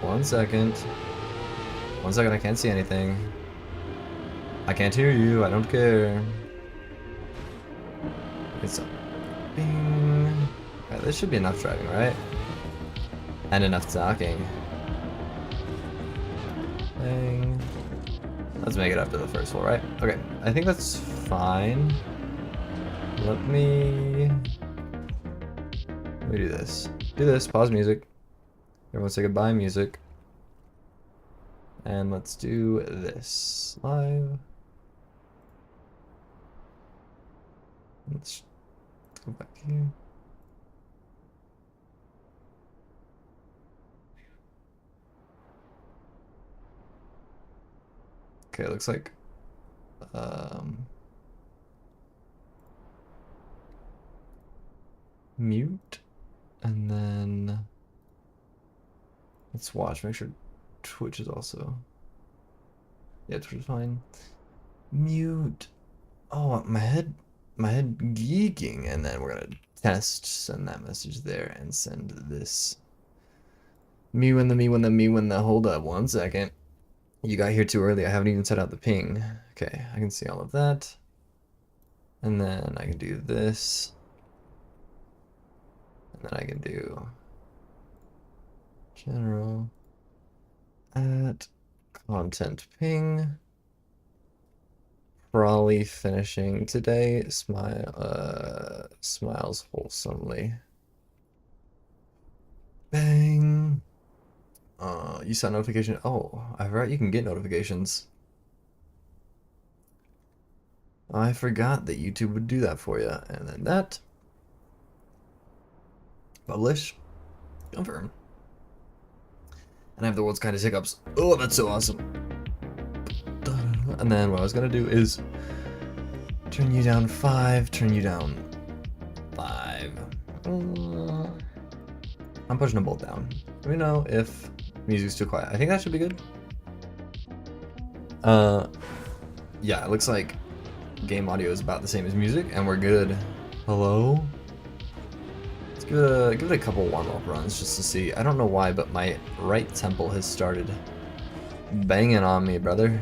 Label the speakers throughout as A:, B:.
A: 1 second. 1 second, I can't see anything. I can't hear you, I don't care. It's a bing. Alright, this should be enough driving, right? And enough talking. Bang. Let's make it up to the first floor, right? Okay, I think that's fine. Let me do this. Do this, pause music. Everyone say goodbye, music. And let's do this. Live. Let's go back here. Okay, it looks like mute, and then let's watch, make sure Twitch is also, yeah, Twitch is fine. Mute. Oh, my head geeking, and then we're gonna send that message there and send this. Me when the hold up 1 second. You got here too early. I haven't even set out the ping. Okay, I can see all of that. And then I can do this. And then I can do general at content ping. Probably finishing today. Smiles wholesomely. Bang. You saw notification. Oh, I forgot you can get notifications. I forgot that YouTube would do that for you. And then that. Publish. Confirm. And I have the world's kindest hiccups. Oh, that's so awesome. And then what I was gonna do is turn you down 5, turn you down 5. I'm pushing them both down. Let me know if music's too quiet. I think that should be good. Yeah, it looks like game audio is about the same as music, and we're good. Hello? Let's give it a couple warm-up runs just to see. I don't know why, but my right temple has started banging on me, brother.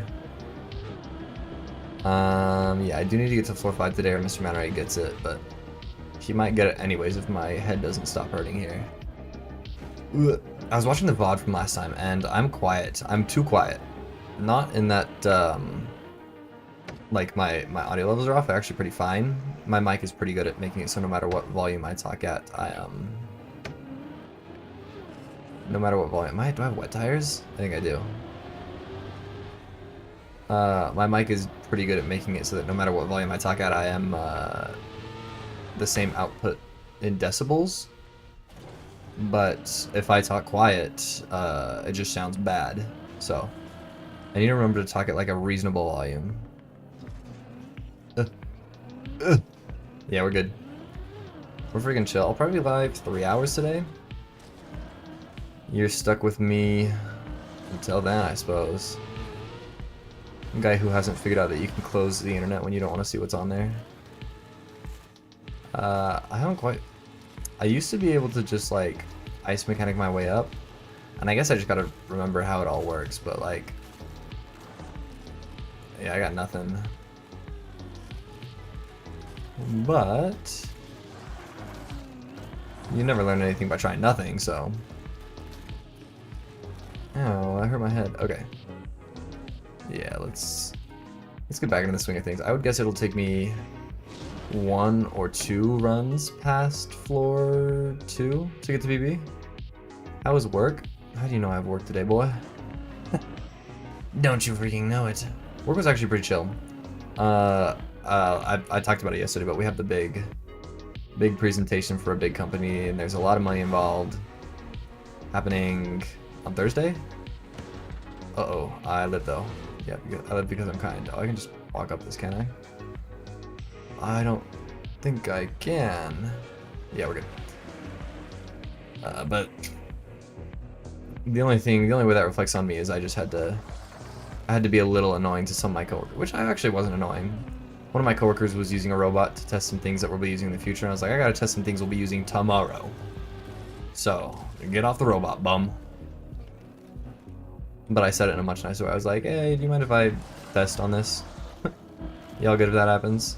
A: Yeah, I do need to get to floor 5 today, or Mr. Manray gets it, but he might get it anyways if my head doesn't stop hurting here. Ugh. I was watching the VOD from last time, and I'm quiet. I'm too quiet. Not in that, like, my audio levels are off. They're actually pretty fine. My mic is pretty good at making it so no matter what volume I talk at, no matter what volume. Do I have wet tires? I think I do. My mic is pretty good at making it so that no matter what volume I talk at, I am, the same output in decibels. But if I talk quiet, it just sounds bad. So I need to remember to talk at like a reasonable volume. Yeah, we're good. We're freaking chill. I'll probably be live 3 hours today. You're stuck with me until then, I suppose. A guy who hasn't figured out that you can close the internet when you don't want to see what's on there. I haven't quite... I used to be able to just like ice mechanic my way up, and I guess I just gotta remember how it all works, but like, yeah, I got nothing. But you never learn anything by trying nothing, so. Oh, I hurt my head. Okay. Yeah, let's get back into the swing of things. I would guess it'll take me 1 or 2 runs past floor 2 to get to PB. How was work? How do you know I have work today, boy? Don't you freaking know it. Work was actually pretty chill. I talked about it yesterday, but we have the big presentation for a big company, and there's a lot of money involved. Happening on Thursday? Uh-oh, I live though. Yeah, I live because I'm kind. Oh, I can just walk up this, can I? I don't think I can. Yeah, we're good. But the only way that reflects on me is I had to be a little annoying to some of my coworkers, which I actually wasn't annoying. One of my coworkers was using a robot to test some things that we'll be using in the future, and I was like, I gotta test some things we'll be using tomorrow. So, get off the robot, bum. But I said it in a much nicer way. I was like, hey, do you mind if I test on this? Y'all good if that happens?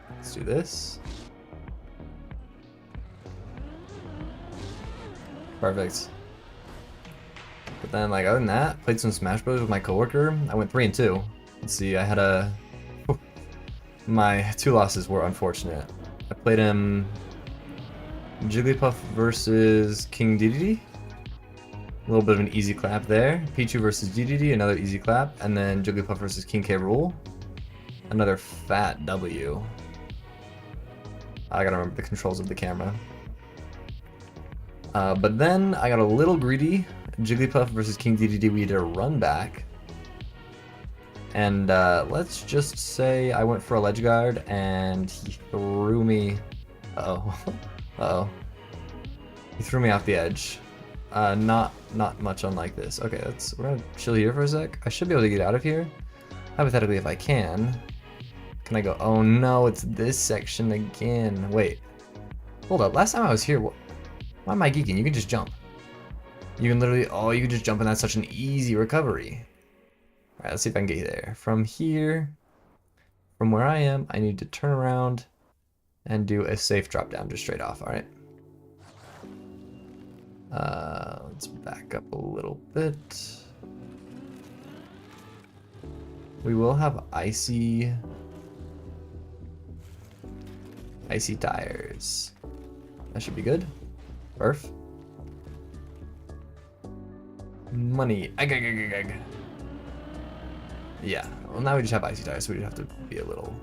A: Let's do this. Perfect. But then, like, other than that, played some Smash Bros with my coworker. I went 3-2. Let's see, I had a... My 2 losses were unfortunate. I played him Jigglypuff versus King Dedede. A little bit of an easy clap there. Pichu versus Dedede, another easy clap. And then Jigglypuff versus King K. Rool. Another fat W. I gotta remember the controls of the camera. But then I got a little greedy. Jigglypuff versus King Dedede, we did a run back. And let's just say I went for a ledge guard and he threw me. Uh-oh. Uh-oh. He threw me off the edge. Not much unlike this. Okay, we're gonna chill here for a sec. I should be able to get out of here. Hypothetically, if I can. Can I go? Oh no, it's this section again. Wait. Hold up. Last time I was here, why am I geeking? You can just jump. You can literally, you can just jump and that's such an easy recovery. Alright, let's see if I can get there. From here, from where I am, I need to turn around and do a safe drop down just straight off, alright? Let's back up a little bit. We will have icy tires. That should be good. Perf. Money. Egg. Yeah. Well, now we just have icy tires, so we just have to be a little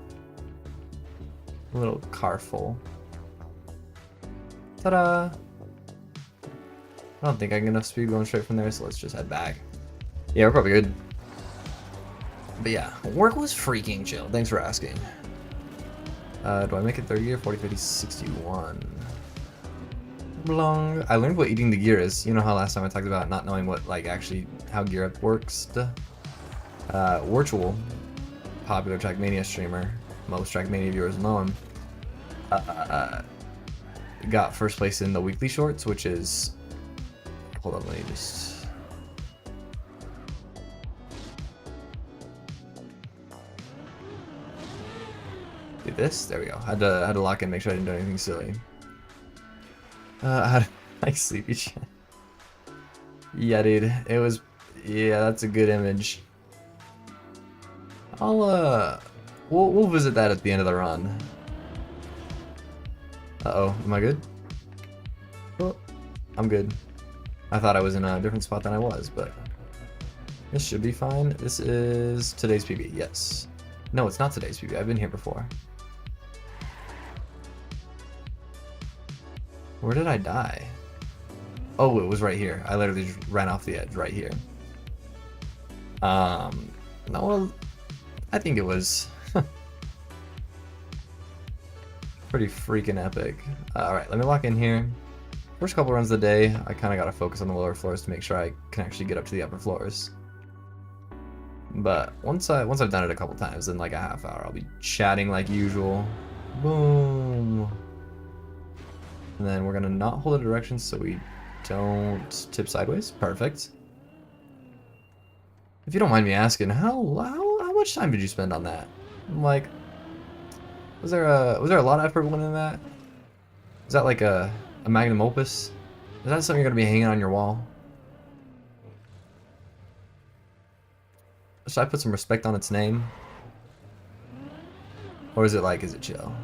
A: careful. Ta-da! I don't think I can get enough speed going straight from there, so let's just head back. Yeah, we're probably good. But yeah, work was freaking chill. Thanks for asking. Do I make it 30 or 40, 50, 61? Long. I learned what eating the gear is. You know how last time I talked about not knowing what, like, actually how gear up works? Virtual, popular Trackmania streamer, most Trackmania viewers know him, got first place in the weekly shorts, which is, hold on, let me just, do this, there we go, had to lock in, make sure I didn't do anything silly. How do I sleepy chat? Yeah, dude, it was, yeah, that's a good image. We'll visit that at the end of the run. Uh-oh, am I good? Oh, I'm good. I thought I was in a different spot than I was, but this should be fine. This is today's PB, yes. No, it's not today's PB, I've been here before. Where did I die? Oh, it was right here. I literally just ran off the edge right here. No, well, I think it was pretty freaking epic. Alright, let me lock in here. First couple runs of the day, I kind of got to focus on the lower floors to make sure I can actually get up to the upper floors. But once I've done it a couple times, in like a half hour, I'll be chatting like usual. Boom. And then we're gonna not hold the direction so we don't tip sideways. Perfect. If you don't mind me asking, how much time did you spend on that? Like, was there a lot of effort went into that? Is that like a magnum opus? Is that something you're gonna be hanging on your wall? Should I put some respect on its name? Or is it chill?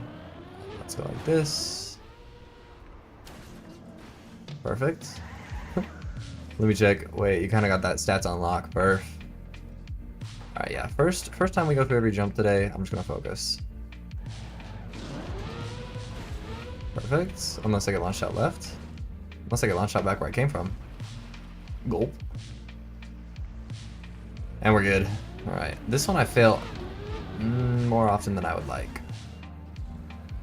A: Let's go like this. Perfect. Let me check. Wait, you kind of got that stats on lock. Perf. Alright, yeah. First time we go through every jump today, I'm just gonna focus. Perfect. Unless I get launched out left. Unless I get launched out back where I came from. Gulp. And we're good. Alright. This one I fail more often than I would like.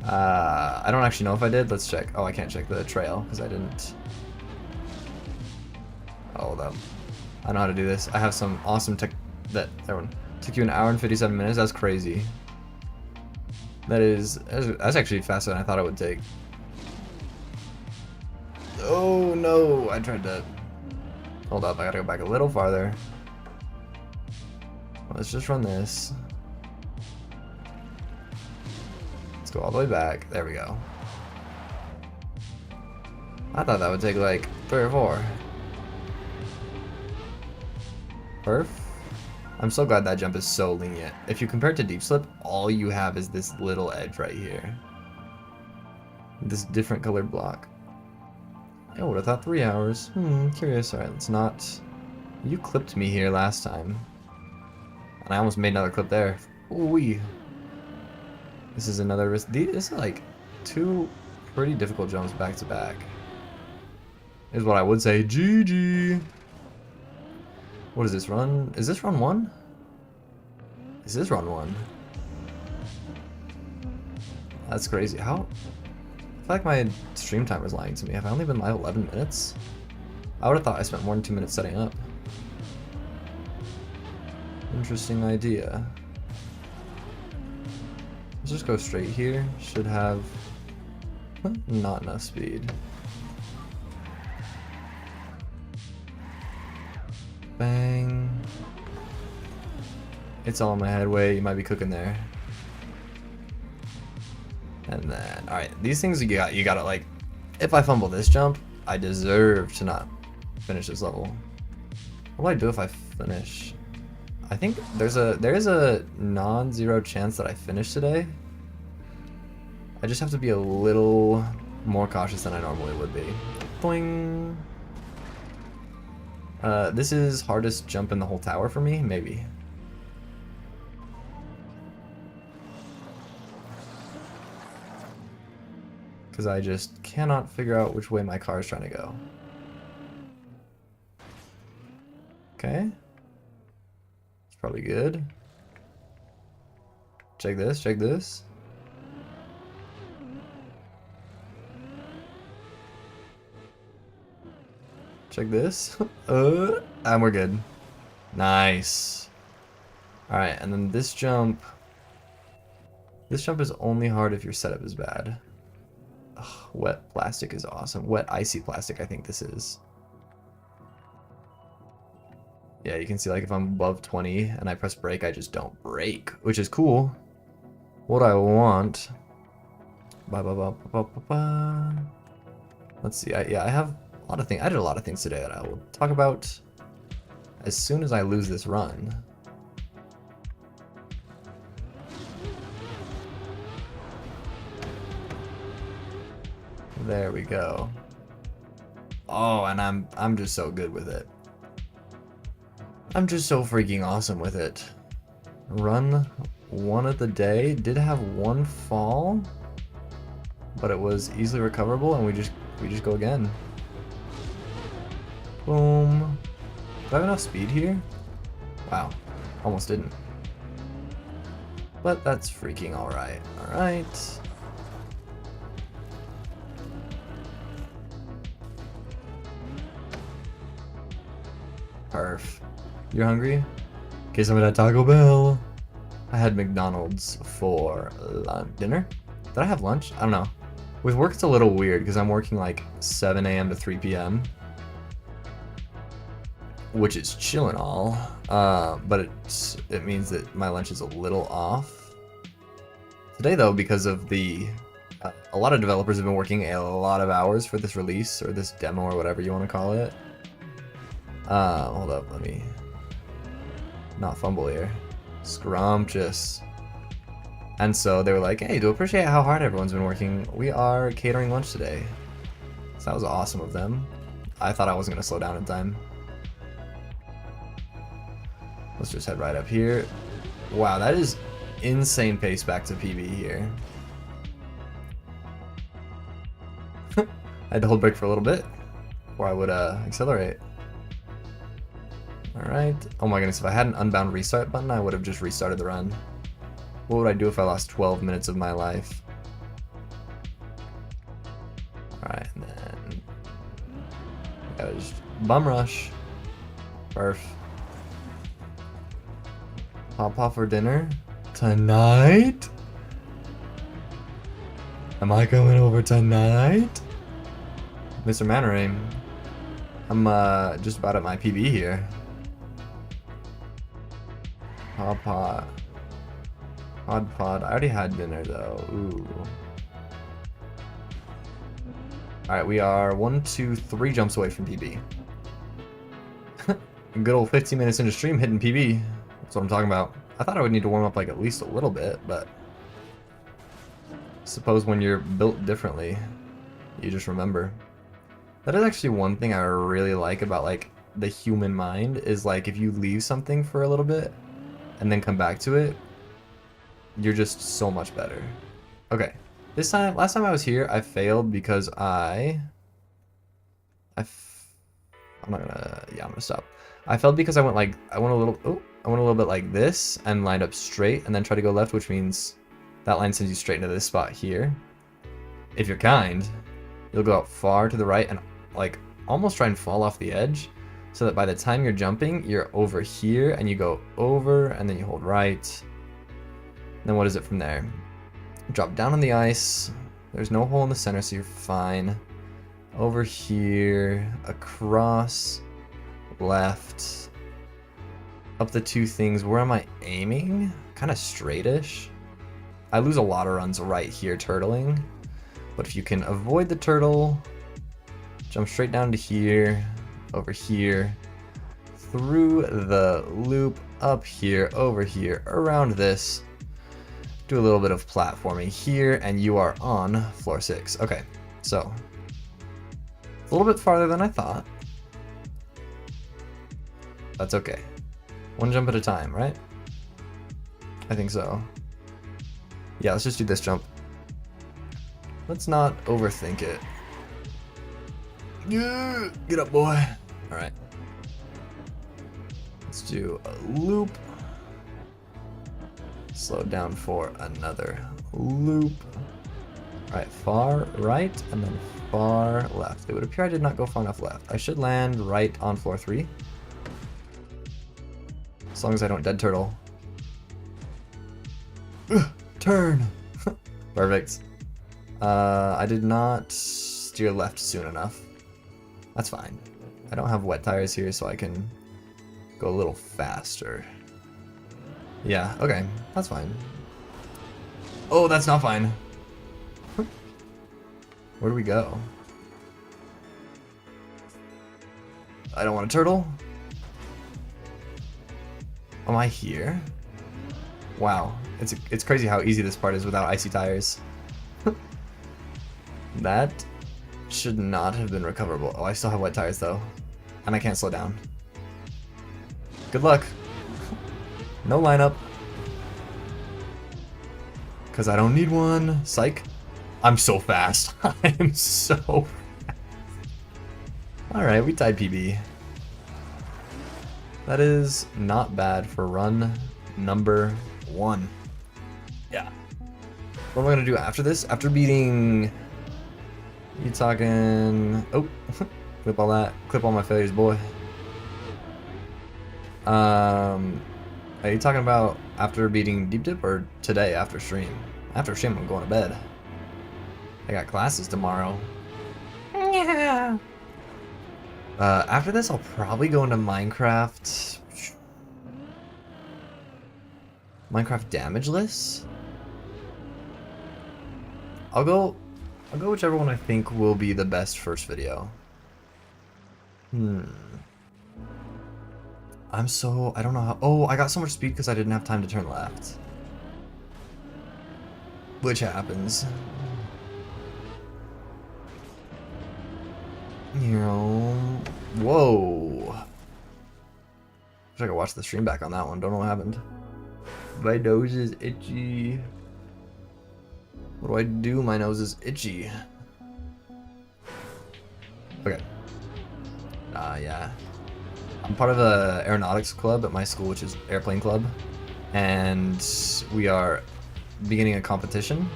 A: I don't actually know if I did. Let's check. Oh, I can't check the trail because I didn't. Hold up. I know how to do this. I have some awesome tech that everyone took you an hour and 57 minutes. That's crazy. That's actually faster than I thought it would take. Oh no, I tried to, hold up, I gotta go back a little farther. Let's just run this. Let's go all the way back. There we go. I thought that would take like 3 or 4. Perf. I'm so glad that jump is so lenient. If you compare it to deep slip, all you have is this little edge right here. This different colored block. I would have thought 3 hours. Curious. Alright, let's not... You clipped me here last time. And I almost made another clip there. Ooh-wee. This is another risk. This is like 2 pretty difficult jumps back to back. Is what I would say. GG. What is this run? Is this run 1? Is this run 1? That's crazy. How? I feel like my stream time was lying to me. Have I only been live 11 minutes? I would have thought I spent more than 2 minutes setting up. Interesting idea. Let's just go straight here. Should have not enough speed. Bang. It's all in my head. Wait, you might be cooking there. And then, alright, these things you gotta like, if I fumble this jump, I deserve to not finish this level. What do I do if I finish? I think there is a non-zero chance that I finish today. I just have to be a little more cautious than I normally would be. Boing. This is hardest jump in the whole tower for me, maybe. Because I just cannot figure out which way my car is trying to go. Okay. It's probably good. Check this, check this. Check this. And we're good. Nice. Alright, and then this jump. This jump is only hard if your setup is bad. Ugh, wet plastic is awesome. Wet icy plastic, I think this is. Yeah, you can see like if I'm above 20 and I press brake, I just don't brake, which is cool. What I want. Let's see. Yeah, I have a lot of things. I did a lot of things today that I will talk about as soon as I lose this run. There we go. Oh, and I'm just so good with it. I'm just so freaking awesome with it. Run 1 of the day. Did have 1 fall, but it was easily recoverable, and we just go again. Boom. Do I have enough speed here? Wow, almost didn't. But that's freaking alright. Alright. Perf. You're hungry? Okay, some of that Taco Bell. I had McDonald's for dinner. Did I have lunch? I don't know. With work, it's a little weird because I'm working like 7 a.m. to 3 p.m. Which is chill and all, but it means that my lunch is a little off. Today though, because of the... a lot of developers have been working a lot of hours for this release, or this demo, or whatever you want to call it. Hold up, let me not fumble here. Scrumptious. And so they were like, hey, to appreciate how hard everyone's been working, we are catering lunch today. So that was awesome of them. I thought I wasn't going to slow down in time. Let's just head right up here. Wow, that is insane pace back to PB here. I had to hold brake for a little bit before I would accelerate. Alright. Oh my goodness, if I had an unbound restart button, I would have just restarted the run. What would I do if I lost 12 minutes of my life? Alright, and then... gotta just bum rush. Perf. Pop off for dinner? Tonight? Am I coming over tonight? Mr. Mannering. I'm just about at my PB here. Hot pot. Hot pot. I already had dinner though. Ooh. Alright, we are 1, 2, 3 jumps away from PB. Good old 15 minutes into stream hitting PB. That's what I'm talking about. I thought I would need to warm up like at least a little bit, but suppose when you're built differently, you just remember. That is actually one thing I really like about like the human mind is like if you leave something for a little bit and then come back to it, you're just so much better. Okay, last time I was here, I failed because I'm gonna stop. I failed because I went a little bit like this and lined up straight and then tried to go left, which means that line sends you straight into this spot here. If you're kind, you'll go out far to the right and like almost try and fall off the edge so that by the time you're jumping, you're over here and you go over and then you hold right. Then what is it from there? Drop down on the ice. There's no hole in the center, so you're fine. Over here, across, left, up the two things. Where am I aiming? Kind of straightish. I lose a lot of runs right here turtling, but if you can avoid the turtle, jump straight down to here, over here, through the loop, up here, over here, around this, do a little bit of platforming here, and you are on floor 6. Okay, so a little bit farther than I thought. That's okay. One jump at a time, right? I think so. Yeah, let's just do this jump. Let's not overthink it. Yeah, get up, boy. All right. Let's do a loop. Slow down for another loop. All right, far right and then far left. It would appear I did not go far enough left. I should land right on floor 3. As long as I don't dead turtle. Turn. Perfect. I did not steer left soon enough. That's fine. I don't have wet tires here, so I can go a little faster. Yeah, okay. That's fine. Oh, that's not fine. Where do we go? I don't want a turtle. Am I here? Wow. It's crazy how easy this part is without icy tires. That should not have been recoverable. Oh, I still have wet tires though. And I can't slow down. Good luck. No lineup. Because I don't need one. Psych. I'm so fast. I am so fast. Alright, we tied PB. That is not bad for run number 1. Yeah. What am I going to do after this? After beating... You talking... Oh, clip all that. Clip all my failures, boy. Are you talking about after beating Deep Dip or today after stream? After stream, I'm going to bed. I got classes tomorrow. Yeah. After this, I'll probably go into Minecraft. Minecraft damage lists. I'll go whichever one I think will be the best first video. I don't know how. Oh, I got so much speed because I didn't have time to turn left. Which happens. Whoa. Wish I could watch the stream back on that one. Don't know what happened. My nose is itchy. What do I do? My nose is itchy. Okay. Yeah. I'm part of a aeronautics club at my school, which is airplane club. And we are beginning a competition.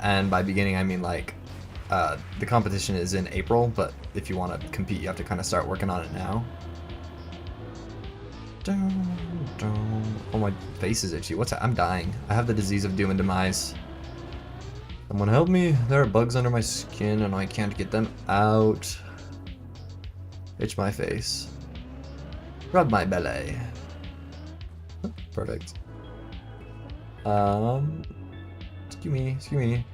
A: And by beginning, I mean like, the competition is in April, but if you want to compete, you have to kind of start working on it now. Oh, my face is itchy. What's that? I'm dying. I have the disease of doom and demise. Someone help me. There are bugs under my skin and I can't get them out. Itch my face. Rub my belly. Perfect. Excuse me.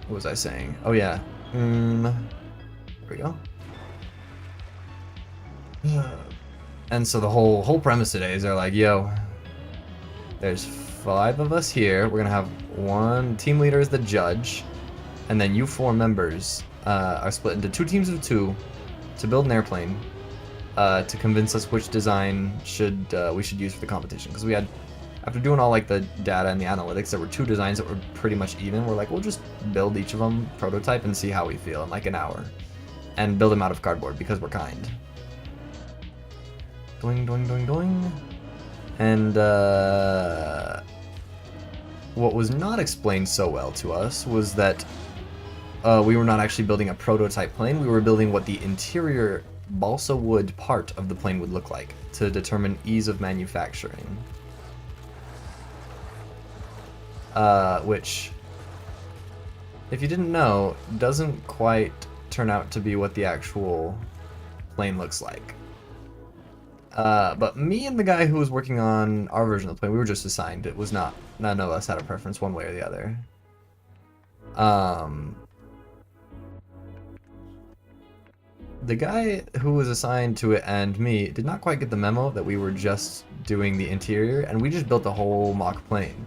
A: What was I saying? Oh yeah. There we go. And so the whole premise today is they're like, yo, there's 5 of us here. We're gonna have one team leader as the judge, and then you 4 members are split into 2 teams of 2 to build an airplane to convince us which design we should use for the competition. Because we had, after doing all like the data and the analytics, there were 2 designs that were pretty much even. We're like, we'll just build each of them, prototype, and see how we feel in like an hour, and build them out of cardboard because we're kind. Doing, doing, doing, doing. And what was not explained so well to us was that we were not actually building a prototype plane. We were building what the interior balsa wood part of the plane would look like to determine ease of manufacturing. Which, if you didn't know, doesn't quite turn out to be what the actual plane looks like. But me and the guy who was working on our version of the plane, we were just assigned. It was not, none of us had a preference one way or the other. The guy who was assigned to it and me did not quite get the memo that we were just doing the interior, and we just built a whole mock plane.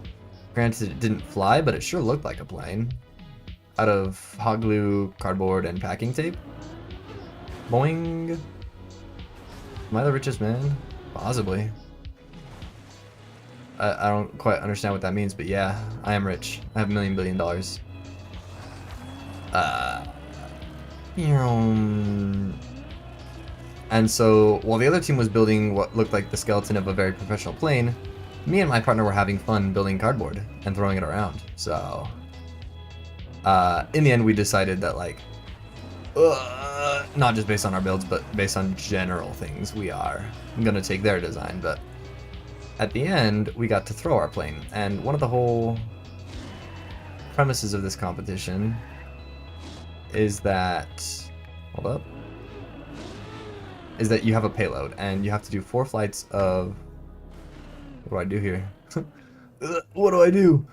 A: Granted, it didn't fly, but it sure looked like a plane. Out of hot glue, cardboard, and packing tape. Boing. Am I the richest man? Possibly. I don't quite understand what that means, but yeah, I am rich. I have $1 billion. And so, while the other team was building what looked like the skeleton of a very professional plane, me and my partner were having fun building cardboard and throwing it around. So, in the end, we decided that, like, not just based on our builds, but based on general things, I'm gonna take their design. But at the end, we got to throw our plane, and one of the whole premises of this competition is that, hold up, is that you have a payload, and you have to do 4 flights of, what do I do here? What do I do?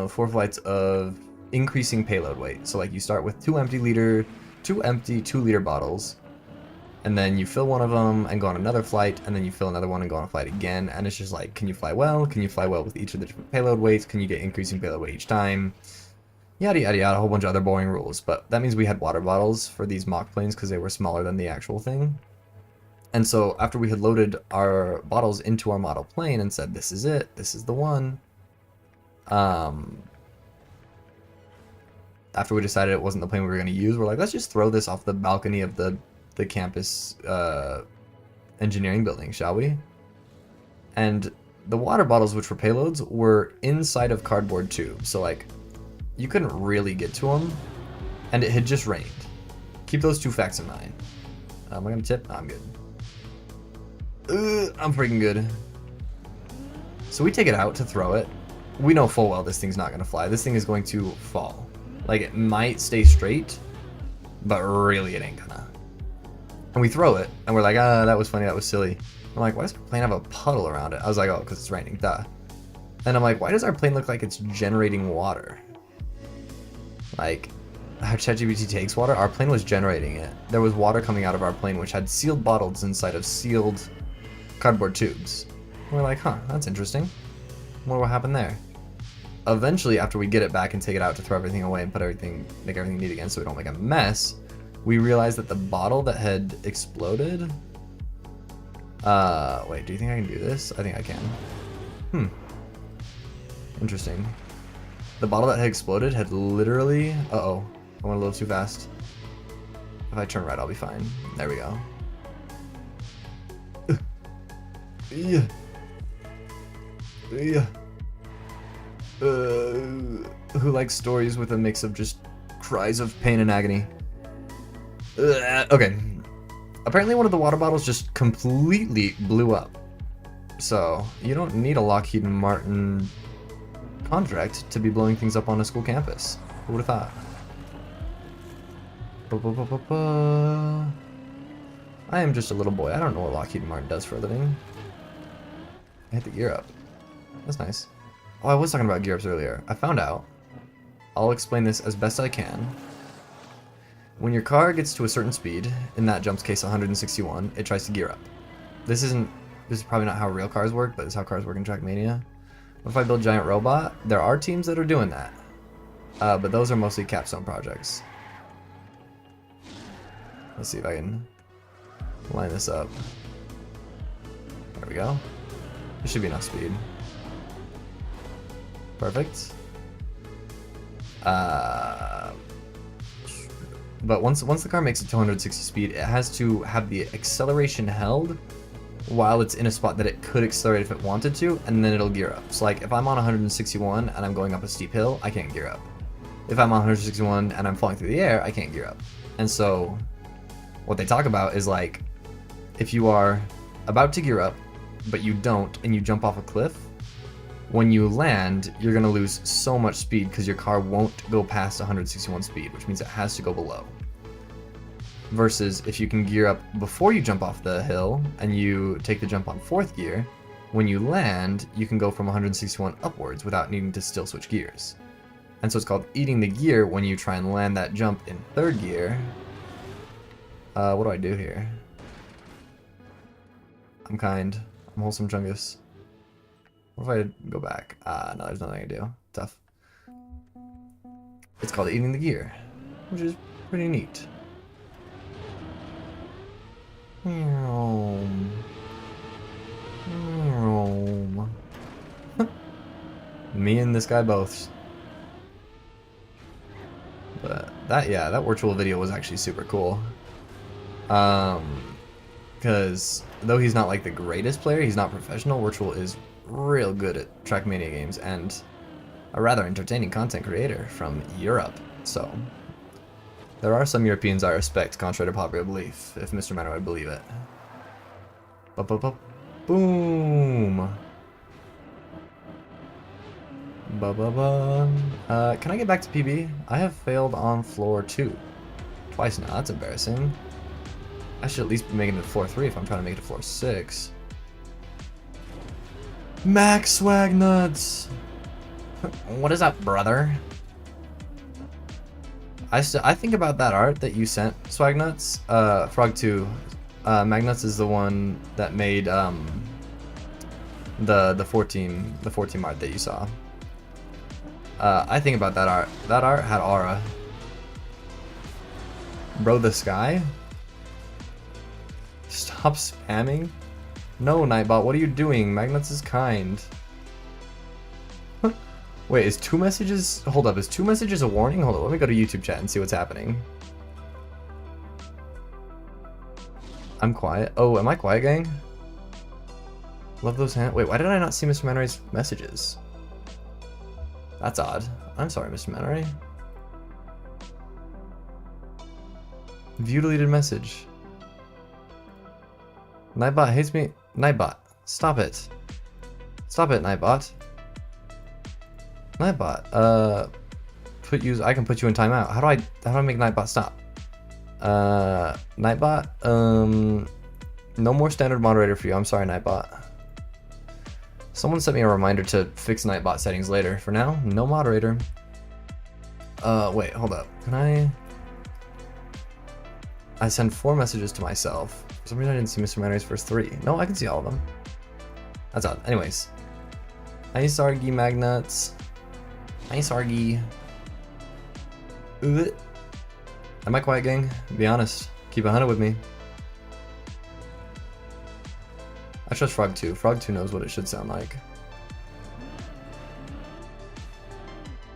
A: 4 flights of increasing payload weight. So like you start with 2 empty 2-liter bottles, and then you fill one of them and go on another flight, and then you fill another one and go on a flight again. And it's just like, can you fly well? Can you fly well with each of the different payload weights? Can you get increasing payload weight each time? Yada yada yada, a whole bunch of other boring rules. But that means we had water bottles for these mock planes because they were smaller than the actual thing. And so after we had loaded our bottles into our model plane and said, this is it, this is the one, after we decided it wasn't the plane we were going to use, we're like, let's just throw this off the balcony of the campus engineering building, shall we? And the water bottles, which were payloads, were inside of cardboard tubes. So like, you couldn't really get to them, and it had just rained. Keep those 2 facts in mind. Am I going to tip? I'm good. I'm freaking good. So we take it out to throw it. We know full well this thing's not going to fly. This thing is going to fall. Like, it might stay straight, but really it ain't gonna. And we throw it, and we're like, that was funny, that was silly. I'm like, why does our plane have a puddle around it? I was like, oh, because it's raining, duh. And I'm like, why does our plane look like it's generating water? Like, how ChatGPT takes water? Our plane was generating it. There was water coming out of our plane, which had sealed bottles inside of sealed cardboard tubes. And we're like, huh, that's interesting. I wonder what happened there. Eventually, after we get it back and take it out to throw everything away and make everything neat again so we don't make a mess, we realized that the bottle that had exploded... wait, do you think I can do this? I think I can. Interesting. The bottle that had exploded had literally... Uh-oh. I went a little too fast. If I turn right, I'll be fine. There we go. Yeah. Yeah. Who likes stories with a mix of just cries of pain and agony? Okay. Apparently one of the water bottles just completely blew up. So, you don't need a Lockheed Martin contract to be blowing things up on a school campus. Who would have thought? I am just a little boy. I don't know what Lockheed Martin does for a living. I hit the gear up. That's nice. Oh, I was talking about gear ups earlier. I found out. I'll explain this as best I can. When your car gets to a certain speed, in that jump's case 161, it tries to gear up. This is probably not how real cars work, but it's how cars work in Trackmania. If I build Giant Robot, there are teams that are doing that. But those are mostly capstone projects. Let's see if I can line this up. There we go. There should be enough speed. Perfect. But once the car makes it to 160 speed, it has to have the acceleration held while it's in a spot that it could accelerate if it wanted to, and then it'll gear up. So like if I'm on 161 and I'm going up a steep hill, I can't gear up. If I'm on 161 and I'm falling through the air, I can't gear up. And so what they talk about is like, if you are about to gear up, but you don't, and you jump off a cliff, when you land, you're going to lose so much speed because your car won't go past 161 speed, which means it has to go below. Versus if you can gear up before you jump off the hill and you take the jump on 4th gear, when you land, you can go from 161 upwards without needing to still switch gears. And so it's called eating the gear when you try and land that jump in 3rd gear. What do I do here? I'm kind. I'm wholesome Chungus. What if I go back? No, there's nothing I can do. Tough. It's called eating the gear, which is pretty neat. Me and this guy both. But that virtual video was actually super cool. Because though he's not like the greatest player, he's not professional, Virtual is real good at Trackmania games and a rather entertaining content creator from Europe. So there are some Europeans I respect, contrary to popular belief, if Mr. Manor would believe it. Boom. Can I get back to PB? I have failed on floor 2. Twice now, that's embarrassing. I should at least be making it to floor 3 if I'm trying to make it to floor 6. Max swag nuts! What is up, brother? I think about that art that you sent, Swag Nuts. Frog2. Magnuts is the one that made the 14 art that you saw. I think about that art. That art had aura. Bro, the sky? Stop spamming. No, Nightbot, what are you doing? Magnuts is kind. Wait, is 2 messages... Hold up, is 2 messages a warning? Hold up, let me go to YouTube chat and see what's happening. I'm quiet. Oh, am I quiet, gang? Love those hands. Wait, why did I not see Mr. Manory's messages? That's odd. I'm sorry, Mr. Manory. View deleted message. Nightbot hates me. Nightbot, stop it. Stop it, Nightbot. Nightbot, I can put you in timeout. How do I make Nightbot stop? Nightbot, no more standard moderator for you. I'm sorry, Nightbot. Someone sent me a reminder to fix Nightbot settings later. For now, no moderator. Wait, hold up. Can I send 4 messages to myself. For some reason I didn't see Mr. Manory's first 3. No, I can see all of them. That's odd. Anyways. Hi, Sargi Magnuts. Hi, Sargi. Am I quiet, gang? Be honest. Keep 100 with me. I trust Frog2. Frog2 knows what it should sound like.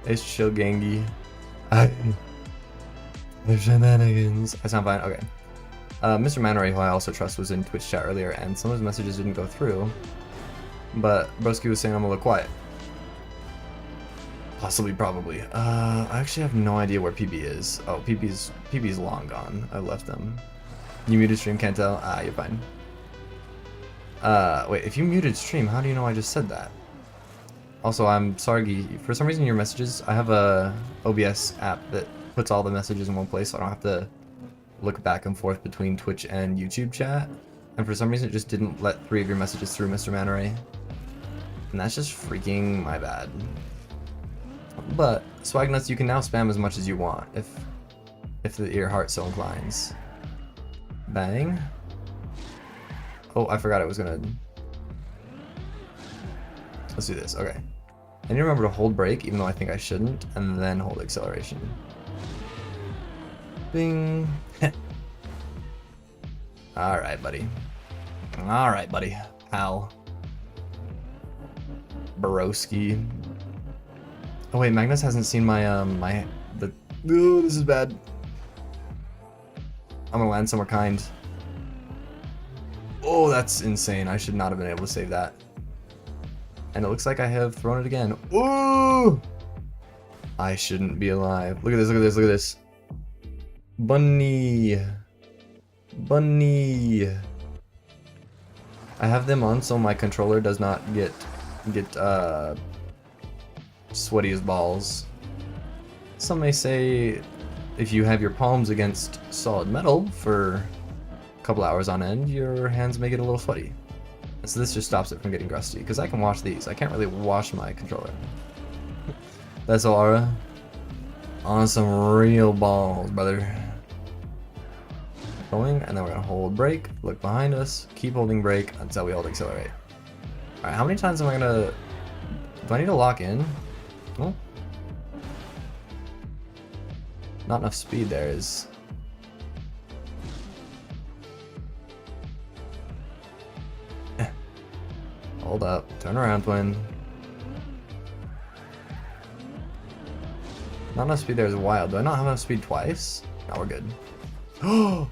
A: It's chill, gangy. The shenanigans. I sound fine. Okay. Mr. Manory, who I also trust, was in Twitch chat earlier, and some of his messages didn't go through. But Broski was saying I'm a little quiet. Possibly, probably. I actually have no idea where PB is. Oh, PB's long gone. I left them. You muted stream, can't tell? Ah, you're fine. Wait, if you muted stream, how do you know I just said that? Also, I'm sorry, for some reason your messages, I have a OBS app that puts all the messages in one place, so I don't have to look back and forth between Twitch and YouTube chat. And for some reason it just didn't let 3 of your messages through, Mr. Manoray. And that's just freaking my bad. But, Swagnuts, you can now spam as much as you want, if your heart so inclines. Bang. Oh, I forgot I was gonna... Let's do this, okay. I need to remember to hold brake, even though I think I shouldn't, and then hold acceleration. Bing. Alright, buddy. Alright, buddy. Pal. Broski. Oh wait, Magnus hasn't seen my, Ooh, this is bad. I'm gonna land somewhere kind. Oh, that's insane. I should not have been able to save that. And it looks like I have thrown it again. Ooh! I shouldn't be alive. Look at this, look at this, look at this. Bunny. Bunny. I have them on so my controller does not get sweaty as balls. Some may say if you have your palms against solid metal for a couple hours on end, your hands may get a little sweaty. And so this just stops it from getting crusty, because I can wash these. I can't really wash my controller. That's Aura. On some real balls, brother. Going, and then we're gonna hold brake, look behind us, keep holding brake until we hold accelerate. Alright, how many times am I gonna... Do I need to lock in? Oh. Not enough speed there is... Hold up, turn around, twin. Not enough speed there is wild. Do I not have enough speed twice? No, we're good. Oh!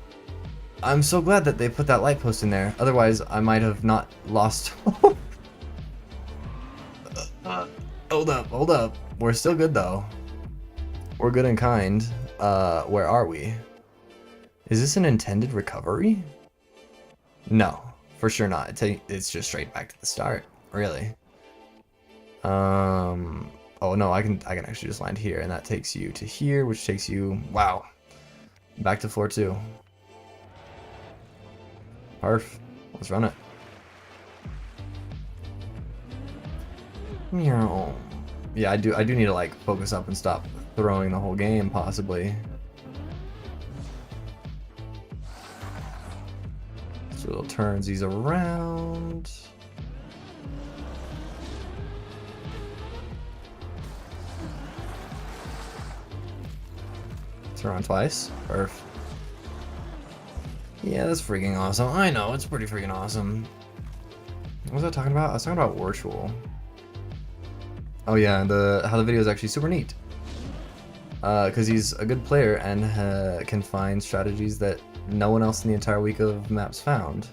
A: I'm so glad that they put that light post in there. Otherwise, I might have not lost. Hold up, hold up. We're still good though. We're good and kind. Where are we? Is this an intended recovery? No, for sure not. It's just straight back to the start. Really. Oh no, I can actually just land here, and that takes you to here, which takes you, wow, back to floor 2. Perf. Let's run it. Meow. Yeah, I do need to like focus up and stop throwing the whole game, possibly. So little turns these around. Turn around twice. Perf. Yeah, that's freaking awesome. I know, it's pretty freaking awesome. What was I talking about? I was talking about Virtual. Oh yeah, how the video is actually super neat. Because he's a good player and can find strategies that no one else in the entire week of maps found.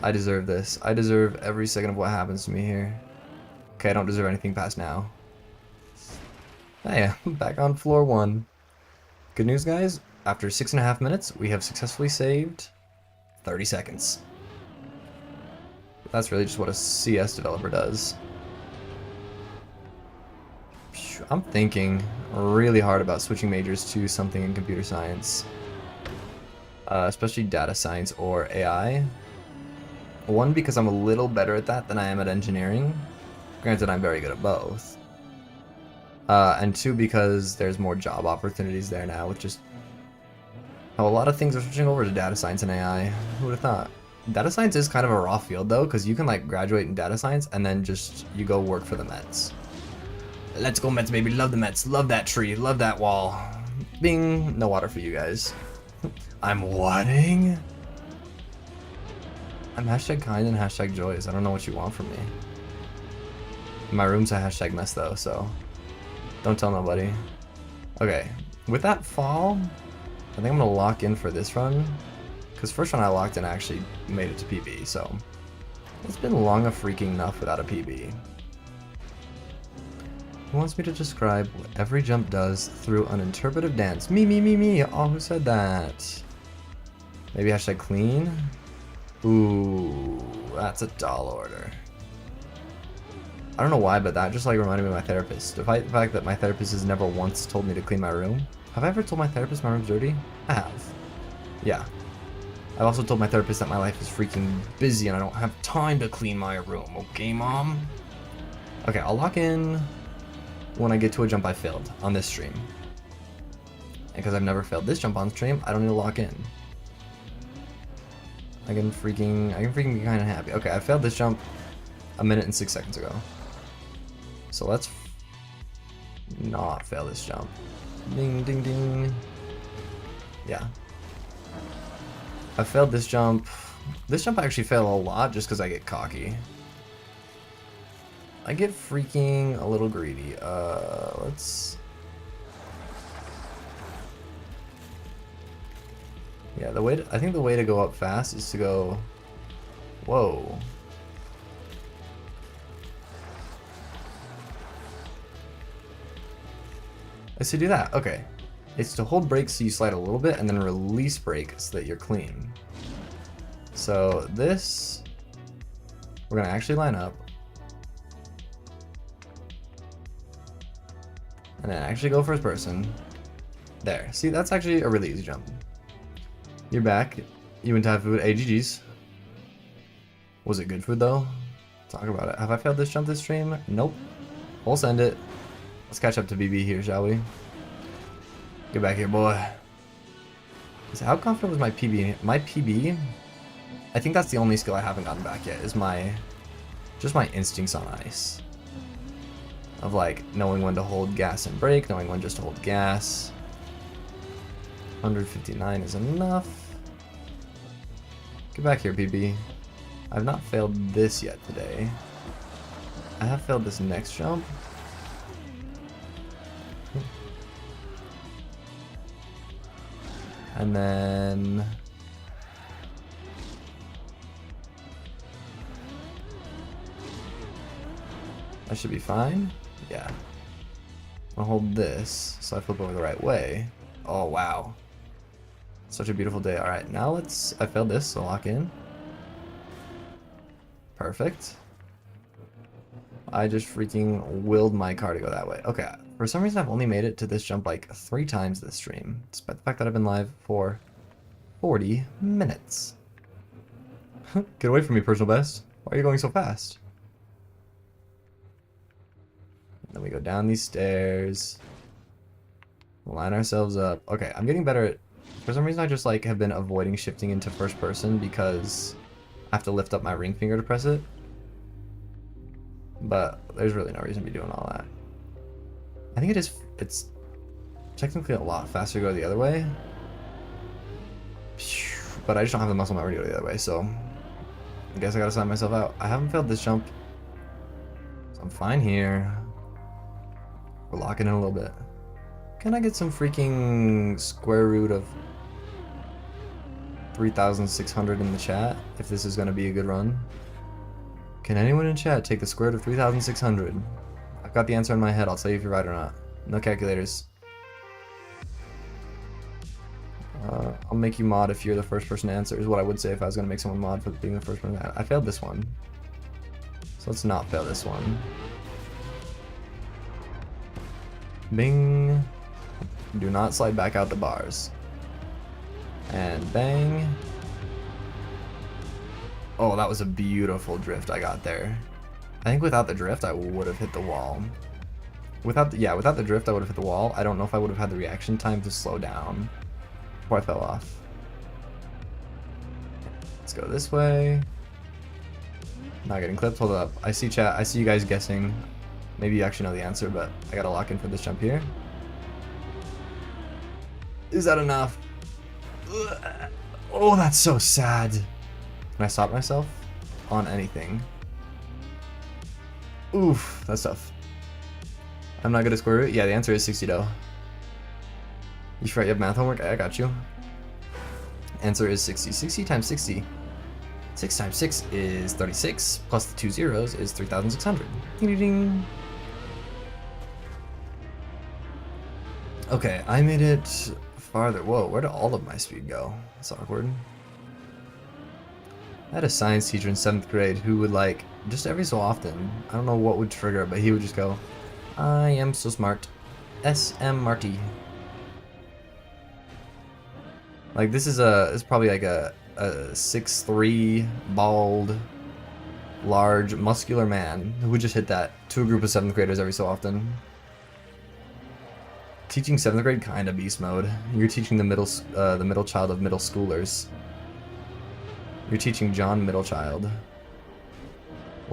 A: I deserve this. I deserve every second of what happens to me here. Okay, I don't deserve anything past now. Hey, I'm back on floor 1. Good news, guys. After 6.5 minutes, we have successfully saved 30 seconds. That's really just what a CS developer does. I'm thinking really hard about switching majors to something in computer science. Especially data science or AI. One, because I'm a little better at that than I am at engineering. Granted, I'm very good at both. And 2, because there's more job opportunities there now with just how a lot of things are switching over to data science and AI. Who would have thought? Data science is kind of a raw field though, because you can like graduate in data science and then just you go work for the Mets. Let's go Mets, baby. Love the Mets. Love that tree. Love that wall. Bing. No water for you guys. I'm wadding. I'm hashtag kind and hashtag joyous. I don't know what you want from me. My room's a hashtag mess though, so don't tell nobody. Okay, with that fall, I think I'm gonna lock in for this run. Because first run I locked in, I actually made it to PB, so it's been long enough without a PB. He wants me to describe what every jump does through an interpretive dance. Me. Oh, who said that? Maybe hashtag clean. Ooh, that's a tall order. I don't know why, but that just like reminded me of my therapist. Despite the fact that my therapist has never once told me to clean my room. Have I ever told my therapist my room's dirty? I have. Yeah. I've also told my therapist that my life is freaking busy and I don't have time to clean my room. Okay, Mom? Okay, I'll lock in when I get to a jump I failed on this stream. And because I've never failed this jump on stream, I don't need to lock in. I can freaking be kind of happy. Okay, I failed this jump a minute and 6 seconds ago. So let's not fail this jump. Ding, ding, ding. Yeah. I failed this jump. This jump I actually fail a lot just because I get cocky. I get freaking a little greedy. Let's... Yeah, I think the way to go up fast is to go... Whoa. Let's do that. Okay. It's to hold brake so you slide a little bit and then release brake so that you're clean. So this, we're gonna actually line up. And then actually go first person. There. See, that's actually a really easy jump. You're back. You went to have food. AGG's. Was it good food though? Talk about it. Have I failed this jump this stream? Nope. We'll send it. Let's catch up to BB here, shall we? Get back here, boy. So how confident was my PB? My PB? I think that's the only skill I haven't gotten back yet, is just my instincts on ice. Of like, knowing when to hold gas and brake, knowing when just to hold gas. 159 is enough. Get back here, PB. I've not failed this yet today. I have failed this next jump. And then... I should be fine. Yeah. I'll hold this so I flip over the right way. Oh, wow. Such a beautiful day. Alright, now let's... I failed this, so lock in. Perfect. I just freaking willed my car to go that way. Okay, for some reason I've only made it to this jump like 3 times this stream, despite the fact that I've been live for 40 minutes. Get away from me, personal best. Why are you going so fast? Then we go down these stairs. Line ourselves up. Okay, I'm getting better at... For some reason I just like have been avoiding shifting into first person because I have to lift up my ring finger to press it. But there's really no reason to be doing all that. I think it's technically a lot faster to go the other way. But I just don't have the muscle memory to go the other way, so I guess I gotta sign myself out. I haven't failed this jump, so I'm fine here. We're locking in a little bit. Can I get some freaking square root of 3,600 in the chat if this is gonna be a good run? Can anyone in chat take the square root of 3,600? I've got the answer in my head. I'll tell you if you're right or not. No calculators. I'll make you mod if you're the first person to answer, is what I would say if I was going to make someone mod for being the first person. I failed this one. So let's not fail this one. Bing. Do not slide back out the bars. And bang. Oh, that was a beautiful drift I got there. I think without the drift, I would have hit the wall. Without the drift, I would have hit the wall. I don't know if I would have had the reaction time to slow down before I fell off. Let's go this way. Not getting clipped. Hold up. I see chat. I see you guys guessing. Maybe you actually know the answer, but I gotta lock in for this jump here. Is that enough? Ugh. Oh, that's so sad. Can I stop myself on anything? Oof, that's tough. I'm not good at square root? Yeah, the answer is 60 though. You sure you have math homework? I got you. Answer is 60. 60 times 60. 6 times 6 is 36, plus the 2 zeros is 3,600. Ding ding ding. Okay, I made it farther. Whoa, where did all of my speed go? That's awkward. I had a science teacher in 7th grade who would like, just every so often, I don't know what would trigger it, but he would just go, I am so smart. S.M. Marty. Like this is probably like a 6'3", bald, large, muscular man who would just hit that to a group of 7th graders every so often. Teaching 7th grade kind of beast mode. You're teaching the middle child of middle schoolers. You're teaching John Middlechild.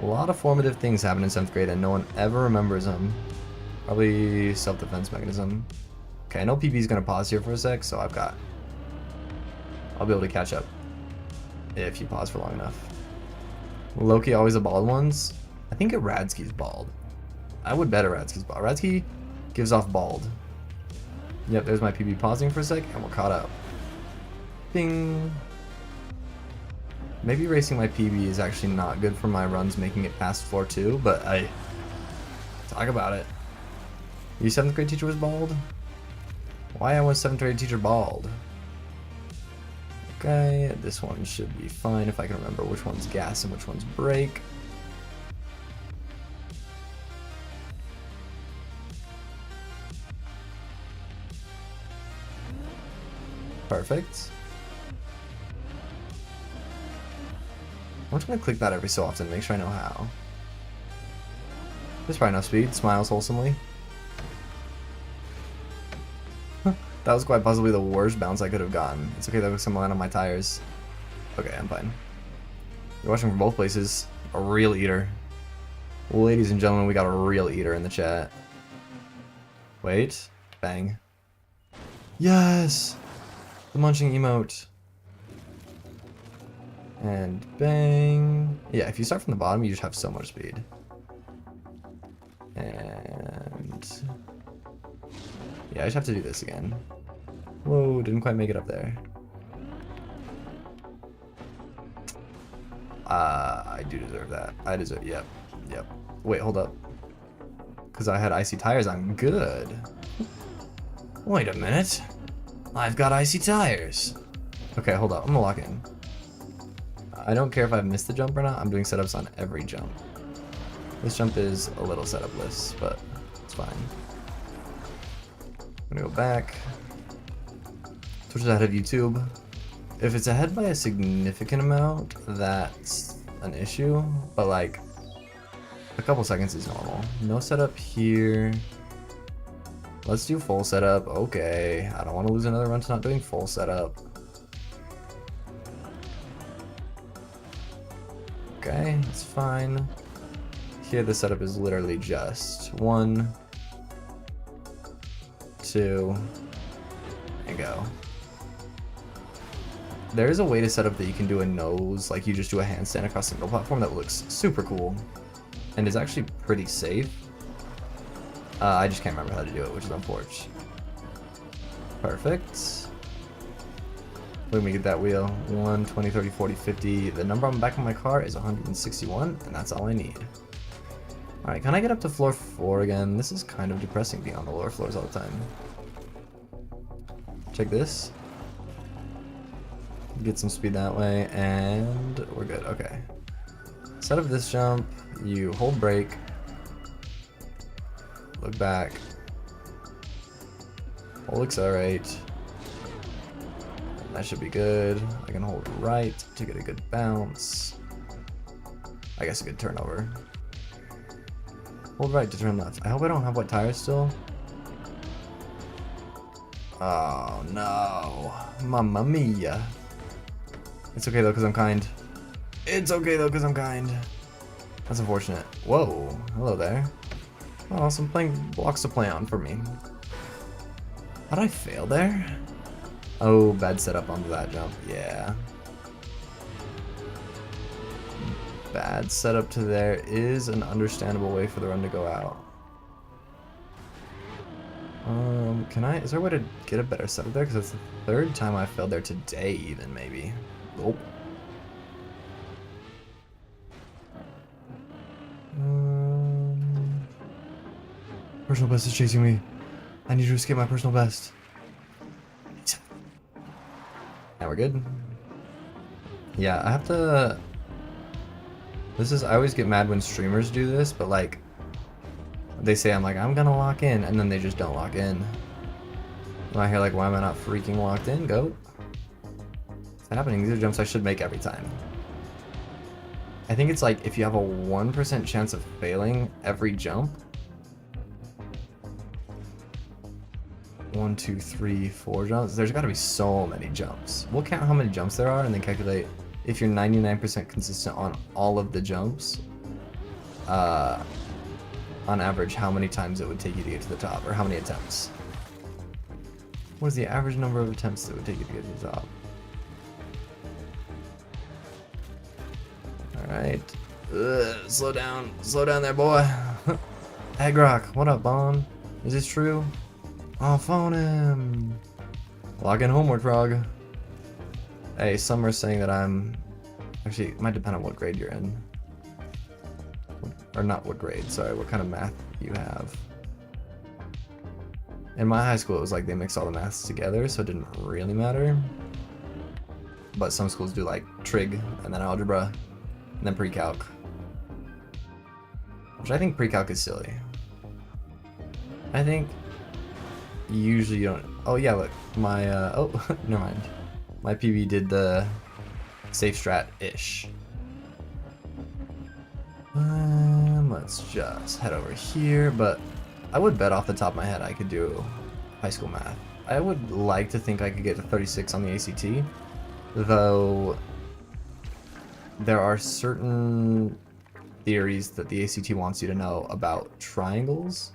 A: A lot of formative things happen in 7th grade and no one ever remembers them. Probably self-defense mechanism. Okay, I know PB's gonna pause here for a sec, so I'll be able to catch up if you pause for long enough. Loki always the bald ones. I think Radsky's bald. I would bet Radsky's bald. Radsky gives off bald. Yep, there's my PB pausing for a sec, and we're caught up. Bing. Maybe racing my PB is actually not good for my runs making it past floor 2, but I talk about it. Your 7th grade teacher was bald? Why was 7th grade teacher bald? Okay, this one should be fine if I can remember which one's gas and which one's brake. Perfect. I'm just gonna click that every so often, make sure I know how. There's probably enough speed. Smiles wholesomely. That was quite possibly the worst bounce I could have gotten. It's okay though, because I'm landing on my tires. Okay, I'm fine. You're watching from both places. A real eater. Ladies and gentlemen, we got a real eater in the chat. Wait. Bang. Yes! The munching emote. And bang. Yeah, if you start from the bottom, you just have so much speed. And yeah, I just have to do this again. Whoa, didn't quite make it up there. I do deserve that. I deserve, yep. Wait, hold up. Because I had icy tires, I'm good. Wait a minute. I've got icy tires. Okay, hold up, I'm gonna lock in. I don't care if I've missed the jump or not, I'm doing setups on every jump. This jump is a little setup-less, but it's fine. I'm gonna go back. Twitch is ahead of YouTube. If it's ahead by a significant amount, that's an issue, but like a couple seconds is normal. No setup here. Let's do full setup. Okay, I don't want to lose another run to not doing full setup. Okay, it's fine. Here the setup is literally just 1, 2, and go. There is a way to set up that you can do a nose, like you just do a handstand across the middle platform that looks super cool and is actually pretty safe. I just can't remember how to do it, which is unfortunate. Perfect. Let me get that wheel. 1, 20, 30, 40, 50. The number on the back of my car is 161, and that's all I need. Alright, can I get up to floor 4 again? This is kind of depressing being on the lower floors all the time. Check this. Get some speed that way, and we're good. Okay. Set up this jump. You hold brake. Look back. Hold accelerate. That should be good. I can hold right to get a good bounce. I guess a good turnover. Hold right to turn left. I hope I don't have wet tires still. Oh no. Mamma mia. It's okay though, because I'm kind. It's okay though, because I'm kind. That's unfortunate. Whoa. Hello there. Oh, some playing blocks to play on for me. How did I fail there? Oh, bad setup onto that jump. Yeah. Bad setup to there is an understandable way for the run to go out. Is there a way to get a better setup there? Because it's the third time I failed there today even, maybe. Oh. Personal best is chasing me. I need to escape my personal best. Now we're good. Yeah, I have to I always get mad when streamers do this, but like, they say I'm gonna lock in, and then they just don't lock in. And I hear like, why am I not freaking locked in, goat? It's happening. These are jumps I should make every time. I think it's like if you have a 1% chance of failing every jump. 1, 2, 3, 4 jumps. There's got to be so many jumps. We'll count how many jumps there are and then calculate if you're 99% consistent on all of the jumps. On average, how many times it would take you to get to the top, or how many attempts. What is the average number of attempts that would take you to get to the top? Alright. Slow down there, boy. Hey, Grok, what up, Bon? Is this true? I'll phone him. Log in homeward, frog. Hey, some are saying that I'm... Actually, it might depend on what grade you're in. Or not what grade, sorry, what kind of math you have. In my high school, it was like they mixed all the maths together, so it didn't really matter. But some schools do like trig, and then algebra, and then pre-calc. Which I think pre-calc is silly. I think usually you don't... Oh yeah, look, my, oh, never mind. My PB did the safe strat-ish. Let's just head over here, but I would bet off the top of my head I could do high school math. I would like to think I could get to 36 on the ACT, though there are certain theories that the ACT wants you to know about triangles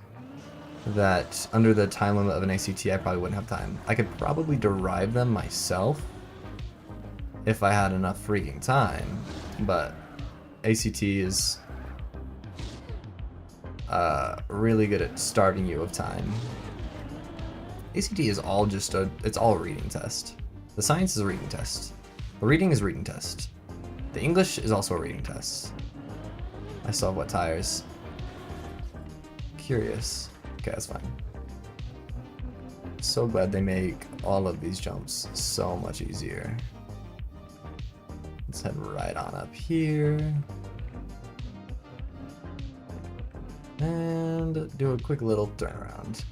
A: that under the time limit of an ACT I probably wouldn't have time. I could probably derive them myself if I had enough freaking time, but ACT is really good at starving you of time. ACT is all just it's all a reading test. The science is a reading test. The reading is a reading test. The English is also a reading test. I still have wet tires. Curious. Okay, that's fine. So glad they make all of these jumps so much easier. Let's head right on up here. And do a quick little turnaround.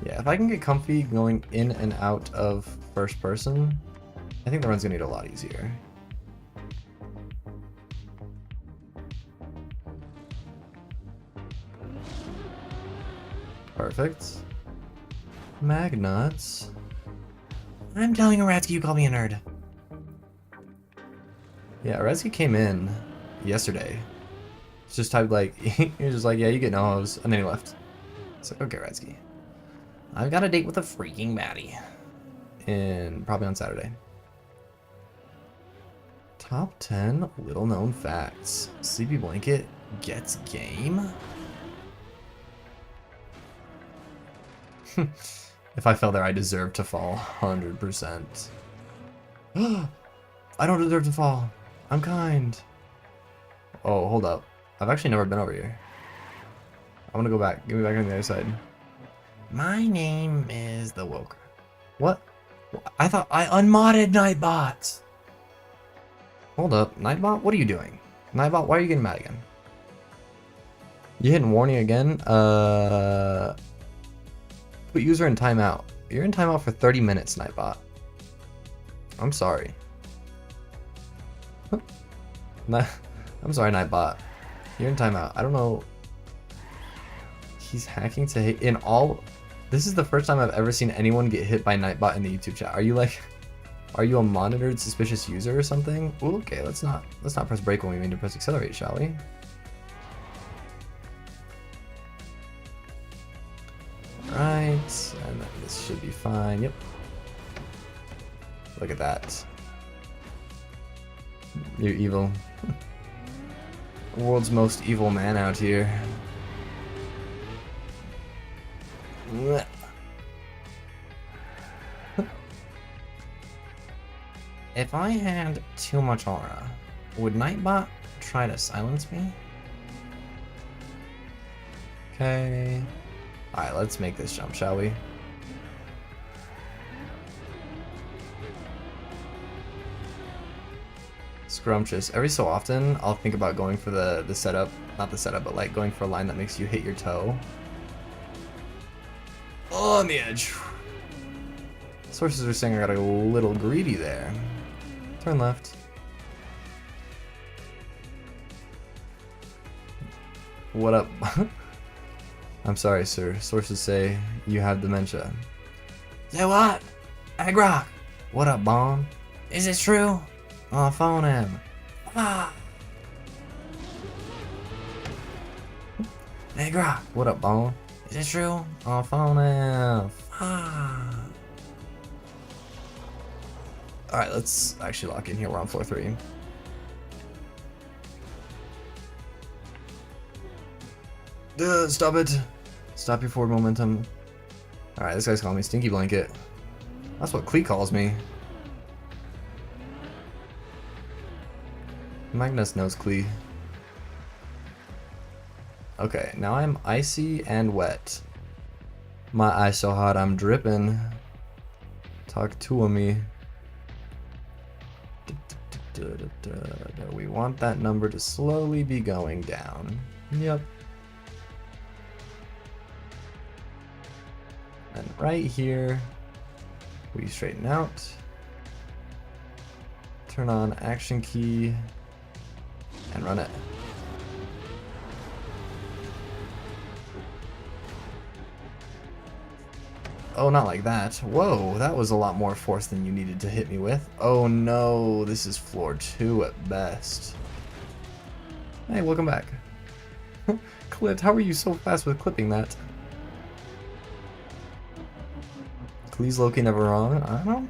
A: Yeah, if I can get comfy going in and out of first person, I think the run's gonna get a lot easier. Perfect. Magnuts. I'm telling Aratsky you call me a nerd. Yeah, Aratsky came in yesterday. Just typed like, he was just like, yeah, you get no hose, and then he left. It's like, okay, Aratsky. I've got a date with a freaking baddie. Probably on Saturday. Top 10 little known facts. SleepyBlanket gets game? If I fell there, I deserve to fall 100%. I don't deserve to fall. I'm kind. Oh, hold up. I've actually never been over here. I want to go back. Give me back on the other side. My name is the Woker. What? I thought I unmodded Nightbot. Hold up. Nightbot? What are you doing? Nightbot, why are you getting mad again? You hitting warning again? Put user in timeout. You're in timeout for 30 minutes, Nightbot. I'm sorry. I'm sorry, Nightbot. You're in timeout. I don't know. He's hacking to hit in all. This is the first time I've ever seen anyone get hit by Nightbot in the YouTube chat. Are you like, are you a monitored suspicious user or something? Ooh, okay, let's not press brake when we mean to press accelerate, shall we? Right, and then this should be fine. Yep. Look at that. You're evil. The world's most evil man out here. If I had too much aura, would Nightbot try to silence me? Okay. Alright, let's make this jump, shall we? Scrumptious. Every so often, I'll think about going for the setup, not the setup, but like going for a line that makes you hit your toe. Oh, on the edge. Sources are saying I got a little greedy there. Turn left. What up? I'm sorry, sir. Sources say you have dementia. Say what? Hey, Grok. What up, Bond? Is it true? Oh, phone him. Ah. Hey, Grok. What up, Bone? Is it true? Oh, phone him. Ah. Alright, let's actually lock in here. We're on floor 3. Stop it. Stop your forward momentum. Alright, this guy's calling me Stinky Blanket. That's what Clee calls me. Magnus knows Clee. Okay, now I'm icy and wet. My eyes so hot I'm dripping. Talk to me. We want that number to slowly be going down. Yep. And right here, we straighten out. Turn on action key and run it. Oh, not like that. Whoa, that was a lot more force than you needed to hit me with. Oh no, this is floor 2 at best. Hey, welcome back. Clipped, how are you so fast with clipping that? Please Loki never wrong?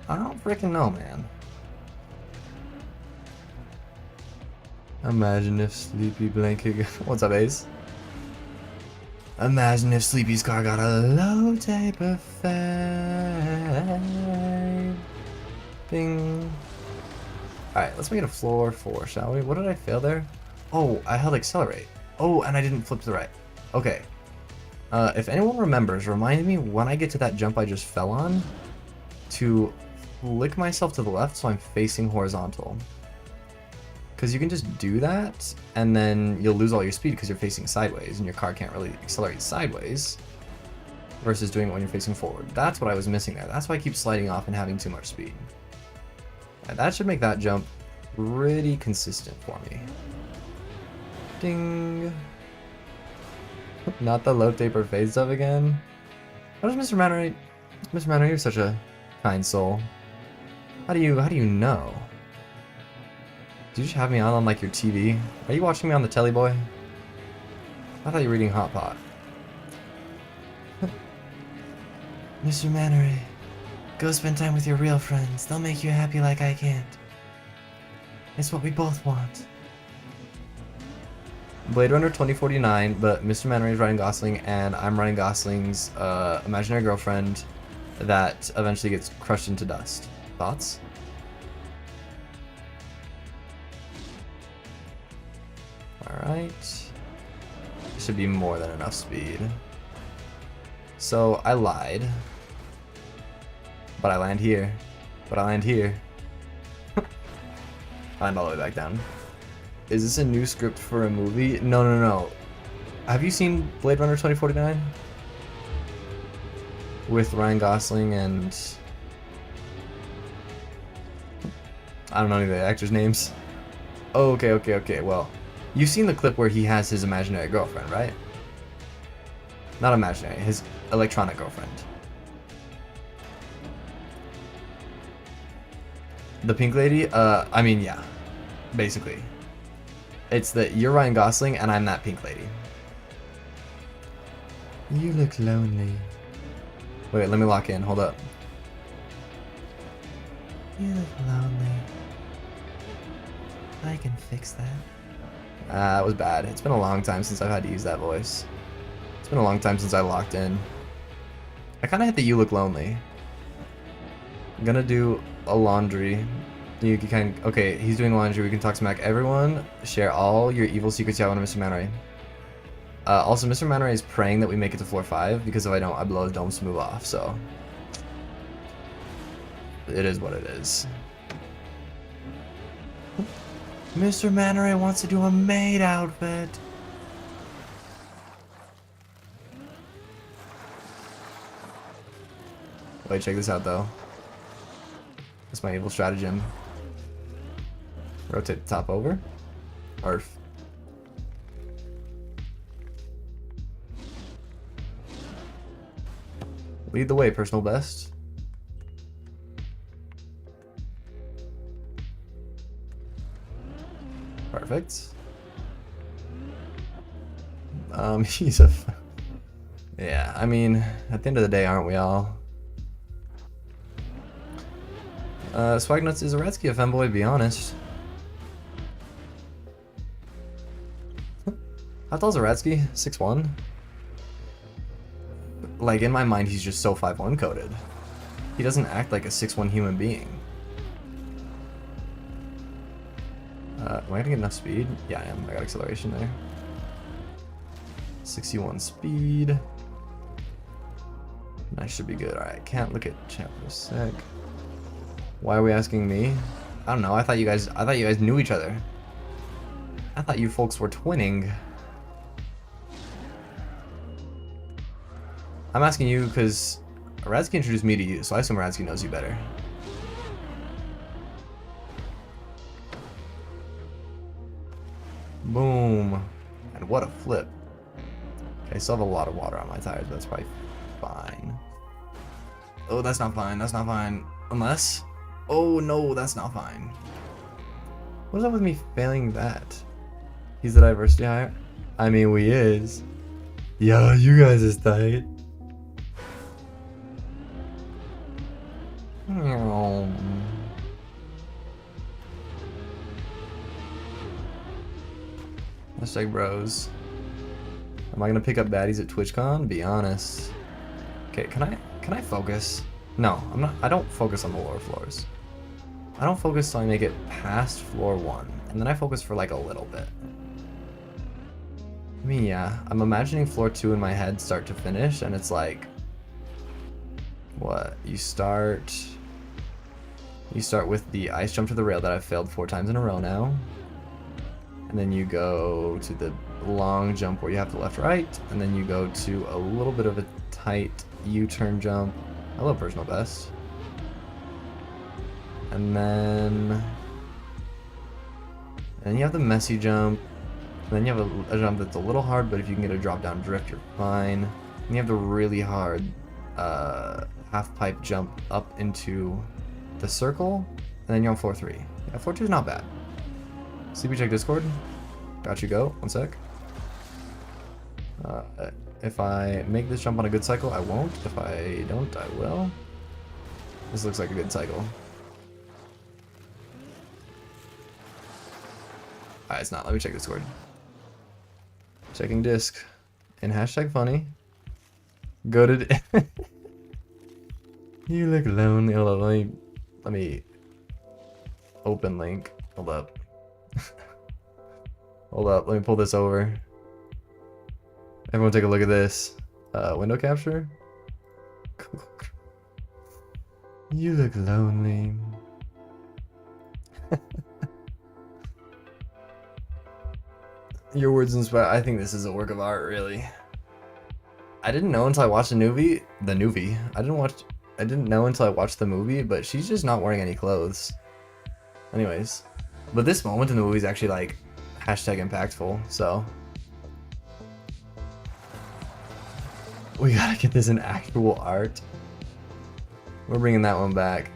A: I don't freaking know, man. Imagine if SleepyBlanket... What's up, Ace? Imagine if Sleepy's car got a low tape effect. Bing. Alright, let's make it a floor 4, shall we? What did I fail there? Oh, I held accelerate. Oh, and I didn't flip to the right. Okay. If anyone remembers, remind me when I get to that jump I just fell on to flick myself to the left so I'm facing horizontal. Because you can just do that, and then you'll lose all your speed because you're facing sideways, and your car can't really accelerate sideways versus doing it when you're facing forward. That's what I was missing there. That's why I keep sliding off and having too much speed. And that should make that jump pretty consistent for me. Ding. Not the low taper fade stuff again. What is Mr. Mannery? Mr. Mannery, you're such a kind soul. How do you know? Did you just have me on like your TV? Are you watching me on the telly, boy? I thought you were reading Hot Pot. Mr. Mannery, go spend time with your real friends. They'll make you happy like I can't. It's what we both want. Blade Runner 2049, but Mr. Mannery is Ryan Gosling, and I'm Ryan Gosling's imaginary girlfriend that eventually gets crushed into dust. Thoughts? Alright. Should be more than enough speed. So, I lied. But I land here. But I land here. I land all the way back down. Is this a new script for a movie? No. Have you seen Blade Runner 2049? With Ryan Gosling and... I don't know any of the actors' names. Oh, okay. Well, you've seen the clip where he has his imaginary girlfriend, right? Not imaginary, his electronic girlfriend. The pink lady? I mean, yeah. Basically. It's that you're Ryan Gosling and I'm that pink lady. You look lonely. Wait, let me lock in. Hold up. You look lonely. I can fix that. That was bad. It's been a long time since I've had to use that voice. It's been a long time since I locked in. I kind of hit the you look lonely. I'm gonna do a laundry. You can okay, he's doing laundry. We can talk smack. Everyone, share all your evil secrets you have on Mr. Mannery. Also, Mr. Mannery is praying that we make it to floor 5 because if I don't, I blow his dome smooth off. So it is what it is. Mr. Manneray wants to do a maid outfit. Wait, check this out though. That's my evil stratagem. Rotate the top over. Arf. Lead the way, personal best. Perfect. He's a... Yeah, I mean, at the end of the day, aren't we all? Swagnuts is a Ratsky, a femboy, be honest. How tall's a Ratsky? 6'1"? Like, in my mind, he's just so 5'1" coded. He doesn't act like a 6'1" human being. Am I gonna get enough speed? Yeah, I am. I got acceleration there. 61 speed. I should be good. Alright, can't look at chat for a sec. Why are we asking me? I don't know. I thought you guys knew each other. I thought you folks were twinning. I'm asking you because Radsky introduced me to you, so I assume Radsky knows you better. Boom. And what a flip. Okay, I still have a lot of water on my tires, but that's probably fine. Oh, that's not fine. That's not fine. Unless... Oh, no, that's not fine. What's up with me failing that? He's the diversity hire? I mean, we is. Yo, you guys is tight. Hashtag bros. Am I gonna pick up baddies at TwitchCon? Be honest. Okay, can I focus? No, I'm not. I don't focus on the lower floors. I don't focus till I make it past floor 1, and then I focus for like a little bit. I mean, yeah, I'm imagining floor 2 in my head start to finish, and it's like, what? You start with the ice jump to the rail that I've failed 4 times in a row now. And then you go to the long jump where you have to left right, and then you go to a little bit of a tight U-turn jump. Hello, personal best. And then you have the messy jump. And then you have a jump that's a little hard, but if you can get a drop down drift, you're fine. And you have the really hard half pipe jump up into the circle, and then you're on floor 3. Yeah, floor 2 is not bad. Sleepy, check Discord. Got you, go. 1 sec. If I make this jump on a good cycle, I won't. If I don't, I will. This looks like a good cycle. Alright, it's not. Let me check Discord. Checking disc. And hashtag funny. Goated. You look lonely. Hold on, let me open link. Hold up. Hold up, let me pull this over. Everyone take a look at this. Window capture. You look lonely. Your words inspire. I think this is a work of art, really. I didn't know until I watched the movie. I didn't know until I watched the movie, but she's just not wearing any clothes. Anyways, but this moment in the movie is actually like hashtag impactful, so we gotta get this in actual art. We're bringing that one back.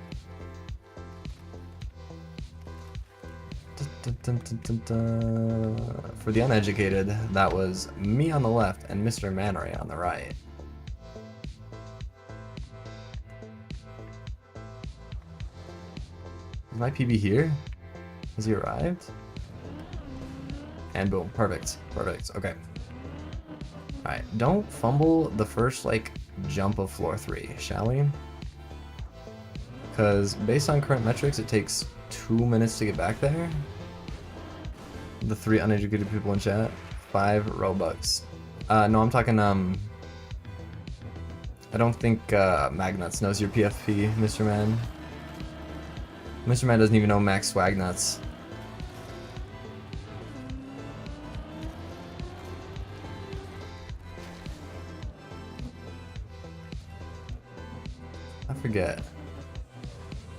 A: For the uneducated, that was me on the left and Mr. Manneray on the right. Is my PB here? Has he arrived? And boom, perfect, perfect, okay. Alright, don't fumble the first, like, jump of floor 3, shall we? Because based on current metrics, it takes 2 minutes to get back there. The 3 uneducated people in chat, 5 Robux. No, I'm talking, I don't think, Magnuts knows your PFP, Mr. Man. Mr. Man doesn't even know Max Swagnuts. I forget.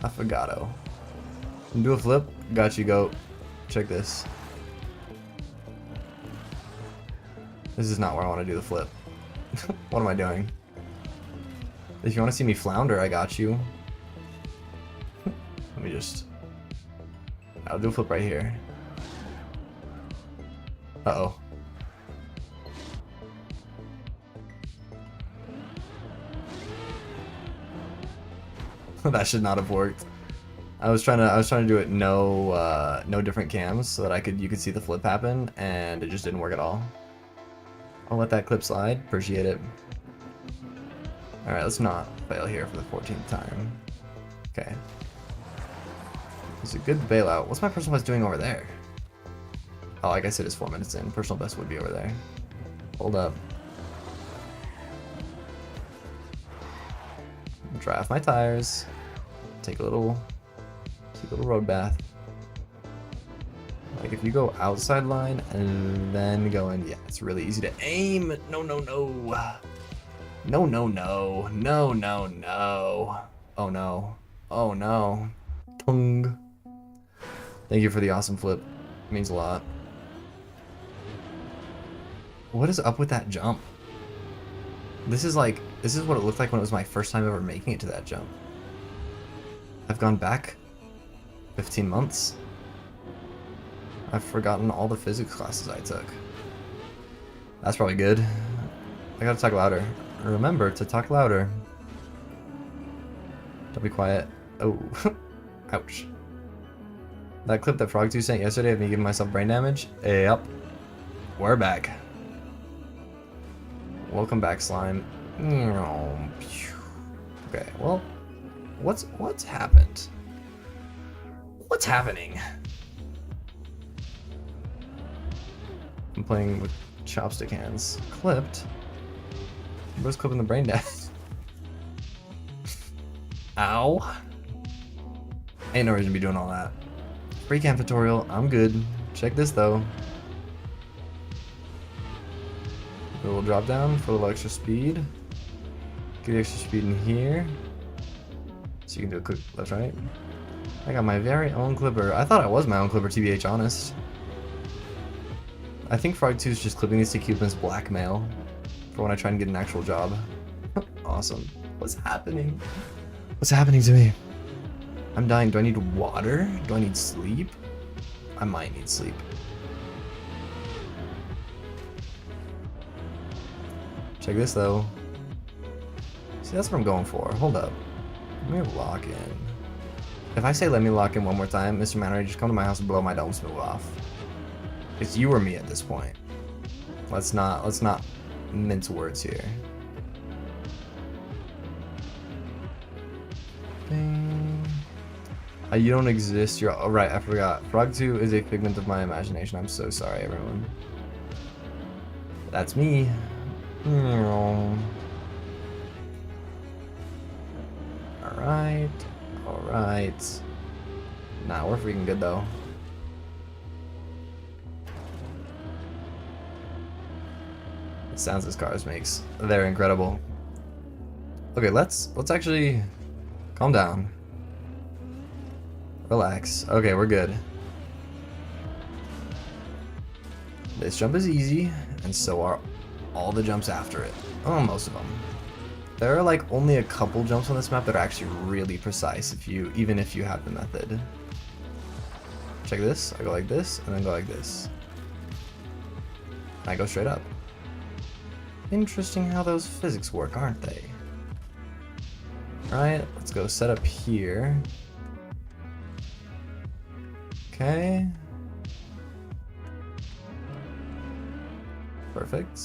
A: I forgotto. Do a flip. Got you, goat. Check this. This is not where I want to do the flip. What am I doing? If you want to see me flounder, I got you. Let me just... I'll do a flip right here. Uh-oh. That should not have worked. I was trying to do it no different cams so that you could see the flip happen, and it just didn't work at all. I'll let that clip slide. Appreciate it. All right, let's not fail here for the 14th time. Okay. It's a good bailout. What's my personal best doing over there? Oh, like I said, it's 4 minutes in. Personal best would be over there. Hold up. Dry off my tires. Take a little road bath. Like if you go outside line and then go in, yeah, it's really easy to aim. No, no, no. No, no, no. No, no, no. Oh no. Oh no. Tongue. Thank you for the awesome flip. It means a lot. What is up with that jump? This is what it looked like when it was my first time ever making it to that jump. I've gone back 15 months. I've forgotten all the physics classes I took. That's probably good. I gotta talk louder. Remember to talk louder. Don't be quiet. Oh. Ouch. That clip that Frog2 sent yesterday of me giving myself brain damage? Yep. We're back. Welcome back, slime. Okay, well, what's happened? What's happening? I'm playing with chopstick hands. Clipped? Where's clipping the brain death? Ow. Ain't no reason to be doing all that. Free cam tutorial, I'm good. Check this though. A little drop down for a little extra speed. Get the extra speed in here. So you can do a quick left right. I got my very own clipper. I thought I was my own clipper, TBH honest. I think Frog2 is just clipping these to keep them as blackmail for when I try and get an actual job. Awesome. What's happening? What's happening to me? I'm dying. Do I need water? Do I need sleep? I might need sleep. Check this though. See, that's what I'm going for. Hold up. Let me lock in. If I say let me lock in one more time, Mr. Manager, just come to my house and blow my dome smooth off. It's you or me at this point. Let's not mince words here. Ding. You don't exist. You're oh, right. I forgot. Frog2 is a figment of my imagination. I'm so sorry, everyone. That's me. Alright. Alright. Nah, we're freaking good though. The sounds this car makes, they're incredible. Okay, let's actually calm down. Relax. Okay, we're good. This jump is easy, and so are all the jumps after it. Oh, most of them. There are like only a couple jumps on this map that are actually really precise even if you have the method. Check this. I go like this, and then go like this. And I go straight up. Interesting how those physics work, aren't they? Alright, let's go set up here. Okay. Perfect.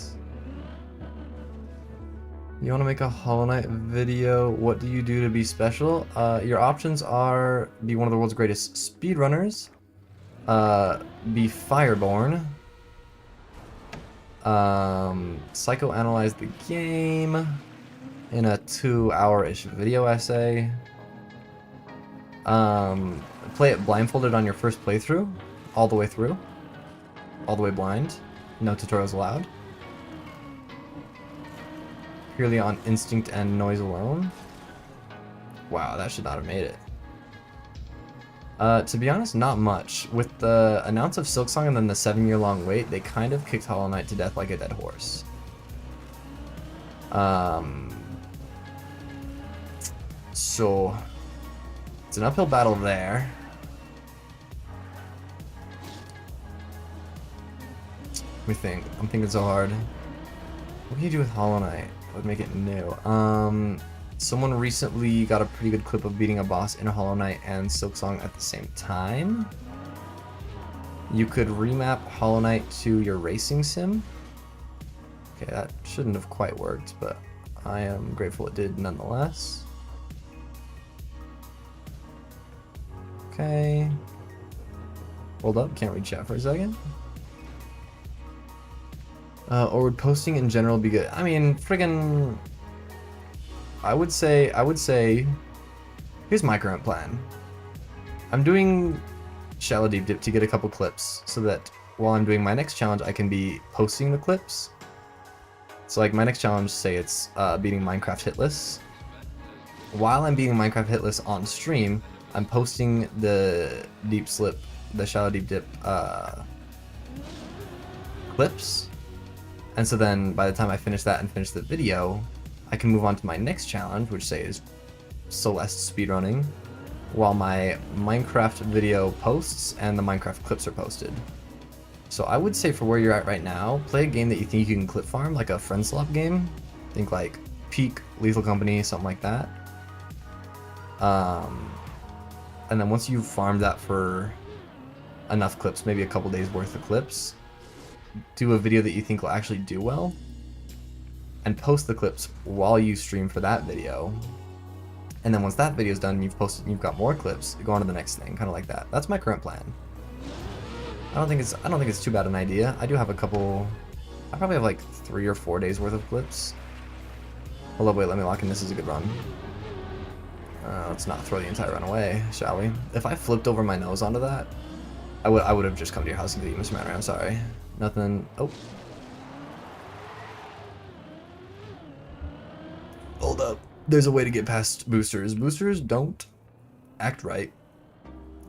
A: You want to make a Hollow Knight video? What do you do to be special? Your options are be one of the world's greatest speedrunners, be Fireborn, psychoanalyze the game in a 2-hour-ish video essay, play it blindfolded on your first playthrough, all the way through, all the way blind, no tutorials allowed, purely on instinct and noise alone, Wow, that should not have made it. To be honest, not much. With the announce of Silksong and then the 7-year-long wait, they kind of kicked Hollow Knight to death like a dead horse. So it's an uphill battle there. Let me think. I'm thinking so hard. What can you do with Hollow Knight that would make it new? Someone recently got a pretty good clip of beating a boss in Hollow Knight and Silksong at the same time. You could remap Hollow Knight to your racing sim. Okay, that shouldn't have quite worked, but I am grateful it did nonetheless. Okay. Hold up, can't read chat for a second. Or would posting in general be good? I mean, friggin'... I would say, here's my current plan. I'm doing Shallow Deep Dip to get a couple clips, so that while I'm doing my next challenge, I can be posting the clips. So like my next challenge, say it's beating Minecraft hitless. While I'm beating Minecraft hitless on stream, I'm posting the Deep Slip, the Shallow Deep Dip clips. And so then by the time I finish that and finish the video, I can move on to my next challenge, which say is Celeste speedrunning, while my Minecraft video posts and the Minecraft clips are posted. So I would say for where you're at right now, play a game that you think you can clip farm, like a friend swap game. Think like Peak, Lethal Company, something like that. And then once you've farmed that for enough clips, maybe a couple days worth of clips, do a video that you think will actually do well, and post the clips while you stream for that video. And then once that video's done, you've posted, you've got more clips, go on to the next thing, kind of like that. That's my current plan. I don't think it's too bad an idea. I do have a couple. I probably have like 3 or 4 days worth of clips. Hold up, wait, let me lock in. This is a good run. Let's not throw the entire run away, shall we? If I flipped over my nose onto that, I would have just come to your house and given you Mr. Manor. I'm sorry. Nothing. Oh. Hold up. There's a way to get past boosters. Boosters don't act right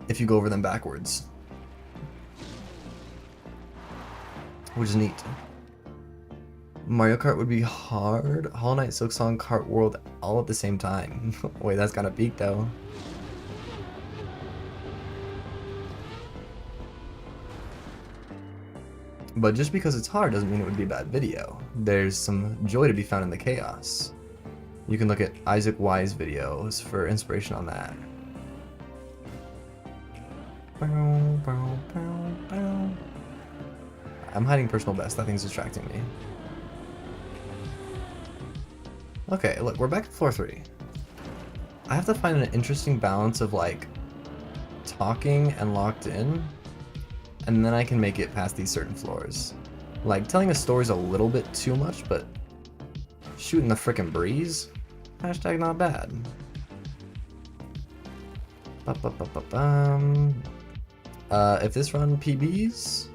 A: if you go over them backwards, which is neat. Mario Kart would be hard. Hollow Knight, Silksong, Kart World all at the same time. Wait, that's gotta peak though. But just because it's hard doesn't mean it would be a bad video. There's some joy to be found in the chaos. You can look at Isaac Wise videos for inspiration on that. I'm hiding personal best. That thing's distracting me. Okay, look, we're back at floor 3. I have to find an interesting balance of like talking and locked in, and then I can make it past these certain floors. Like telling a story's a little bit too much, but shooting the frickin' breeze, hashtag not bad. If this run PBs,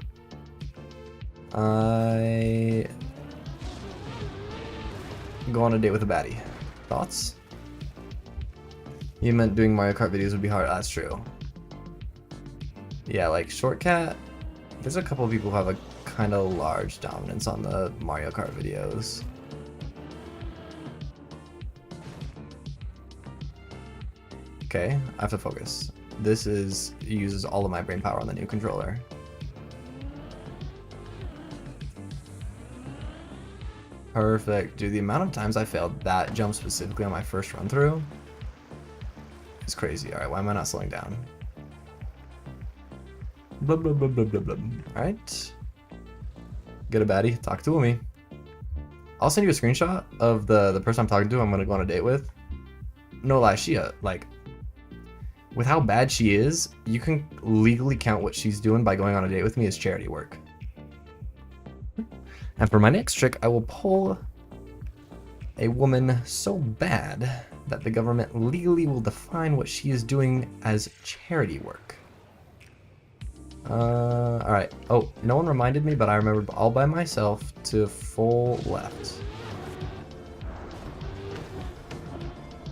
A: I go on a date with a baddie. Thoughts? You meant doing Mario Kart videos would be hard. That's true. Yeah, like Shortcat, there's a couple of people who have a kind of large dominance on the Mario Kart videos. Okay, I have to focus. This uses all of my brain power on the new controller. Perfect. Dude, the amount of times I failed that jump specifically on my first run through is crazy. Alright, why am I not slowing down? Blah, blah, blah, blah, blah, blah. Alright. Get a baddie. Talk to me. I'll send you a screenshot of the person I'm talking to I'm going to go on a date with. No lie, she, like, with how bad she is, you can legally count what she's doing by going on a date with me as charity work. And for my next trick, I will pull a woman so bad that the government legally will define what she is doing as charity work. Alright. Oh, no one reminded me, but I remembered all by myself to full left.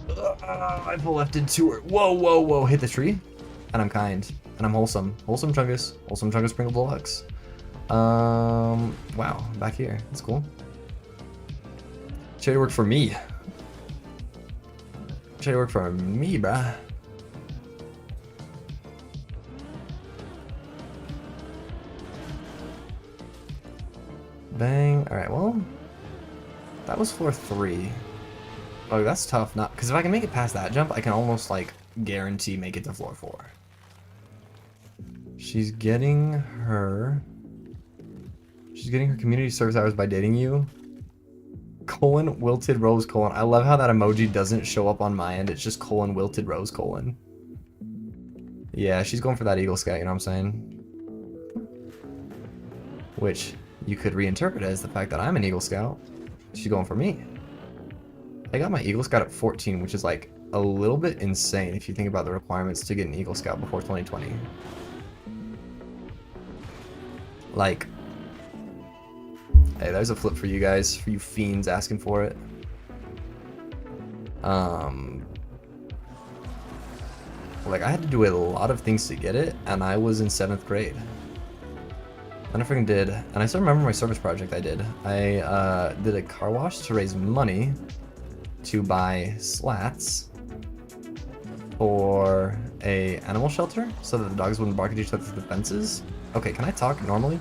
A: Ugh. I full left into her. Whoa, whoa, whoa. Hit the tree. And I'm kind. And I'm wholesome. Wholesome Chungus. Wholesome Chungus Sprinkle Deluxe. Wow. Back here. That's cool. Charity worked for me. Charity worked for me, bruh. Bang. Alright, well. That was floor 3. Oh, that's tough. Not because if I can make it past that jump, I can almost like guarantee make it to floor 4. She's getting her community service hours by dating you. Colon wilted rose colon. I love how that emoji doesn't show up on my end. It's just colon wilted rose colon. Yeah, she's going for that Eagle Scout, you know what I'm saying? Which you could reinterpret as the fact that I'm an Eagle Scout. She's going for me. I got my Eagle Scout at 14, which is like a little bit insane if you think about the requirements to get an Eagle Scout before 2020. Like, hey, there's a flip for you guys, for you fiends asking for it. Like, I had to do a lot of things to get it, and I was in 7th grade. And I freaking did, and I still remember my service project I did. I did a car wash to raise money to buy slats for a animal shelter so that the dogs wouldn't bark at each other through the fences. Okay, can I talk normally?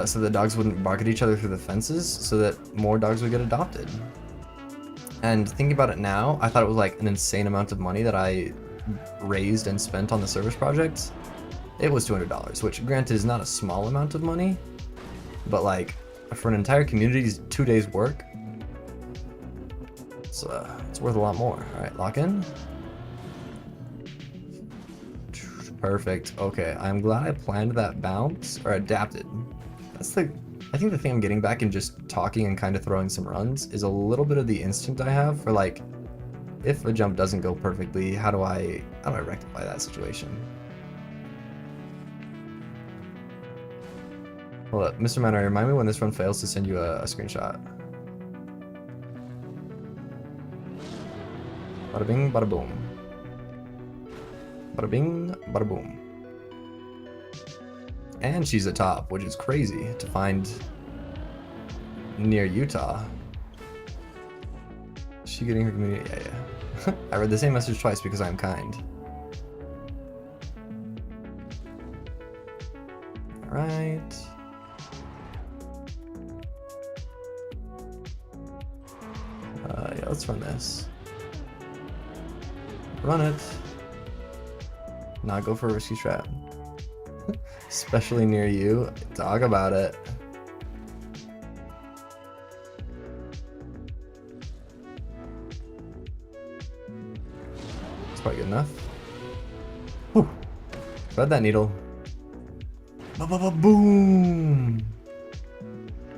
A: So the dogs wouldn't bark at each other through the fences so that more dogs would get adopted. And thinking about it now, I thought it was like an insane amount of money that I raised and spent on the service project. It was $200, which granted is not a small amount of money, but like for an entire community's 2 days work, it's worth a lot more. All right, lock in. Perfect. Okay, I'm glad I planned that bounce or adapted. I think the thing I'm getting back in just talking and kind of throwing some runs is a little bit of the instinct I have for like, if a jump doesn't go perfectly, how do I rectify that situation? Hold up, Mr. Manor, remind me when this run fails to send you a screenshot. Bada bing, bada boom. Bada bing, bada boom. And she's a top, which is crazy to find near Utah. Is she getting her community? Yeah. I read the same message twice because I'm kind. Alright. Yeah, let's run this. Run it. Not go for a risky strat. Especially near you. Talk about it. It's probably good enough. Whew. Thread that needle. Boom!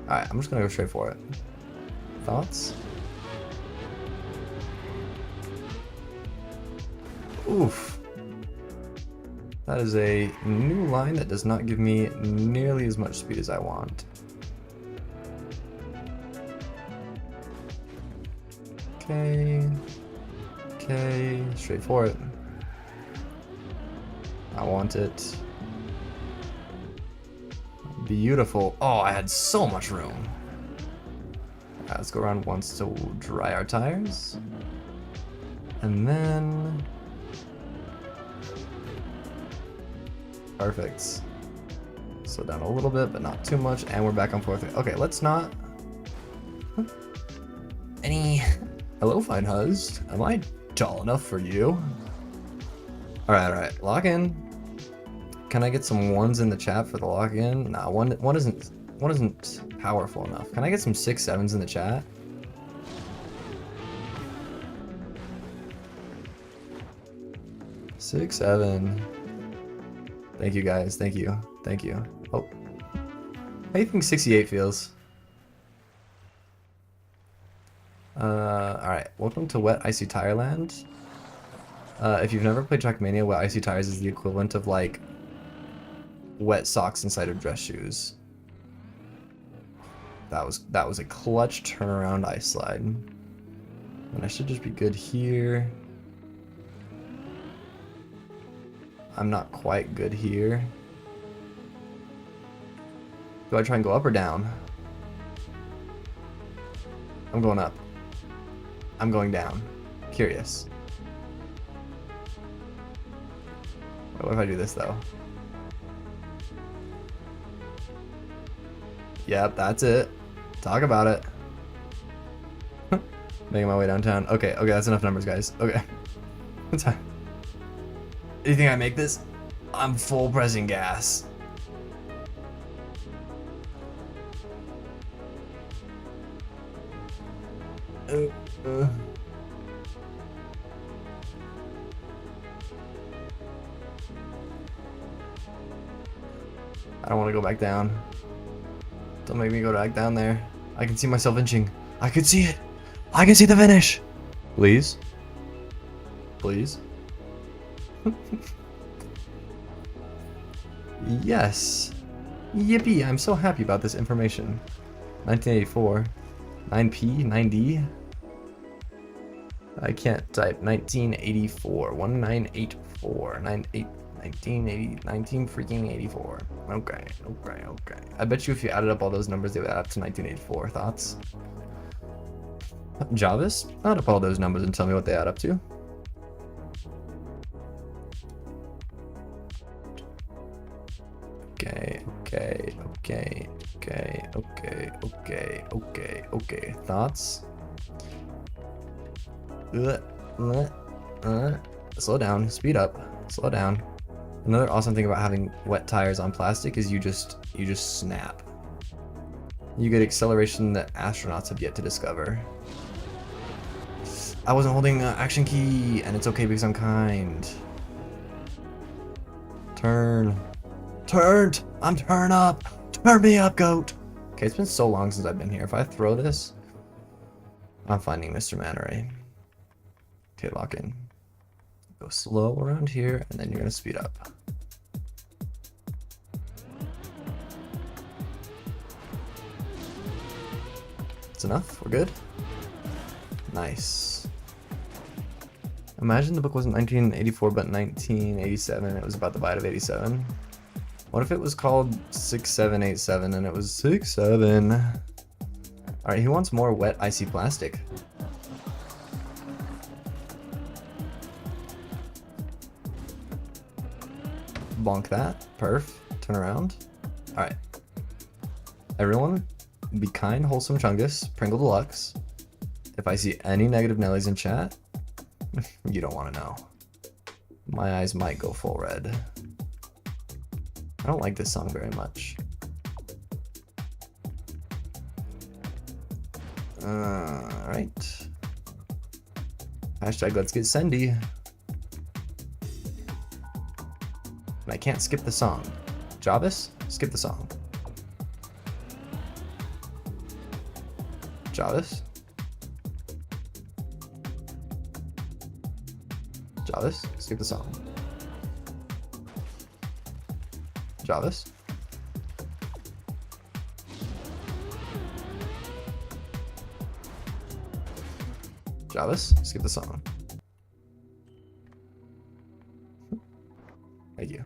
A: Alright, I'm just gonna go straight for it. Thoughts? Oof. That is a new line that does not give me nearly as much speed as I want. Okay. Okay, straight for it. I want it. Beautiful. Oh, I had so much room. Alright, let's go around once to dry our tires. And then... Perfect. Slow down a little bit, but not too much, and we're back on 4th. Okay, let's not... Any... Hello, fine huzz. Am I tall enough for you? Alright, lock in. Can I get some ones in the chat for the lock in? Nah, one isn't powerful enough. Can I get some 6 7s in the chat? Six, 7. Thank you guys. Thank you. Thank you. Oh. How do you think 68 feels? Alright. Welcome to Wet Icy Tire Land. If you've never played Trackmania, Wet Icy Tires is the equivalent of like wet socks inside of dress shoes. That was a clutch turnaround ice slide. And I should just be good here. I'm not quite good here. Do I try and go up or down? I'm going up. I'm going down. Curious. What if I do this though? Yep, that's it. Talk about it. Making my way downtown. Okay, that's enough numbers, guys. Okay. That's fine. Do you think I make this? I'm full pressing gas. I don't want to go back down. Don't make me go back down there. I can see myself inching. I can see it. I can see the finish. Please. Please. Yes. Yippee, I'm so happy about this information. 1984. 9P? 9D? I can't type. 1984. 1984. 19 freaking 84. Okay. I bet you if you added up all those numbers, they would add up to 1984. Thoughts? Javis? Add up all those numbers and tell me what they add up to. Okay. Thoughts? Slow down. Speed up. Slow down. Another awesome thing about having wet tires on plastic is you just snap. You get acceleration that astronauts have yet to discover. I wasn't holding the action key, and it's okay because I'm kind. Turn. Turned! I'm turn up! Turn me up, goat! Okay, it's been so long since I've been here. If I throw this, I'm finding Mr. Manneray. Okay, lock in. Go slow around here, and then you're gonna speed up. That's enough? We're good? Nice. Imagine the book wasn't 1984 but 1987. It was about the bite of 87. What if it was called 6787 and it was 67? Alright, who wants more wet icy plastic? Bonk that. Perf. Turn around. Alright. Everyone, be kind, wholesome chungus. Pringle Deluxe. If I see any negative Nellies in chat, you don't want to know. My eyes might go full red. I don't like this song very much. Alright. Hashtag let's get Sendy. And I can't skip the song. Javis, skip the song. Javis? Javis, skip the song. Javis? Javis, skip the song. Thank you.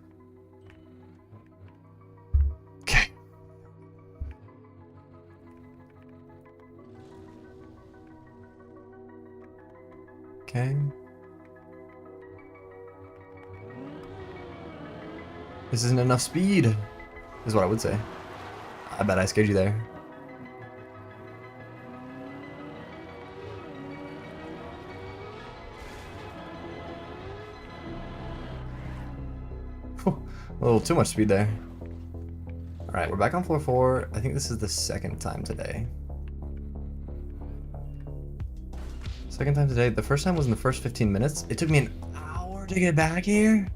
A: Okay. Okay. This isn't enough speed, is what I would say. I bet I scared you there. A little too much speed there. Alright, we're back on floor 4. I think this is the second time today. Second time today. The first time was in the first 15 minutes. It took me an hour to get back here.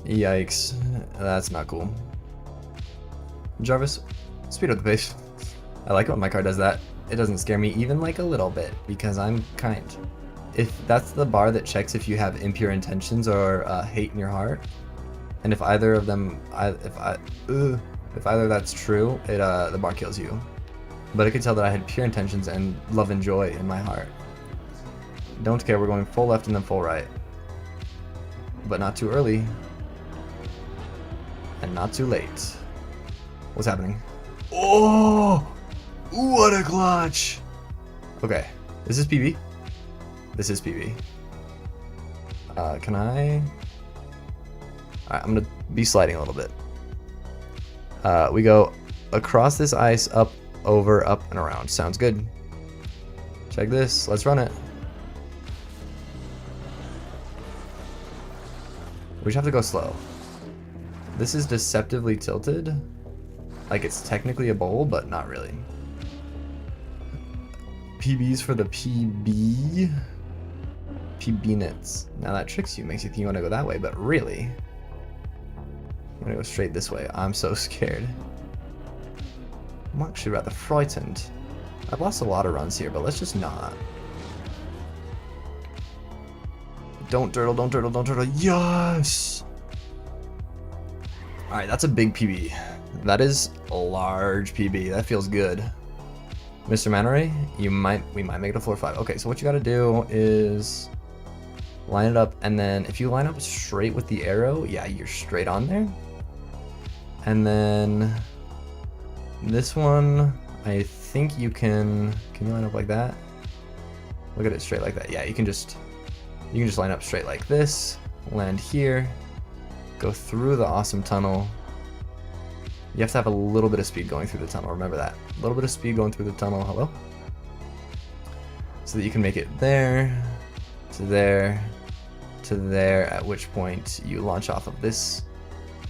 A: Yikes. That's not cool. Jarvis, speed up the pace. I like it when my car does that. It doesn't scare me even like a little bit because I'm kind. If that's the bar that checks if you have impure intentions or hate in your heart, and if either of them, if either that's true, it the bar kills you. but I could tell that I had pure intentions and love and joy in my heart. Don't care, we're going full left and then full right. But not too early. And not too late. What's happening? Oh! What a clutch! Okay, this is PB. This is PB. Can I? Alright, I'm gonna be sliding a little bit. We go across this ice, up, over, up, and around. Sounds good. Check this. Let's run it. We just have to go slow. This is deceptively tilted. Like it's technically a bowl, but not really. PBs for the PB. PB nits. Now that tricks you, makes you think you want to go that way, but really, I'm gonna go straight this way. I'm so scared. I'm actually rather frightened. I've lost a lot of runs here, but let's just not. Don't turtle, don't turtle, don't turtle. Yes! Alright, that's a big PB. That is a large PB. That feels good. Mr. Manneray, we might make it a floor 5. Okay, so what you gotta do is line it up, and then if you line up straight with the arrow, yeah, you're straight on there. And then this one, I think you can you line up like that? Look at it straight like that. Yeah, you can just line up straight like this, land here, go through the awesome tunnel. You have to have a little bit of speed going through the tunnel, remember that. A little bit of speed going through the tunnel, hello? So that you can make it there, to there, to there, at which point you launch off of this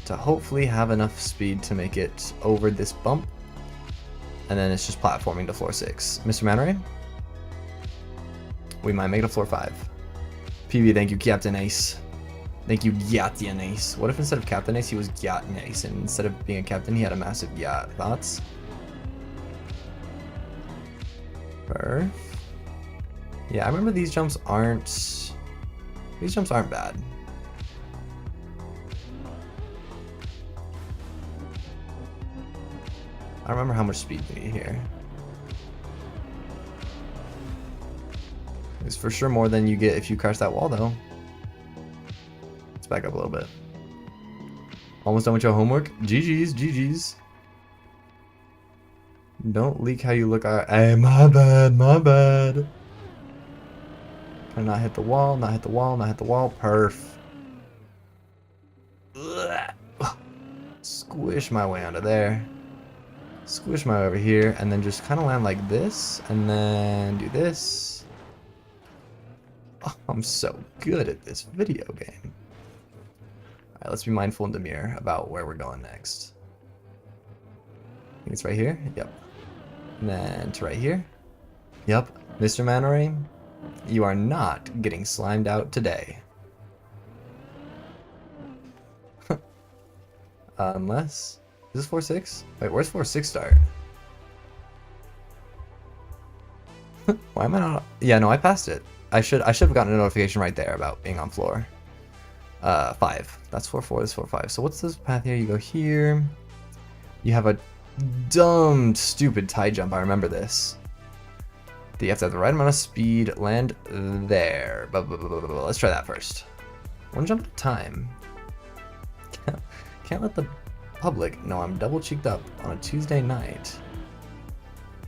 A: to hopefully have enough speed to make it over this bump. And then it's just platforming to floor 6. Mr. Manneray? We might make it a floor 5. PB, thank you, Captain Ace. Thank you, Captain Ace. What if instead of Captain Ace, he was Captain Ace, and instead of being a captain, he had a massive yacht? Thoughts? Perf. Yeah, I remember these jumps aren't bad. I don't remember how much speed you need here. It's for sure more than you get if you crash that wall, though. Let's back up a little bit. Almost done with your homework? GG's, GG's. Don't leak how you look. Hey, my bad, my bad. Can I not hit the wall, not hit the wall, not hit the wall? Perf. Ugh. Squish my way onto there. Squish my way over here, and then just kind of land like this, and then do this. Oh, I'm so good at this video game. Alright, let's be mindful and demure about where we're going next. I think it's right here. Yep. And then to right here. Yep. Mr. Manneray, you are not getting slimed out today. Unless... Is this 4-6? Wait, where's 4-6 start? Why am I not... Yeah, no, I passed it. I should have gotten a notification right there about being on floor 5. That's 4-4, that's 4-5. So what's this path here? You go here. You have a dumb, stupid tie jump. I remember this. You have to have the right amount of speed, land there. Let's try that first. One jump at a time. Can't let the public know I'm double cheeked up on a Tuesday night.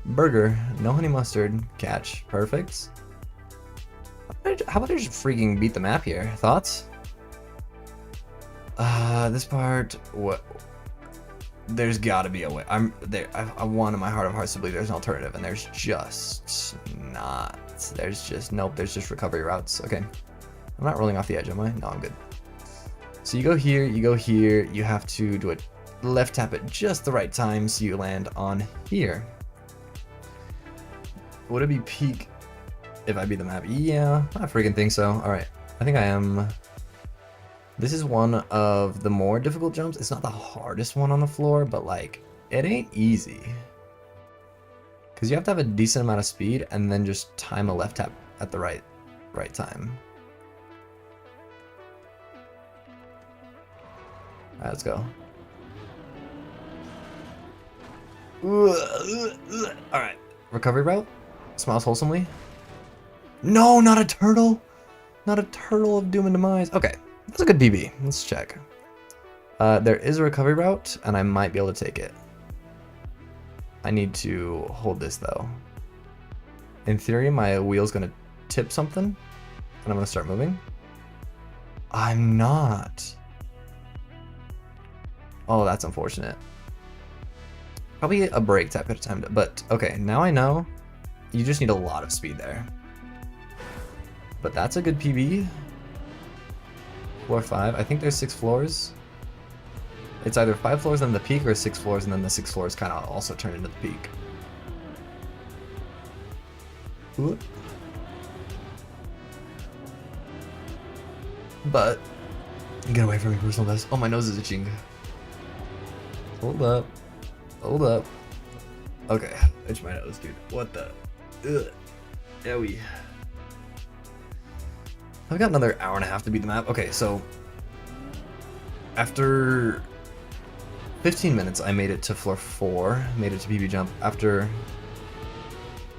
A: Burger, no honey mustard, catch, perfect. How about I just freaking beat the map here? Thoughts? This part, what? There's gotta be a way. I want in my heart of hearts to believe there's an alternative, and there's just not. There's just, nope, there's just recovery routes. Okay. I'm not rolling off the edge, am I? No, I'm good. So you go here, you have to do a left tap at just the right time so you land on here. Would it be peak if I beat the map? Yeah, I freaking think so. Alright, I think I am. This is one of the more difficult jumps. It's not the hardest one on the floor, but like, it ain't easy. Because you have to have a decent amount of speed and then just time a left tap at the right time. Alright, let's go. Alright. Recovery route. Smiles wholesomely. No, not a turtle. Not a turtle of doom and demise. Okay, that's a good PB. Let's check. There is a recovery route, and I might be able to take it. I need to hold this, though. In theory, my wheel's going to tip something, and I'm going to start moving. I'm not. Oh, that's unfortunate. Probably a break type of time, but okay, now I know. You just need a lot of speed there. But that's a good PB. Floor 5. I think there's 6 floors. It's either 5 floors and then the peak, or 6 floors and then the 6 floors kind of also turn into the peak. Ooh. But get away from me, personal best. Oh, my nose is itching. Hold up. Hold up. Okay, itch my nose, dude. What the? Ugh. Owie. I've got another hour and a half to beat the map. Okay, so after 15 minutes, I made it to floor 4, made it to PB jump. After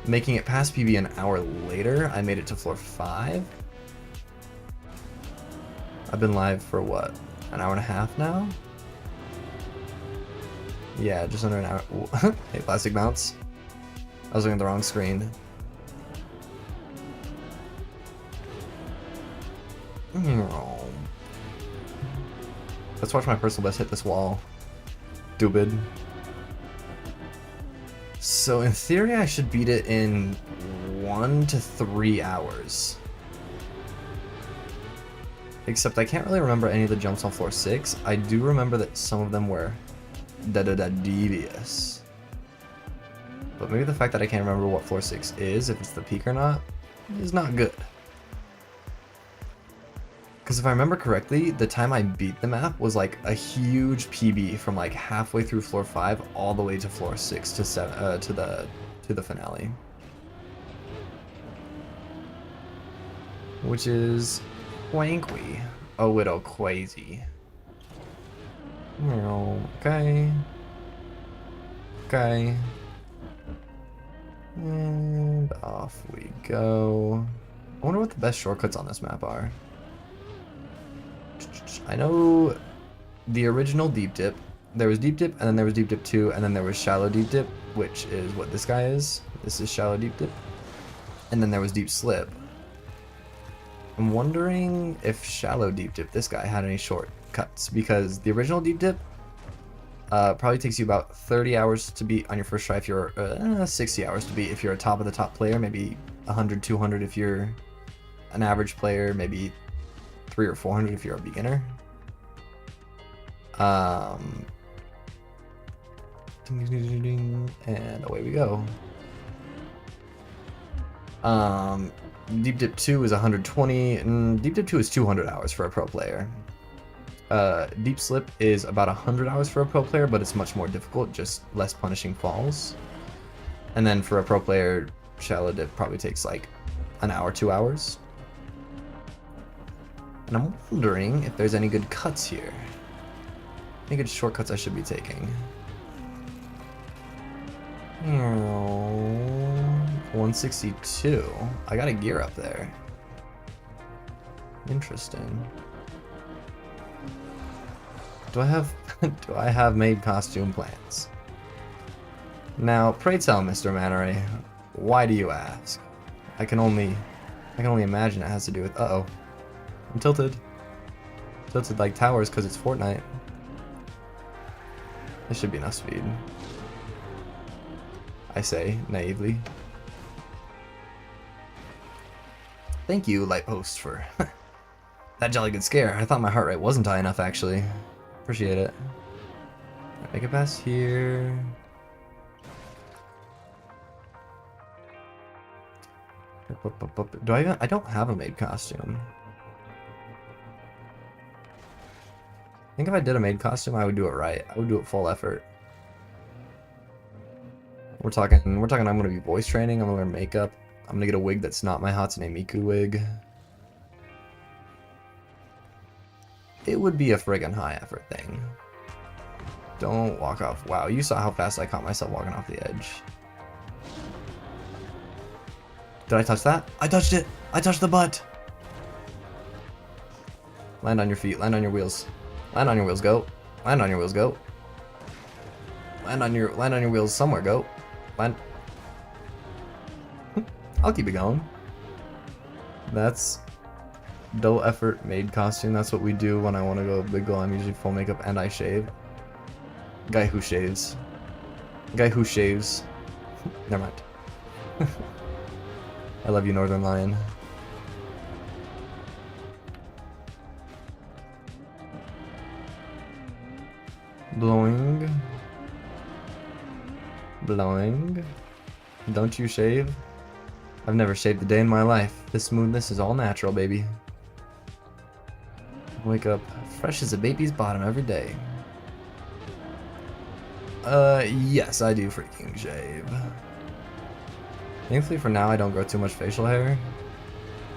A: making it past PB an hour later, I made it to floor 5. I've been live for what? An hour and a half now? Yeah, just under an hour. Hey, plastic bounce. I was looking at the wrong screen. Let's watch my personal best hit this wall. Stupid. So in theory, I should beat it in 1 to 3 hours. Except I can't really remember any of the jumps on floor 6. I do remember that some of them were devious. But maybe the fact that I can't remember what floor 6 is, if it's the peak or not, is not good. Because if I remember correctly, the time I beat the map was like a huge PB from like halfway through floor 5 all the way to floor 6 to 7 to the finale. Which is wanky. A little crazy. Okay. Okay. And off we go. I wonder what the best shortcuts on this map are. I know the original deep dip. There was deep dip, and then there was deep dip 2, and then there was shallow deep dip, which is what this guy is. This is shallow deep dip. And then there was deep slip. I'm wondering if shallow deep dip, this guy, had any shortcuts, because the original deep dip probably takes you about 30 hours to beat on your first try if you're 60 hours to beat if you're a top of the top player, maybe 100, 200 if you're an average player, maybe 300 or 400 if you're a beginner. And away we go. Deep Dip 2 is 120, and Deep Dip 2 is 200 hours for a pro player. Deep Slip is about 100 hours for a pro player, but it's much more difficult, just less punishing falls. And then for a pro player, Shallow Dip probably takes like an hour, 2 hours. And I'm wondering if there's any good cuts here. Any good shortcuts I should be taking. 162. I got a gear up there. Interesting. Do I have made costume plans? Now, pray tell, Mr. Mannery, why do you ask? I can only imagine it has to do with. Uh-oh. I'm tilted. Tilted like towers because it's Fortnite. This should be enough speed. I say, naively. Thank you, Light Post, for that jolly good scare. I thought my heart rate wasn't high enough, actually. Appreciate it. Make it past here. Do I even? I don't have a maid costume. I think if I did a maid costume, I would do it right. I would do it full effort. We're talking I'm gonna be voice training, I'm gonna learn makeup, I'm gonna get a wig that's not my Hatsune Miku wig. It would be a friggin' high effort thing. Don't walk off. Wow, you saw how fast I caught myself walking off the edge. Did I touch that? I touched it! I touched the butt! Land on your feet. Land on your wheels. Land on your wheels, go. Land on your wheels, go. Land on your wheels somewhere, go. Land. I'll keep it going. That's dull effort made costume. That's what we do when I want to go big goal. I'm usually full makeup and I shave. Guy who shaves. Guy who shaves. Never mind. I love you, Northern Lion. Blowing. Blowing. Don't you shave? I've never shaved a day in my life. This smoothness is all natural, baby. Wake up fresh as a baby's bottom every day. Yes, I do freaking shave. Thankfully for now, I don't grow too much facial hair.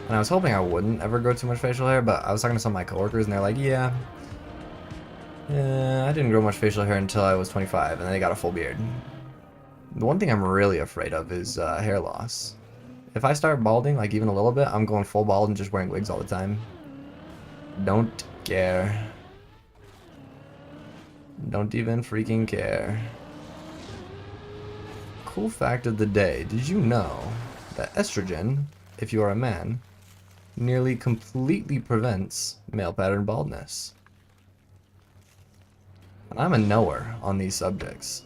A: And I was hoping I wouldn't ever grow too much facial hair, but I was talking to some of my coworkers and they're like, yeah, I didn't grow much facial hair until I was 25 and then I got a full beard. The one thing I'm really afraid of is hair loss. If I start balding, like even a little bit, I'm going full bald and just wearing wigs all the time. Don't care. Don't even freaking care. Cool fact of the day. Did you know that estrogen, if you are a man, nearly completely prevents male pattern baldness? And I'm a knower on these subjects.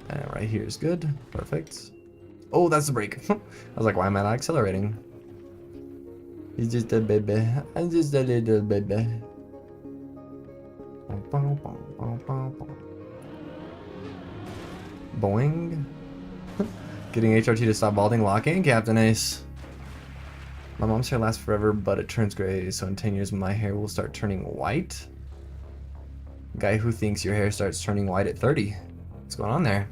A: And right here is good. Perfect. Oh, that's the brake. I was like, why am I not accelerating? He's just a baby. I'm just a little baby. Boing. Getting HRT to stop balding. Lock in, Captain Ace. My mom's hair lasts forever, but it turns gray, so in 10 years my hair will start turning white. Guy who thinks your hair starts turning white at 30. What's going on there?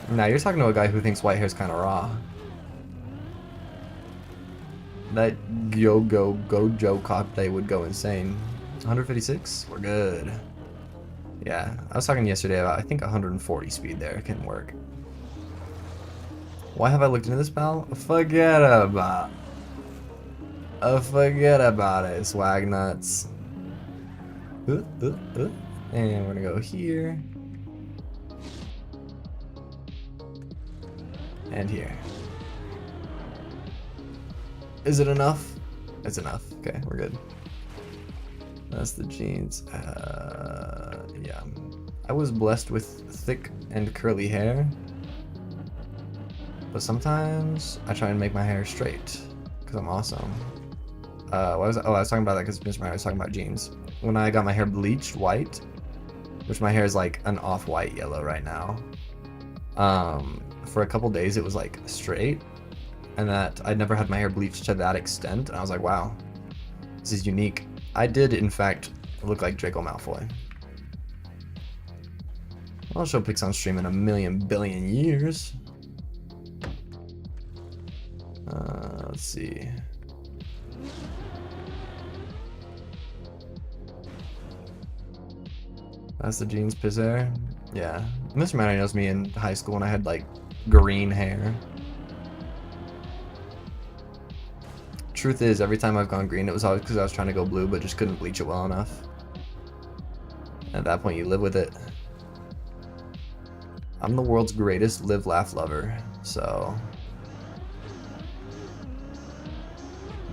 A: Now you're talking to a guy who thinks white hair's kind of raw. That Gojo cop day would go insane. 156? We're good. Yeah, I was talking yesterday about, I think 140 speed there can work. Why have I looked into this, pal? Forget about it, swag nuts. And we're gonna go here. And here. Is it enough? It's enough. Okay, we're good. That's the jeans. Yeah. I was blessed with thick and curly hair. But sometimes I try and make my hair straight. Because I'm awesome. I was talking about that because Mr. Meyer was talking about jeans. When I got my hair bleached white, which my hair is like an off-white yellow right now. For a couple days it was like straight. And that I'd never had my hair bleached to that extent. And I was like, wow, this is unique. I did, in fact, look like Draco Malfoy. I'll show pics on stream in a million billion years. Let's see. That's the jeans pisser. Yeah. Mr. Manny knows me in high school when I had like green hair. Truth is, every time I've gone green, it was always because I was trying to go blue, but just couldn't bleach it well enough. At that point, you live with it. I'm the world's greatest live, laugh lover, so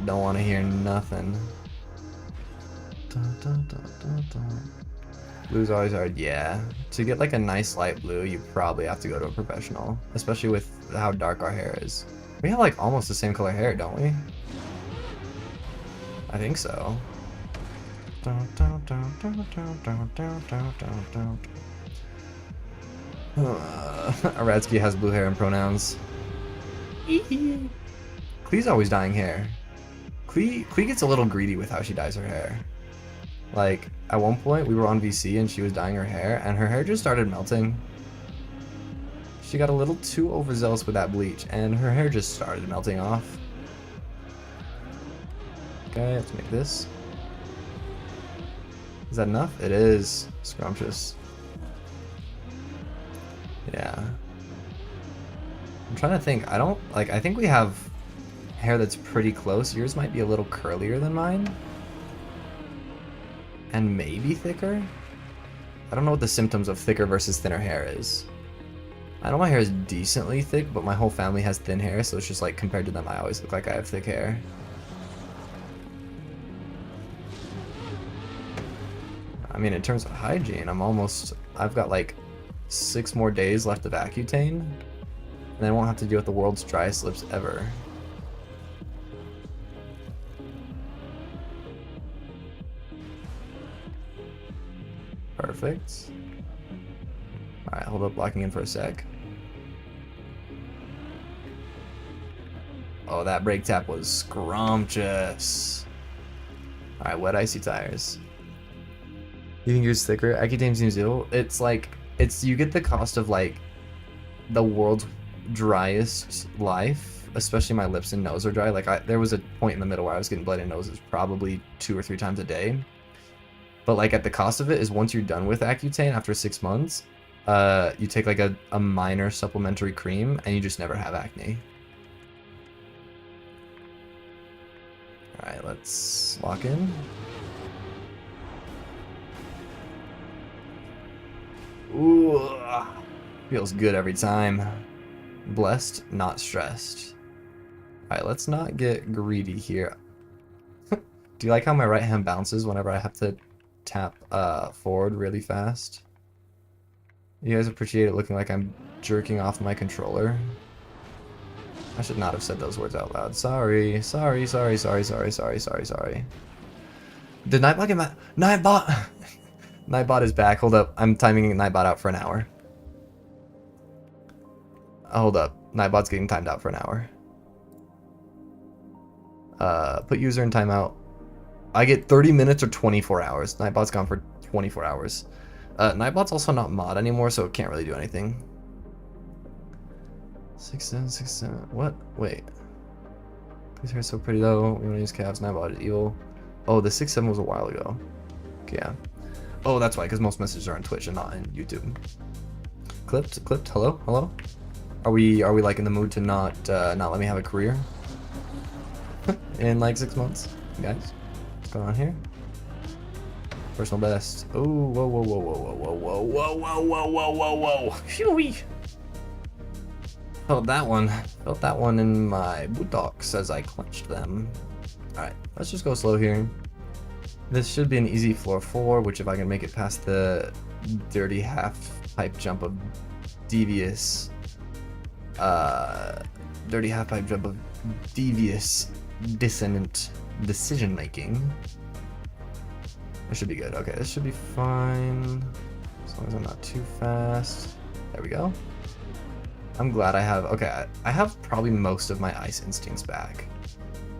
A: don't want to hear nothing. Blue's always hard, yeah. To get like a nice light blue, you probably have to go to a professional, especially with how dark our hair is. We have like almost the same color hair, don't we? I think so. Aradsky has blue hair and pronouns. Klee's always dyeing hair. Klee gets a little greedy with how she dyes her hair. Like, at one point we were on VC and she was dyeing her hair and her hair just started melting. She got a little too overzealous with that bleach and her hair just started melting off. Okay, let's make this. Is that enough? It is. Scrumptious. Yeah. I'm trying to think. I think we have hair that's pretty close. Yours might be a little curlier than mine. And maybe thicker? I don't know what the symptoms of thicker versus thinner hair is. I know my hair is decently thick, but my whole family has thin hair, so it's just like compared to them, I always look like I have thick hair. I mean, in terms of hygiene, I've got like 6 more days left of Accutane, and I won't have to deal with the world's driest lips ever. Perfect. Alright, hold up, locking in for a sec. Oh, that brake tap was scrumptious. Alright, wet icy tires. You think yours thicker? Accutane seems ill. It's like, you get the cost of like the world's driest life, especially my lips and nose are dry. Like there was a point in the middle where I was getting bloody noses probably 2 or 3 times a day. But like at the cost of it is once you're done with Accutane after 6 months, you take like a minor supplementary cream and you just never have acne. Alright, let's lock in. Ooh, feels good every time. Blessed, not stressed. Alright, let's not get greedy here. Do you like how my right hand bounces whenever I have to tap forward really fast? You guys appreciate it looking like I'm jerking off my controller? I should not have said those words out loud. Sorry, sorry, sorry, sorry, sorry, sorry, sorry, sorry. Did Nightbot get mad? Nightbot! Nightbot is back. Hold up. I'm timing Nightbot out for an hour. Hold up. Nightbot's getting timed out for an hour. Put user in timeout. I get 30 minutes or 24 hours. Nightbot's gone for 24 hours. Nightbot's also not mod anymore, so it can't really do anything. 6-7. What? Wait. His hair's so pretty though. We want to use calves. Nightbot is evil. Oh, the 6-7 was a while ago. Okay, yeah. Oh, that's why, because most messages are on Twitch and not in YouTube. Clipped. Hello. Are we like in the mood to not let me have a career in like 6 months, guys? What's going on here? Personal best. Oh, whoa. Phew. Felt that one in my buttocks as I clenched them. Alright, let's just go slow here. This should be an easy floor 4, which if I can make it past the dirty half pipe jump of devious dissonant decision making. This should be good. Okay, this should be fine. As long as I'm not too fast. There we go. I'm glad I have... Okay, I have probably most of my ice instincts back.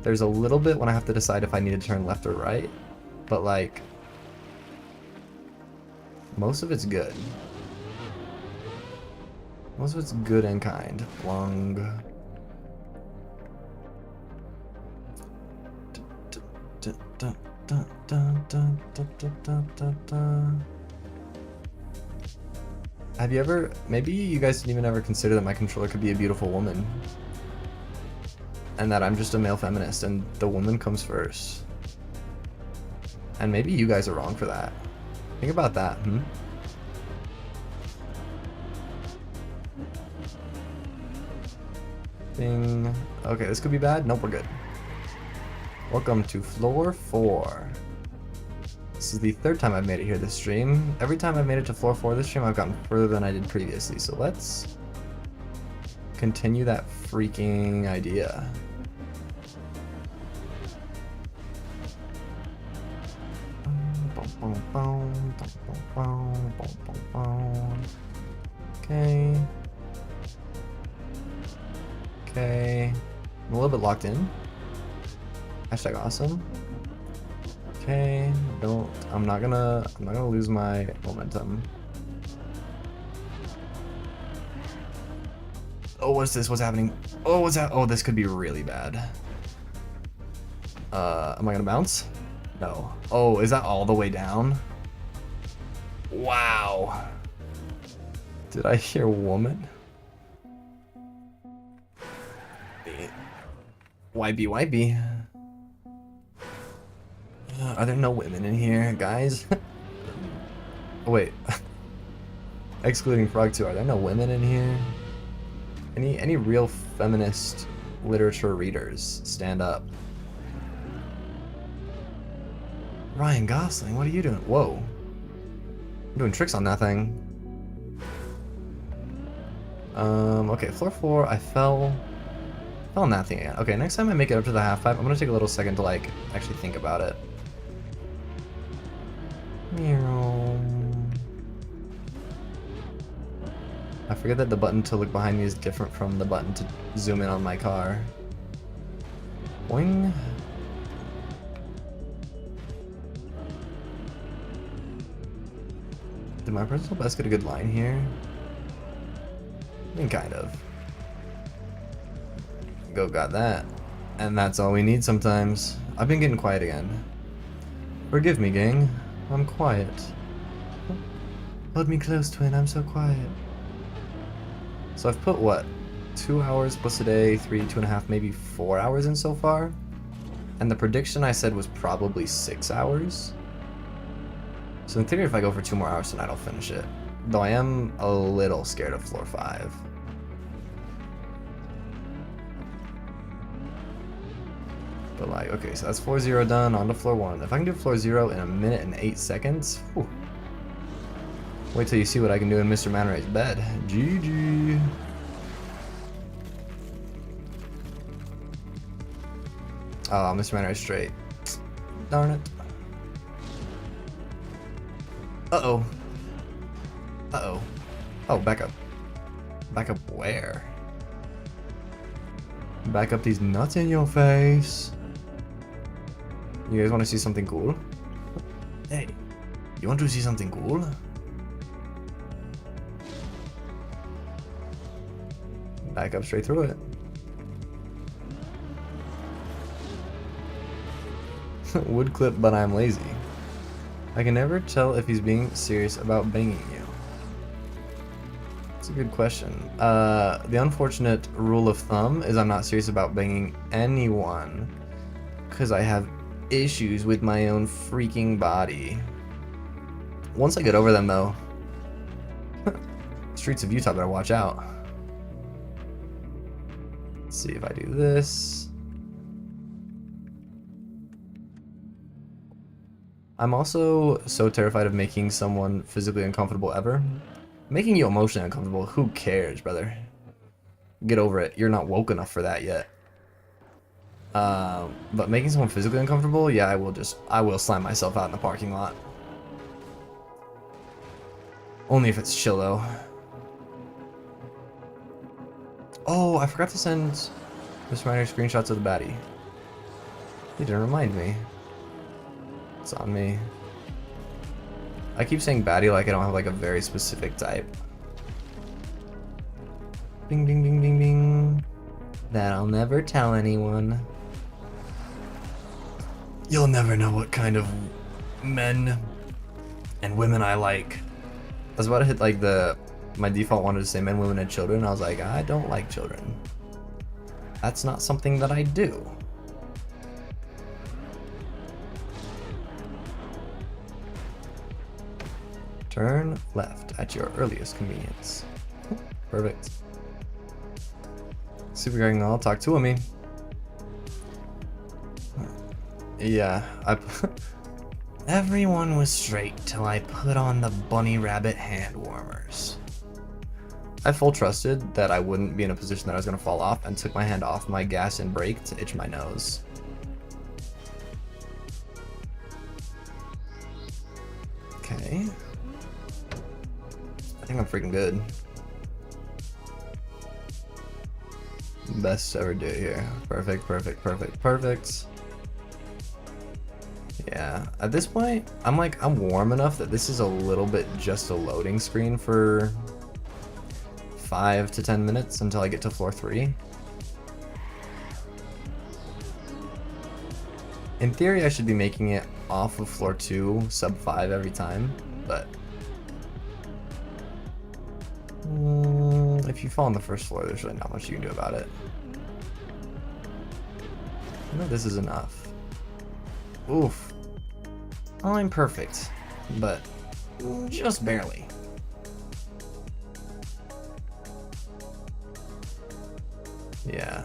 A: There's a little bit when I have to decide if I need to turn left or right. But, like... most of it's good. Most of it's good and kind. Long... Have you ever, maybe you guys didn't even ever consider that my controller could be a beautiful woman, and that I'm just a male feminist and the woman comes first, and maybe you guys are wrong for that. Think about that. Ding. Okay, this could be bad. Nope, we're good. Welcome to floor 4. This is the 3rd time I've made it here this stream. Every time I've made it to floor 4 this stream, I've gotten further than I did previously. So let's continue that freaking idea. Okay. Okay. I'm a little bit locked in. Hashtag awesome. Okay, I'm not gonna lose my momentum. Oh, what's this? What's happening? Oh, what's that? Oh, this could be really bad. Am I gonna bounce? No. Oh, is that all the way down? Wow. Did I hear woman? Wipey. Are there no women in here, guys? Oh, wait. Excluding Frog 2, are there no women in here? Any real feminist literature readers stand up? Ryan Gosling, what are you doing? Whoa. I'm doing tricks on that thing. Okay, floor 4, I fell on that thing again. Okay, next time I make it up to the half pipe, I'm gonna take a little second to like actually think about it. I forget that the button to look behind me is different from the button to zoom in on my car. Boing. Did my personal best get a good line here? I mean, kind of. Go got that. And that's all we need sometimes. I've been getting quiet again. Forgive me, gang. I'm quiet. Hold me close, twin. I'm so quiet. So I've put, what, 2 hours plus a day, 3, 2.5, maybe 4 hours in so far? And the prediction I said was probably 6 hours? So in theory, if I go for 2 more hours tonight, I'll finish it. Though I am a little scared of floor 5. But like, okay, so that's floor 0 done, on to floor 1. If I can do floor 0 in 1 minute and 8 seconds, whew. Wait till you see what I can do in Mr. Man Ray's bed. GG. Oh, Mr. Man Ray's straight. Darn it. Uh-oh. Uh-oh. Oh, back up. Back up where? Back up these nuts in your face. You guys want to see something cool? Hey, you want to see something cool? Back up straight through it. Would clip, but I'm lazy. I can never tell if he's being serious about banging you. That's a good question. The unfortunate rule of thumb is I'm not serious about banging anyone because I have issues with my own freaking body. Once I get over them, though, streets of Utah better watch out. Let's see if I do this. I'm also so terrified of making someone physically uncomfortable ever. Making you emotionally uncomfortable, who cares, brother? Get over it. You're not woke enough for that yet. But making someone physically uncomfortable, yeah, I will slam myself out in the parking lot. Only if it's chill, though. Oh, I forgot to send Mr. Miner screenshots of the baddie. He didn't remind me. It's on me. I keep saying baddie like I don't have like a very specific type. Bing, bing, bing, bing, bing. That I'll never tell anyone. You'll never know what kind of men and women I like. I was about to hit like my default wanted to say men, women, and children. I was like, I don't like children. That's not something that I do. Turn left at your earliest convenience. Perfect. Super Gang, I'll talk to me. Yeah, everyone was straight till I put on the bunny rabbit hand warmers. I full trusted that I wouldn't be in a position that I was gonna fall off and took my hand off my gas and brake to itch my nose. Okay. I think I'm freaking good. Best ever do it here. Perfect, perfect, perfect, perfect. Yeah, at this point, I'm warm enough that this is a little bit just a loading screen for 5 to 10 minutes until I get to floor 3. In theory, I should be making it off of floor 2, sub 5 every time, but if you fall on the first floor, there's really not much you can do about it. No, this is enough. Oof. I'm perfect, but just barely. Yeah.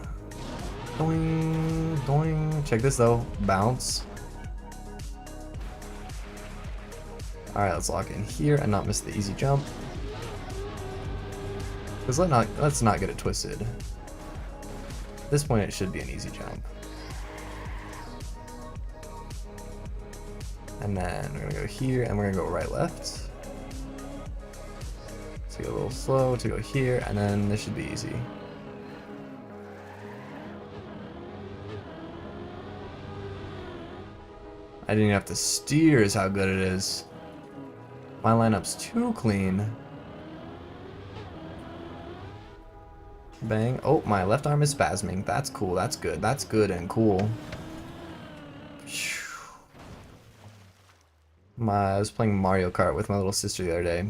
A: Doing, doing. Check this though. Bounce. Alright, let's lock in here and not miss the easy jump. Because let's not get it twisted. At this point, it should be an easy jump. And then we're gonna go here, and we're gonna go right, left. To go a little slow, to go here, and then this should be easy. I didn't even have to steer is how good it is. My lineup's too clean. Bang. Oh, my left arm is spasming. That's cool. That's good. That's good and cool. I was playing Mario Kart with my little sister the other day.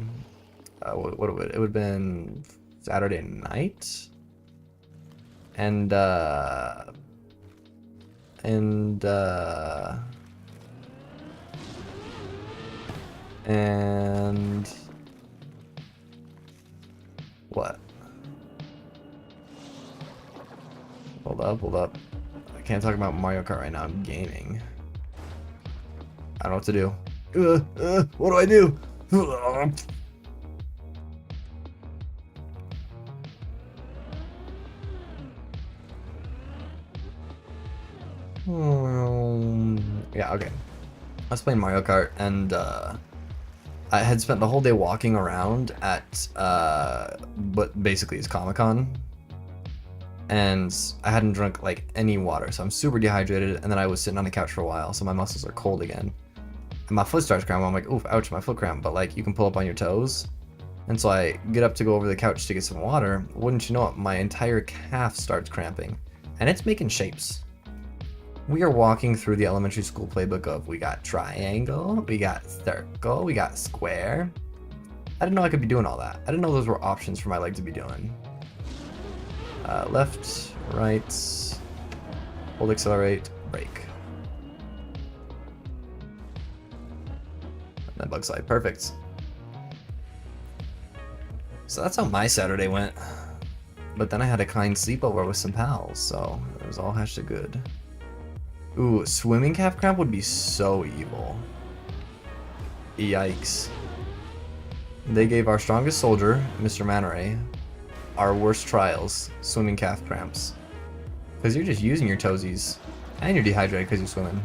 A: It would have been Saturday night, and what? Hold up. I can't talk about Mario Kart right now. I'm gaming. I don't know what to do. What do I do? Yeah, okay. I was playing Mario Kart, and I had spent the whole day walking around at what basically is Comic-Con, and I hadn't drunk like any water, so I'm super dehydrated. And then I was sitting on the couch for a while, so my muscles are cold again, and my foot starts cramping. I'm like, oof, ouch, my foot cramp. But like, you can pull up on your toes, and so I get up to go over the couch to get some water. Wouldn't you know it, my entire calf starts cramping, and it's making shapes. We are walking through the elementary school playbook of, we got triangle, we got circle, we got square. I didn't know I could be doing all that. I didn't know those were options for my leg to be doing. Left, right, hold accelerate, brake. And then bug slide, perfect. So that's how my Saturday went. But then I had a kind sleepover with some pals, so it was all hashtag good. Ooh, swimming calf cramp would be so evil. Yikes. They gave our strongest soldier, Mr. Manoray, our worst trials, swimming calf cramps. Because you're just using your toesies, and you're dehydrated because you're swimming.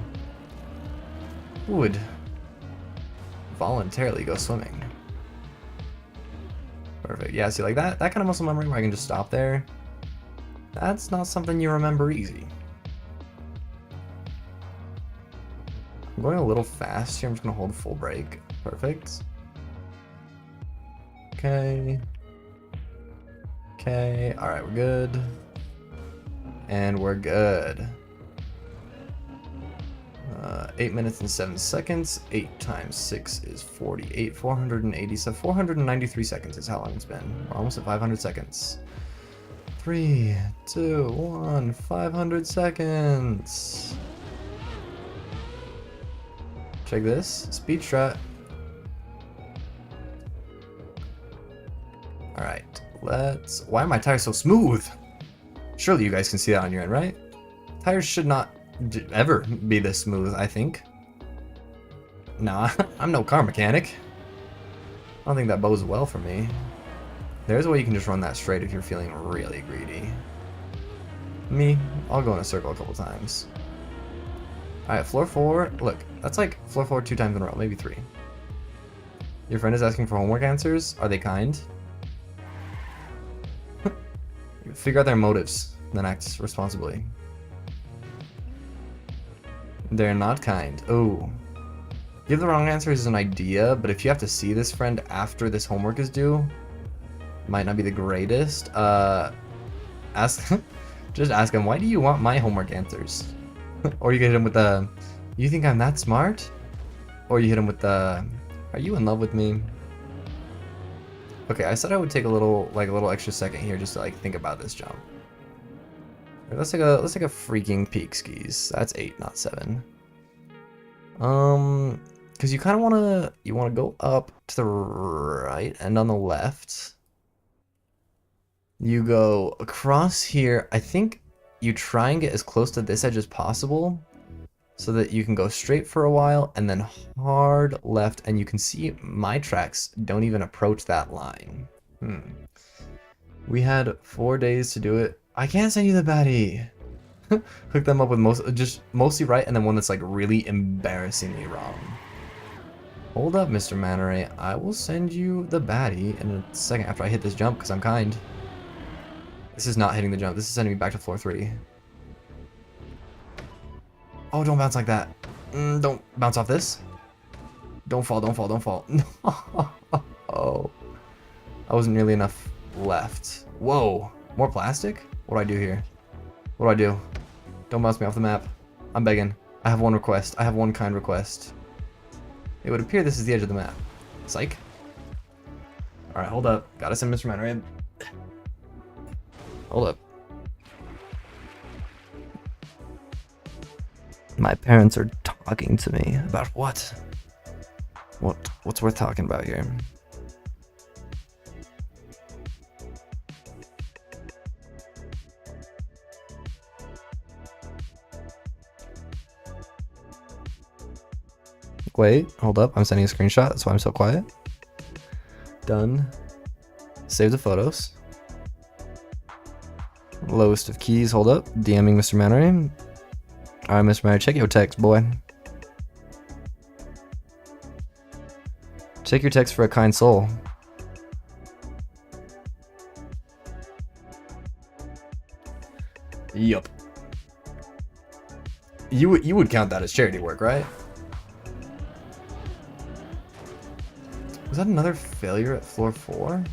A: Who would voluntarily go swimming? Perfect. Yeah, see, like that kind of muscle memory where I can just stop there, that's not something you remember easy. I'm going a little fast here. I'm just going to hold full brake. Perfect. Okay. Okay. All right, we're good. And we're good. 8 minutes and 7 seconds. 8 times 6 is 48. 487. 493 seconds is how long it's been. We're almost at 500 seconds. 3, 2, 1. 500 seconds. Check this. Speed strat. Alright. Why are my tires so smooth? Surely you guys can see that on your end, right? Tires should not ever be this smooth, I think. No, I'm no car mechanic. I don't think that bodes well for me. There's a way you can just run that straight if you're feeling really greedy. Me, I'll go in a circle a couple times. Alright, floor 4. Look, that's like floor 4 2 times in a row, maybe 3. Your friend is asking for homework answers. Are they kind? Figure out their motives, then act responsibly. They're not kind. Oh. Give the wrong answers is an idea, but if you have to see this friend after this homework is due, might not be the greatest. Just ask him, why do you want my homework answers? Or you can hit him with the, you think I'm that smart? Or you hit him with the, are you in love with me? Okay, I said I would take a little extra second here just to like think about this jump. Let's take a freaking peek skis. That's 8, not 7. Because you kind of wanna go up to the right and on the left. You go across here. I think you try and get as close to this edge as possible so that you can go straight for a while and then hard left, and you can see my tracks don't even approach that line. We had 4 days to do it. I can't send you the baddie. Hook them up with mostly right and then one that's like really embarrassingly wrong. Hold up, Mr. Manoray. I will send you the baddie in a second after I hit this jump because I'm kind. This is not hitting the jump. This is sending me back to floor 3. Oh, don't bounce like that. Don't bounce off this. Don't fall, don't fall, don't fall. Oh. I wasn't nearly enough left. Whoa. More plastic? What do I do here? What do I do? Don't bounce me off the map. I'm begging. I have one request. I have one kind request. It would appear this is the edge of the map. Psych. Alright, hold up. Gotta send Mr. Manoray. Hold up. My parents are talking to me. About what? What's worth talking about here? Wait, hold up. I'm sending a screenshot. That's why I'm so quiet. Done. Save the photos. Lowest of keys. Hold up. DMing Mr. Manoray. Alright, Mr. Manoray, check your text, boy. Check your text for a kind soul. Yup. You would count that as charity work, right? Was that another failure at floor 4?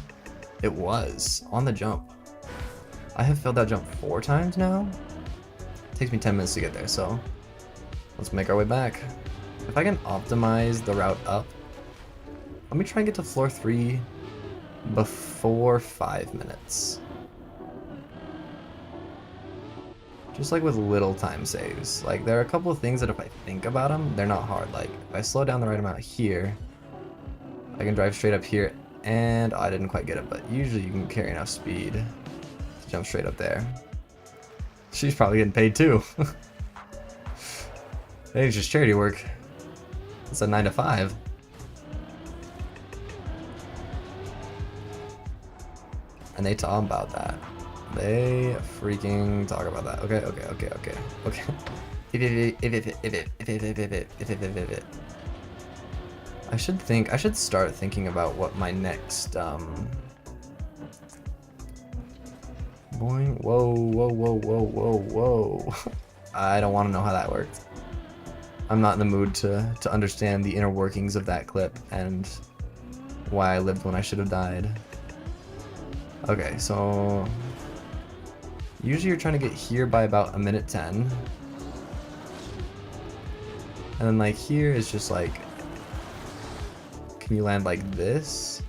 A: It was, on the jump. I have failed that jump 4 times now. It takes me 10 minutes to get there, so let's make our way back. If I can optimize the route up, let me try and get to floor 3 before 5 minutes. Just like with little time saves. Like, there are a couple of things that if I think about them, they're not hard. Like, if I slow down the right amount here, I can drive straight up here, and I didn't quite get it, but usually you can carry enough speed to jump straight up there. She's probably getting paid too. It's just charity work. It's a 9 to 5. And they talk about that. They freaking talk about that. Okay. I should start thinking about what my next boing. Whoa. I don't want to know how that worked. I'm not in the mood to understand the inner workings of that clip and why I lived when I should have died. Okay, so usually you're trying to get here by about 1:10. And then like here is just like, can you land like this?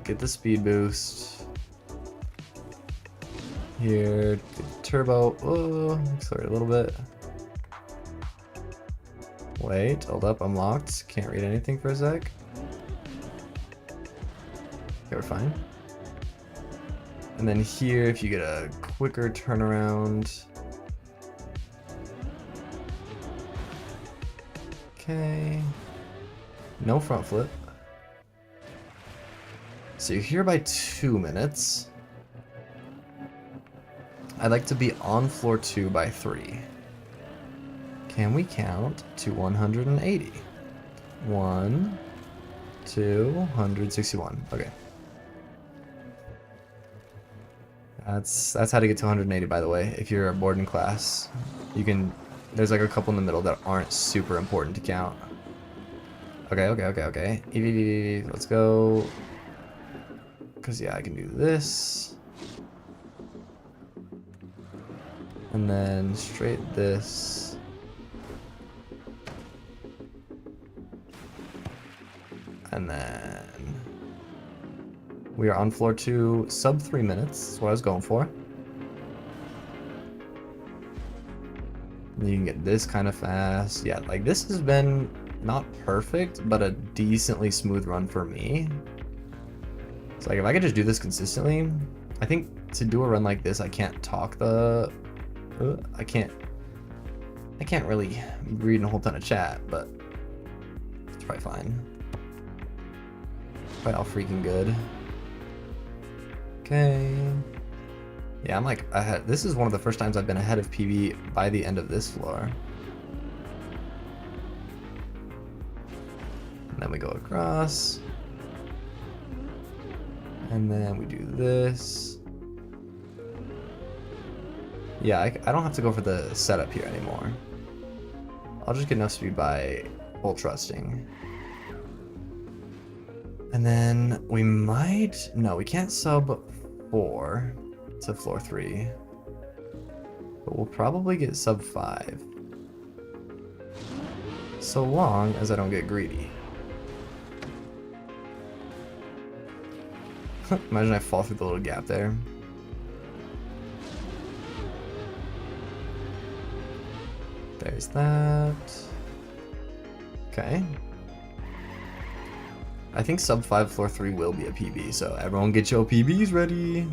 A: Get the speed boost. Here, get the turbo. Oh, accelerate a little bit. Wait, hold up, I'm locked. Can't read anything for a sec. Okay, we're fine. And then here, if you get a quicker turnaround. Okay. No front flip. So you're here by 2 minutes. I'd like to be on floor 2 by 3. Can we count to 180? 1, 2, 161. Okay. That's how to get to 180, by the way. If you're a boarding class, you can. There's like a couple in the middle that aren't super important to count. Okay. Let's go. Because, yeah, I can do this. And then straight this. And then we are on floor 2, sub 3 minutes. That's what I was going for. And you can get this kind of fast. Yeah, like this has been not perfect, but a decently smooth run for me. It's like if I could just do this consistently, I think to do a run like this, I can't talk the, I can't really read a whole ton of chat, but it's probably fine. Probably all freaking good. Okay. Yeah, I'm like ahead. This is one of the first times I've been ahead of PB by the end of this floor. And then we go across. And then we do this. Yeah, I don't have to go for the setup here anymore. I'll just get enough speed by full trusting. And then we might... No, we can't sub 4 to floor 3. But we'll probably get sub 5. So long as I don't get greedy. Imagine I fall through the little gap there. There's that. Okay. I think sub 5 floor 3 will be a PB, so everyone get your PBs ready.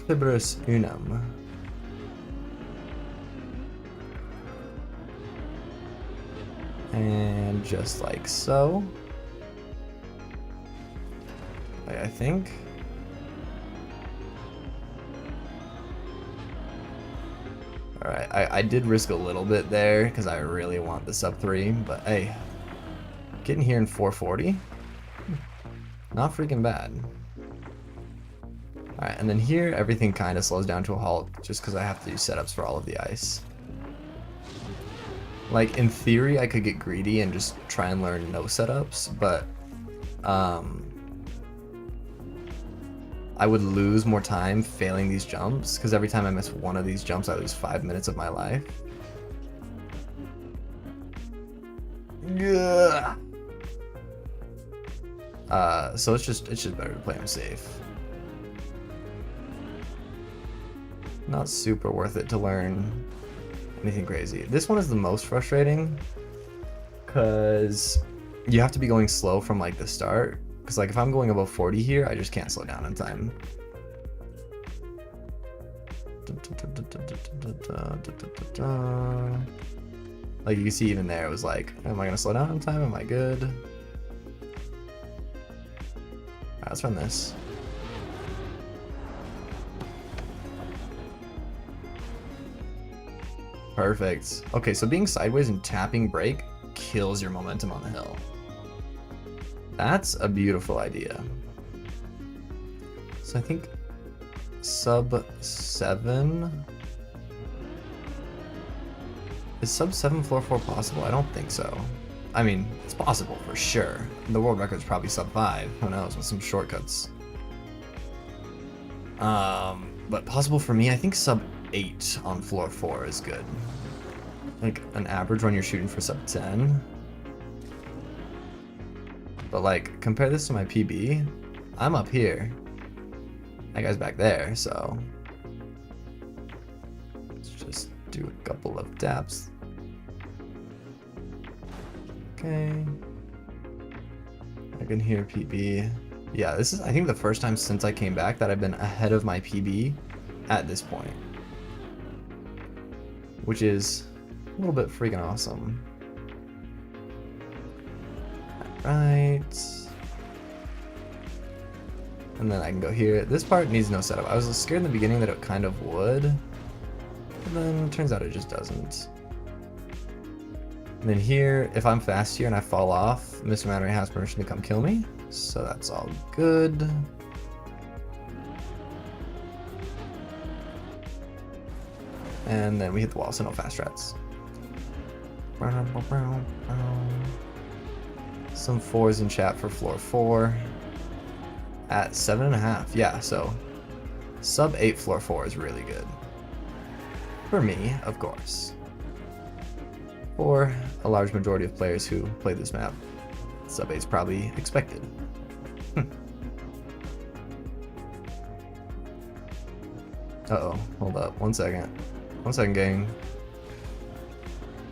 A: Fibrous unum. And just like so. I think. Alright, I did risk a little bit there because I really want the sub 3, but hey, getting here in 440, not freaking bad. Alright, and then here everything kind of slows down to a halt just because I have to do setups for all of the ice. Like, in theory, I could get greedy and just try and learn no setups, but I would lose more time failing these jumps, because every time I miss one of these jumps, I lose 5 minutes of my life. Yeah. So it's just better to play them safe. Not super worth it to learn anything crazy. This one is the most frustrating, because you have to be going slow from like the start. Because like if I'm going above 40 here, I just can't slow down in time. Like you can see even there, it was like, am I gonna slow down in time? Am I good? Alright, let's run this. Perfect. Okay, so being sideways and tapping brake kills your momentum on the hill. That's a beautiful idea. So I think sub 7. Is sub 7 floor 4 possible? I don't think so. I mean, it's possible for sure. The world record's probably sub 5. Who knows, with some shortcuts. But possible for me, I think sub 8 on floor 4 is good. Like an average when you're shooting for sub 10. But like, compare this to my PB, I'm up here. That guy's back there, so let's just do a couple of taps. Okay. I can hear PB. Yeah, this is, I think, the first time since I came back that I've been ahead of my PB at this point. Which is a little bit freaking awesome. Right. And then I can go here. This part needs no setup. I was scared in the beginning that it kind of would. But then it turns out it just doesn't. And then here, if I'm fast here and I fall off, Mr. Mannery has permission to come kill me. So that's all good. And then we hit the wall, so no fast strats. Some 4s in chat for floor 4 at 7.5. Yeah, so Sub 8 floor 4 is really good. For me, of course. For a large majority of players who play this map, sub 8 is probably expected. Uh-oh, hold up, 1 second. 1 second, gang.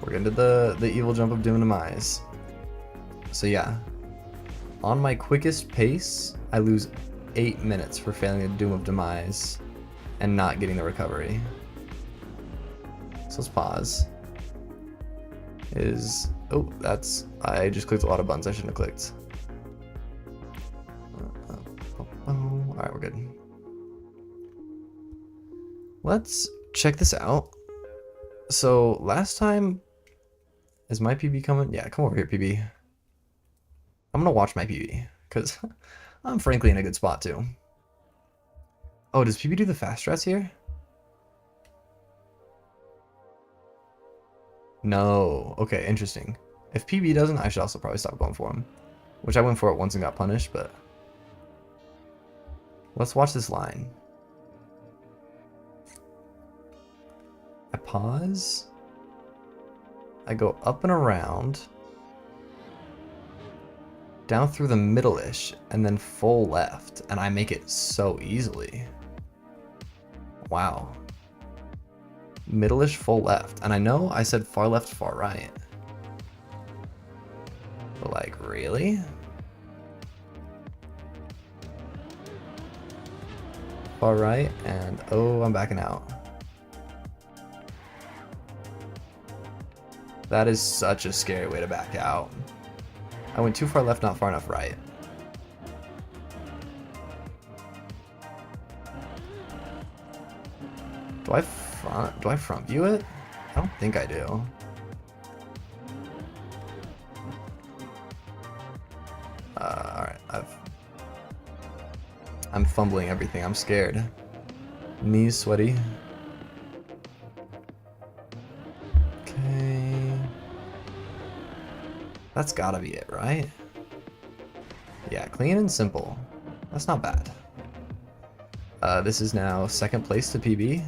A: We're into the evil jump of doom and demise. So yeah, on my quickest pace, I lose 8 minutes for failing the doom of demise and not getting the recovery. So let's pause. Oh, I just clicked a lot of buttons I shouldn't have clicked. Alright, we're good. Let's check this out. So last time, is my PB coming? Yeah, come over here, PB. I'm gonna watch my PB, because I'm frankly in a good spot too. Oh, does PB do the fast strats here? No. Okay, interesting. If PB doesn't, I should also probably stop going for him. Which I went for it once and got punished, but... Let's watch this line. I pause. I go up and around. Down through the middle-ish, and then full left. And I make it so easily. Wow. Middle-ish, full left. And I know I said far left, far right. But like, really? Far right, and oh, I'm backing out. That is such a scary way to back out. I went too far left, not far enough right. Do I front view it? I don't think I do. Alright, I'm fumbling everything. I'm scared. Knees sweaty. Okay. That's gotta be it, right? Yeah, clean and simple. That's not bad. This is now second place to PB.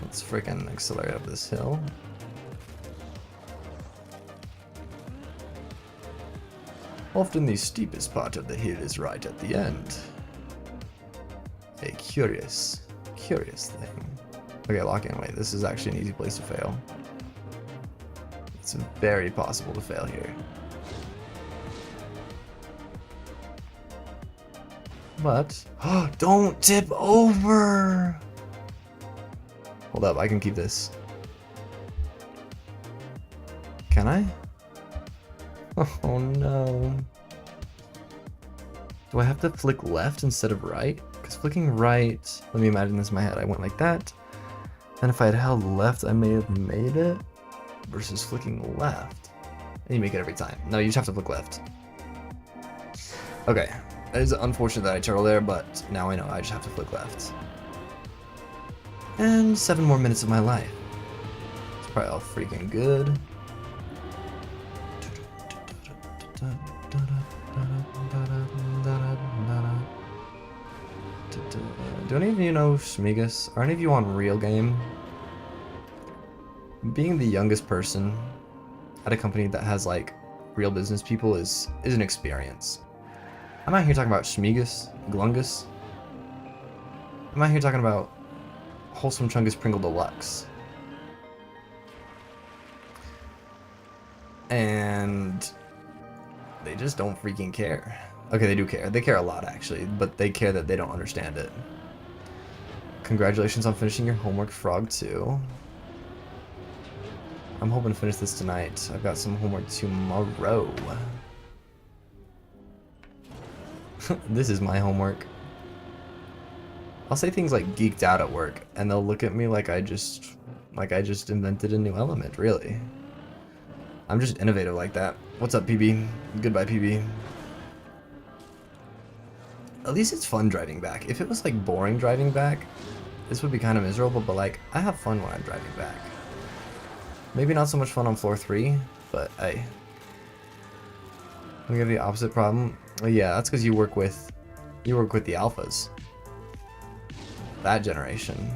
A: Let's freaking accelerate up this hill. Often the steepest part of the hill is right at the end. A curious thing. Okay, lock in. Wait, this is actually an easy place to fail. It's very possible to fail here. But, don't tip over! Hold up, I can keep this. Can I? Oh no. Do I have to flick left instead of right? Because flicking right, let me imagine this in my head. I went like that. Then if I had held left, I may have made it. Versus flicking left. And you make it every time. No, you just have to flick left. Okay. It is unfortunate that I turtle there, but now I know I just have to flick left. And 7 more minutes of my life. It's probably all freaking good. Do any of you know Schmigus? Are any of you on Real Game? Being the youngest person at a company that has like real business people is an experience. I'm not here talking about Schmigus, Glungus. I'm not here talking about Wholesome Chungus Pringle Deluxe. And they just don't freaking care. Okay, they do care. They care a lot, actually, but they care that they don't understand it. Congratulations on finishing your homework, Frog 2. I'm hoping to finish this tonight. I've got some homework tomorrow. This is my homework. I'll say things like geeked out at work, and they'll look at me like I just invented a new element, really. I'm just innovative like that. What's up, PB? Goodbye, PB. At least it's fun driving back. If it was like boring driving back, this would be kind of miserable, but like, I have fun when I'm driving back. Maybe not so much fun on floor 3, but We have the opposite problem. Well, yeah, that's because you work with the alphas. That generation.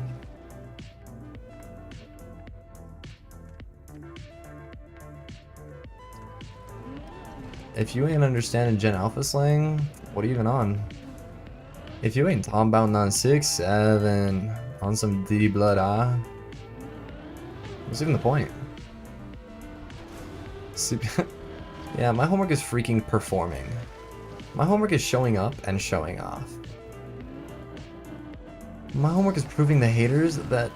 A: If you ain't understanding Gen Alpha slang, what are you even on? If you ain't talking about on 6-7 on some D blood what's even the point? Yeah, my homework is freaking performing. My homework is showing up and showing off. My homework is proving the haters that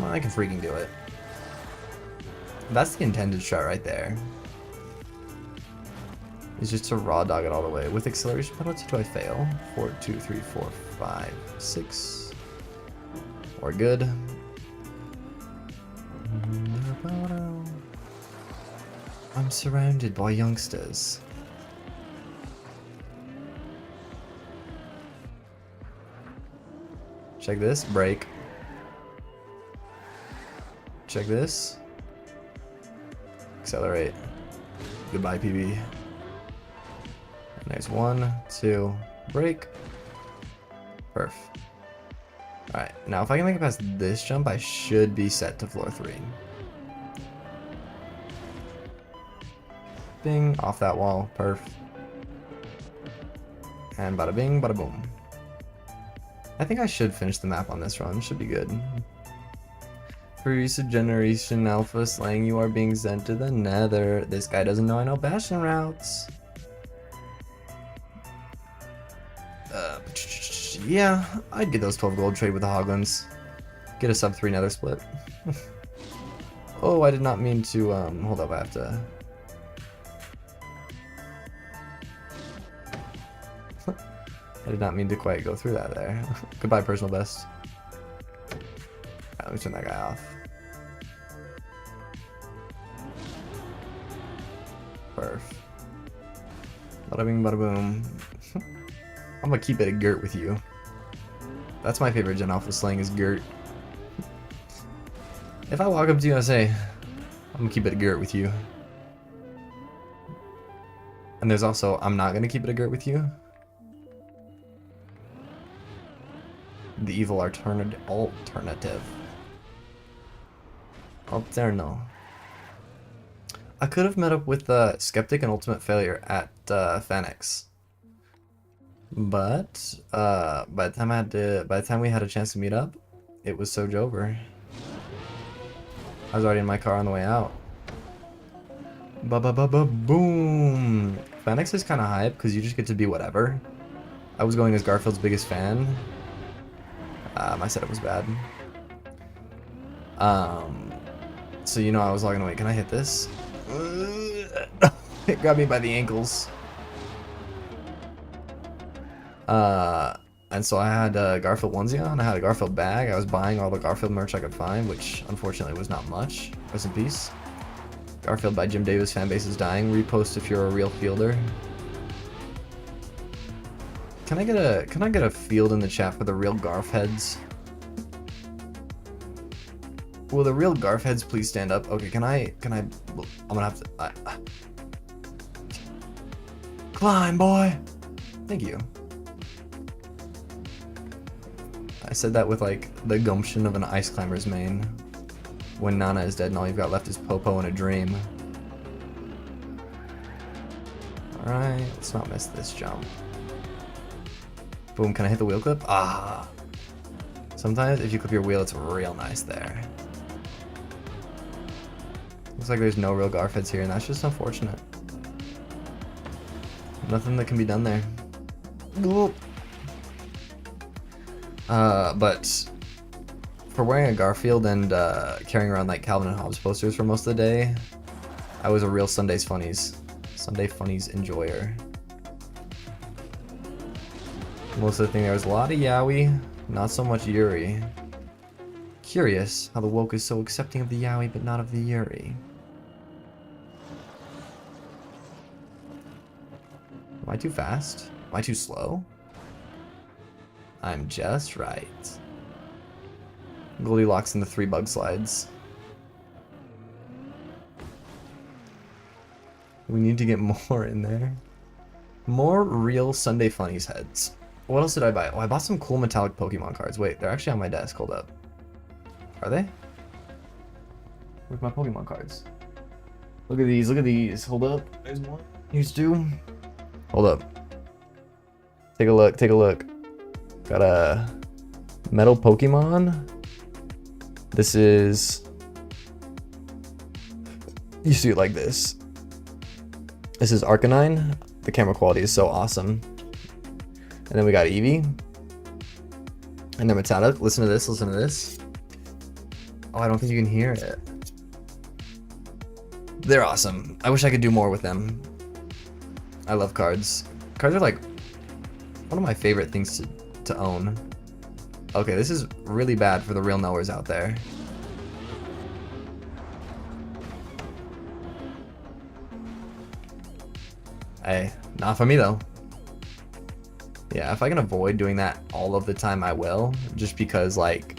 A: I can freaking do it. That's the intended shot right there. It's just to raw dog it all the way. With acceleration penalty, do I fail? 4, 2, 3, 4, 5, 6. We're good. I'm surrounded by youngsters. Check this, break. Check this. Accelerate. Goodbye, PB. Nice, 1, 2, break. Perf. Alright, now if I can make it past this jump, I should be set to floor 3. Bing, off that wall, perf. And bada bing, bada boom. I think I should finish the map on this run, should be good. For recent generation alpha slang, you are being sent to the nether. This guy doesn't know I know bastion routes. Yeah, I'd get those 12 gold trade with the Hoglins. Get a sub 3 nether split. Oh, I did not mean to, hold up, I have to... I did not mean to quite go through that there. Goodbye, personal best. Right, let me turn that guy off. Perf. Bada bing, bada boom. I'm gonna keep it a girt with you. That's my favorite Gen Alpha slang is girt. If I walk up to you and I say, I'm gonna keep it a girt with you. And there's also, I'm not gonna keep it a girt with you. The evil alternative. Alterno. I could have met up with Skeptic and Ultimate Failure at Phoenix. But by the time we had a chance to meet up, it was so over. I was already in my car on the way out. Boom! Phoenix is kind of hype because you just get to be whatever. I was going as Garfield's biggest fan. My setup was bad. So you know I was logging away. Can I hit this? It grabbed me by the ankles. And so I had a Garfield onesie on, I had a Garfield bag, I was buying all the Garfield merch I could find, which unfortunately was not much. Rest in peace. Garfield by Jim Davis fanbase is dying. Repost if you're a real fielder. Can I get a field in the chat for the real Garf heads? Will the real Garf heads please stand up? Okay, I'm gonna have to climb, boy. Thank you. I said that with like the gumption of an ice climber's main. When Nana is dead and all you've got left is Popo and a dream. Alright, let's not miss this jump. Boom, can I hit the wheel clip? Ah! Sometimes if you clip your wheel, it's real nice there. Looks like there's no real Garfids here, and that's just unfortunate. Nothing that can be done there. But for wearing a Garfield and carrying around like Calvin and Hobbes posters for most of the day, I was a real Sunday Funnies enjoyer. Most of the thing, there was a lot of Yaoi, not so much Yuri. Curious how the woke is so accepting of the Yaoi but not of the Yuri. Am I too fast? Am I too slow? I'm just right. Goldilocks in the 3 bug slides. We need to get more in there. More real Sunday Funnies heads. What else did I buy? Oh, I bought some cool metallic Pokemon cards. Wait, they're actually on my desk. Hold up. Are they? Where's my Pokemon cards? Look at these. Look at these. Hold up. There's one. Here's two. Hold up. Take a look. Take a look. Got a metal Pokemon. This is... You see it like this. This is Arcanine. The camera quality is so awesome. And then we got Eevee. And they're metallic. Listen to this. Listen to this. Oh, I don't think you can hear it. They're awesome. I wish I could do more with them. I love cards. Cards are like one of my favorite things to own. Okay, this is really bad for the real knowers out there. Hey, not for me though. Yeah, if I can avoid doing that all of the time, I will. Just because, like,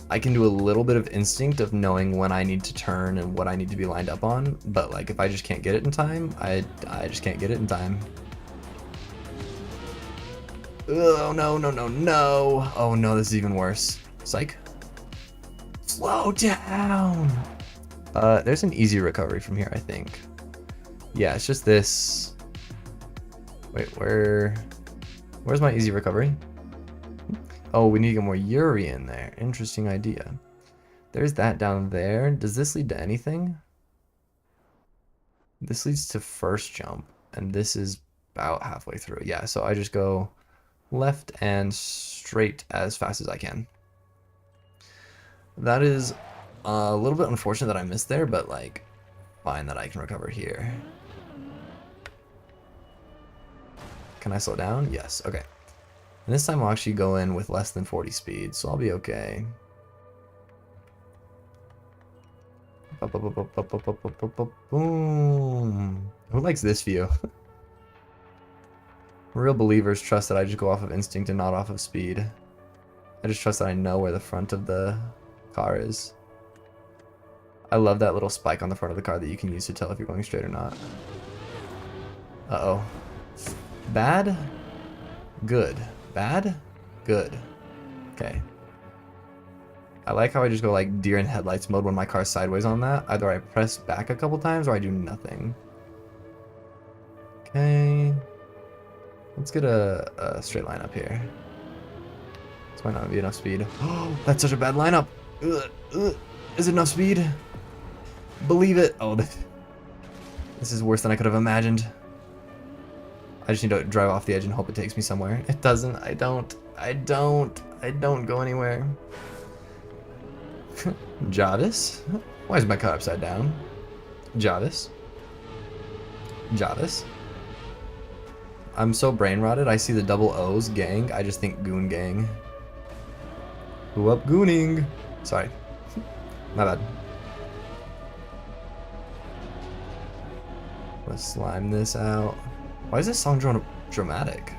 A: I can do a little bit of instinct of knowing when I need to turn and what I need to be lined up on. But, like, if I just can't get it in time, I just can't get it in time. Oh, no, no, no, no. Oh, no, this is even worse. Psych. Slow down. There's an easy recovery from here, I think. Yeah, it's just this. Wait, where's my easy recovery? Oh, we need to get more Yuri in there. Interesting idea. There's that down there. Does this lead to anything? This leads to first jump, and this is about halfway through. Yeah, so I just go left and straight as fast as I can. That is a little bit unfortunate that I missed there, but, like, fine that I can recover here. Can I slow down? Yes, okay. And this time I'll actually go in with less than 40 speed, so I'll be okay. Boom. Who likes this view? Real believers trust that I just go off of instinct and not off of speed. I just trust that I know where the front of the car is. I love that little spike on the front of the car that you can use to tell if you're going straight or not. Uh-oh. Bad? Good. Bad? Good. Okay. I like how I just go like deer in headlights mode when my car's sideways on that. Either I press back a couple times or I do nothing. Okay. Let's get a straight line up here. This might not be enough speed. Oh, that's such a bad lineup. Is it enough speed? Believe it. Oh, this is worse than I could have imagined. I just need to drive off the edge and hope it takes me somewhere. It doesn't. I don't go anywhere. Jarvis? Why is my car upside down? Jarvis? Jarvis? I'm so brain rotted. I see the double O's, gang. I just think goon gang. Who up gooning? Sorry. My bad. Let's slime this out. Why is this song dramatic?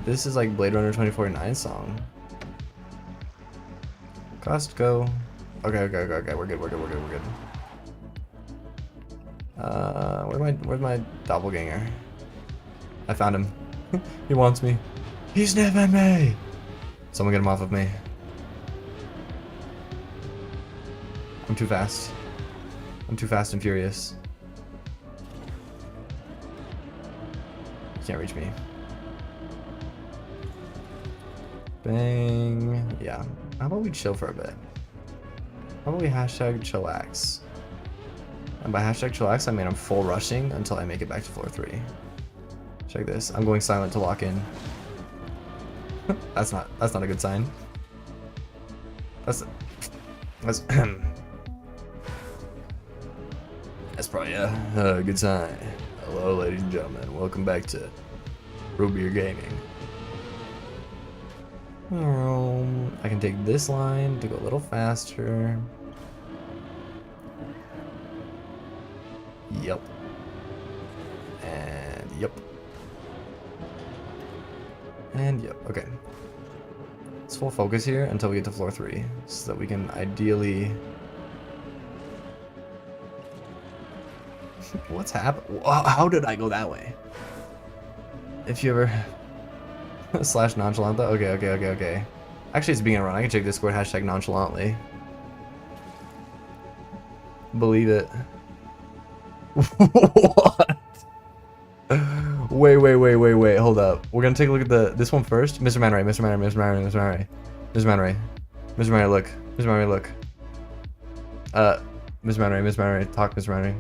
A: This is like Blade Runner 2049 song. Costco. Okay. We're good. Where's my doppelganger? I found him. He wants me. He's sniffing me. Someone get him off of me. I'm too fast. I'm too fast and furious. You can't reach me. Bang. Yeah. How about we chill for a bit? How about we hashtag chillax? And by hashtag chillax, I mean I'm full rushing until I make it back to floor 3. Check this. I'm going silent to lock in. That's not a good sign. That's probably a good sign. Hello, ladies and gentlemen. Welcome back to Ruby Gaming. I can take this line to go a little faster. Yep. And yep. And yep. Okay. Let's full focus here until we get to floor 3, so that we can ideally What's happened? How did I go that way? If you ever slash nonchalant though. Okay. Actually, it's being a run. I can check Discord hashtag nonchalantly. Believe it. What? Wait. Hold up. We're gonna take a look at this one first. Mr. Man Ray, look. Mr. Man Ray, look. Mr. Man Ray, talk, Mr. Man Ray.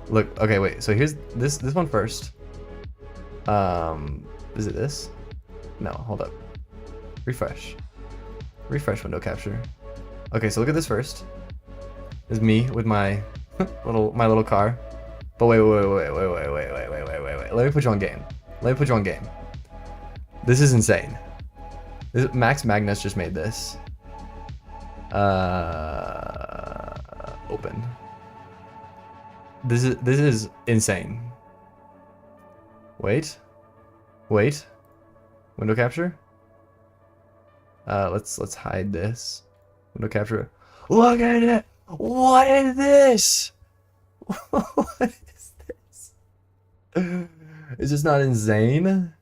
A: Look, okay, wait. So here's this one first. Is it this? No, hold up. Refresh window capture. Okay, so look at this first. This is me with my little car. But wait. Let me put you on game. This is insane. Max Magnus just made this. Open. This is insane. Wait. Window capture. Let's hide this. Window capture. Look at it. What is this? What is this? Is this not insane?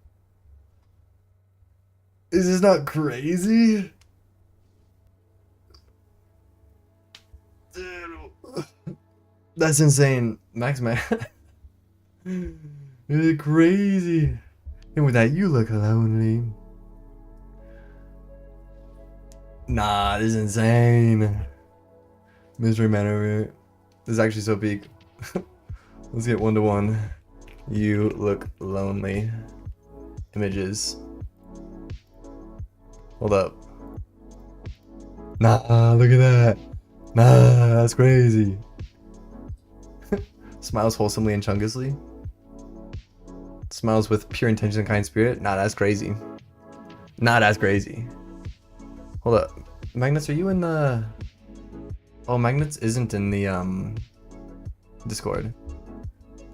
A: Is this not crazy? Dude. That's insane. Max Man. It's crazy. And with that, you look lonely. Nah, this is insane. Mystery Man over here. This is actually so peak. Let's get 1-to-1. You look lonely. Images. Hold up. Nah, look at that. Nah, that's crazy. Smiles wholesomely and chungusly. Smiles with pure intention and kind spirit. Nah, that's crazy. Hold up. Magnus, are you in the... Oh, Magnus isn't in the Discord.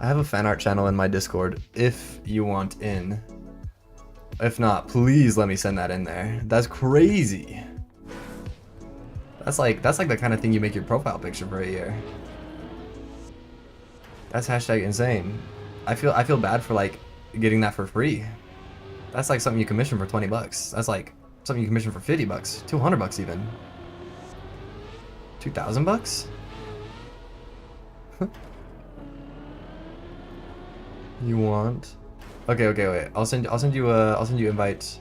A: I have a fan art channel in my Discord if you want in. If not, please let me send that in there. That's crazy. That's like the kind of thing you make your profile picture for a year. That's hashtag insane. I feel bad for like getting that for free. That's like something you commission for 20 bucks. That's like something you commission for 50 bucks, 200 bucks even. 2,000 bucks? You want? Okay, wait. I'll send you invite.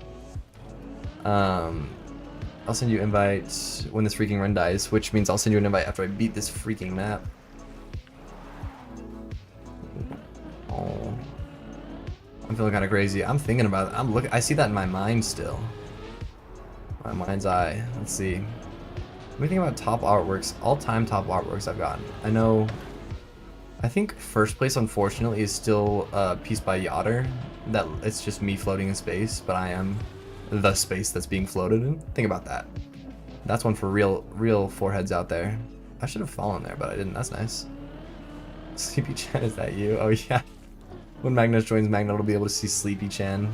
A: I'll send you invite when this freaking run dies, which means I'll send you an invite after I beat this freaking map. Oh. I'm feeling kind of crazy. I'm thinking about it. I see that in my mind still. My mind's eye. Let's see. Let me think about top artworks. All-time top artworks I've gotten. I think first place, unfortunately, is still a piece by Yotter. That it's just me floating in space, but I am the space that's being floated in. Think about that. That's one for real foreheads out there. I should have fallen there, but I didn't. That's nice. Sleepy Chan, is that you? Oh yeah. When Magnus joins Magnet, will be able to see Sleepy Chan.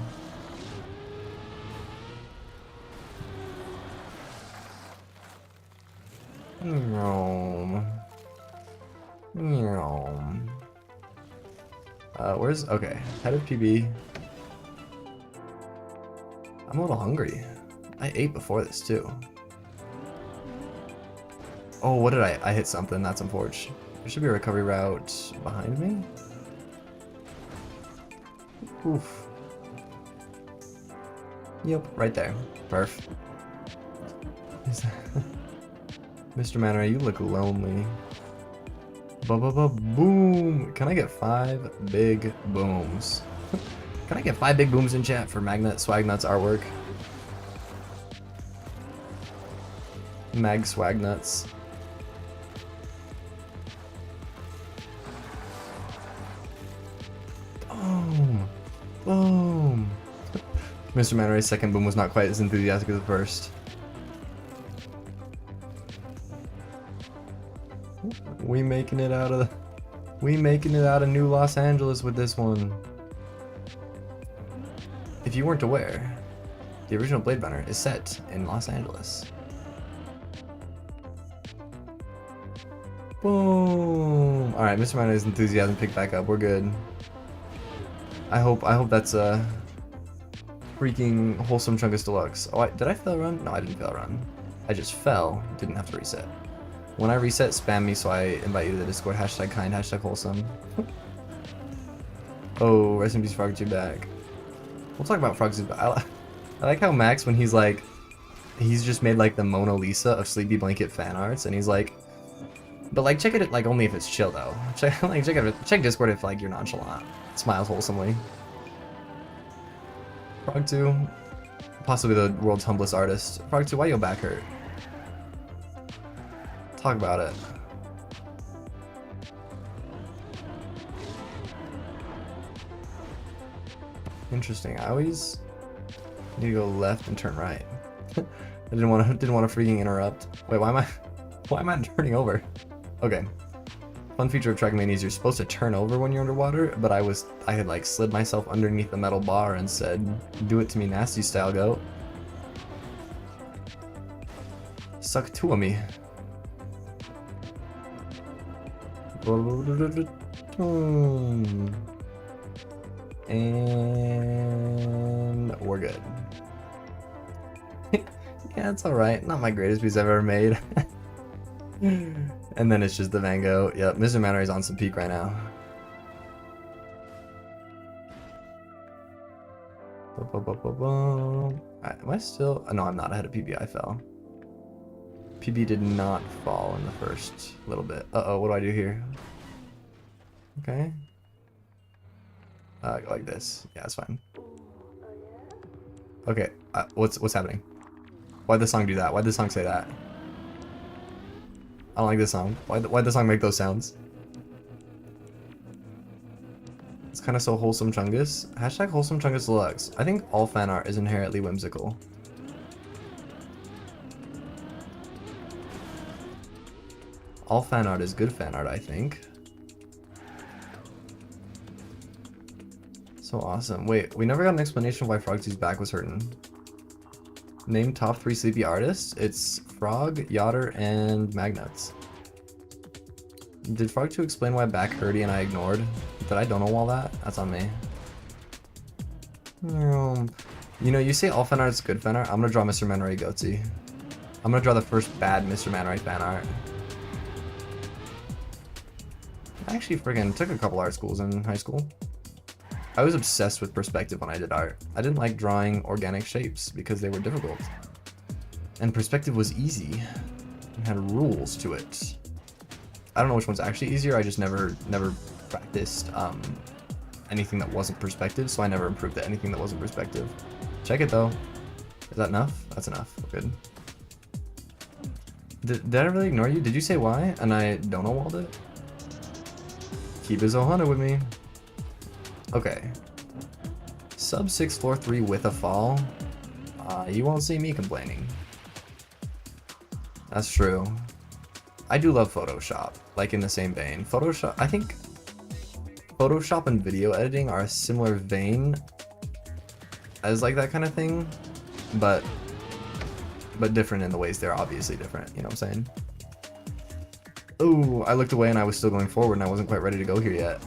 A: Where's... Okay, head of PB. I'm a little hungry. I ate before this too. Oh, what did I hit something. That's unfortunate. There should be a recovery route behind me. Oof. Yep, right there. Perf. Mr. Manor, you look lonely. Boom! Can I get 5 big booms? Can I get 5 big booms in chat for Magnet Swagnuts artwork? Mag Swagnuts. Boom! Mr. Manoray's second boom was not quite as enthusiastic as the first. We making it out of New Los Angeles with this one. If you weren't aware, the original Blade Runner is set in Los Angeles. Boom. All right, Mr. Miner's enthusiasm picked back up. We're good. I hope that's a freaking wholesome Chungus Deluxe. Oh, did I fail a run? No, I didn't fail a run. I just fell. Didn't have to reset. When I reset, spam me so I invite you to the Discord. Hashtag kind, hashtag wholesome. Oh, rest in peace, Frogtube back. We'll talk about Frogtube. I like how Max, when he's like, he's just made like the Mona Lisa of SleepyBlanket fan arts, and he's like, but like check it like only if it's chill though. Check Discord if like you're nonchalant. Smiles wholesomely. Frog2, possibly the world's humblest artist. Frog2, why your back hurt? Talk about it. Interesting. I always need to go left and turn right. I didn't want to freaking interrupt. Wait, why am I turning over? Okay. Fun feature of Trackmania is you're supposed to turn over when you're underwater, but I had like slid myself underneath the metal bar and said, "Do it to me, nasty style, goat." Suck two of me. And we're good. Yeah, it's alright. Not my greatest piece I've ever made. And then it's just the Van Gogh. Yep, Mr. Manor is on some peak right now. Alright, am I still? Oh, no, I'm not ahead of PB. I fell. PB did not fall in the first little bit. Uh-oh, what do I do here? Okay. Go like this. Yeah, it's fine. Okay, what's happening? Why'd the song do that? Why'd the song say that? I don't like this song. Why'd the song make those sounds? It's kind of so wholesome, Chungus. Hashtag wholesome Chungus Deluxe. I think all fan art is inherently whimsical. All fan art is good fan art, I think. So awesome. Wait, we never got an explanation of why Frog2's back was hurting. Name top 3 sleepy artists. It's Frog, Yotter, and Magnuts. Did Frog2 explain why back hurty and I ignored? Did I don't know all that? That's on me. You know, you say all fan art is good fan art. I'm gonna draw Mr. Manray Goatsy. I'm gonna draw the first bad Mr. Manray fan art. I actually friggin' took a couple art schools in high school. I was obsessed with perspective when I did art. I didn't like drawing organic shapes because they were difficult. And perspective was easy and had rules to it. I don't know which one's actually easier. I just never practiced anything that wasn't perspective, so I never improved at anything that wasn't perspective. Check it though. Is that enough? That's enough. We're good. Did I really ignore you? Did you say why? And I don't know walled it? Keep his 100 with me. Okay. Sub 6 floor 3 with a fall. You won't see me complaining. That's true. I do love Photoshop, like in the same vein. Photoshop, I think Photoshop and video editing are a similar vein as like that kind of thing, but different in the ways they're obviously different, you know what I'm saying? Ooh, I looked away and I was still going forward and I wasn't quite ready to go here yet.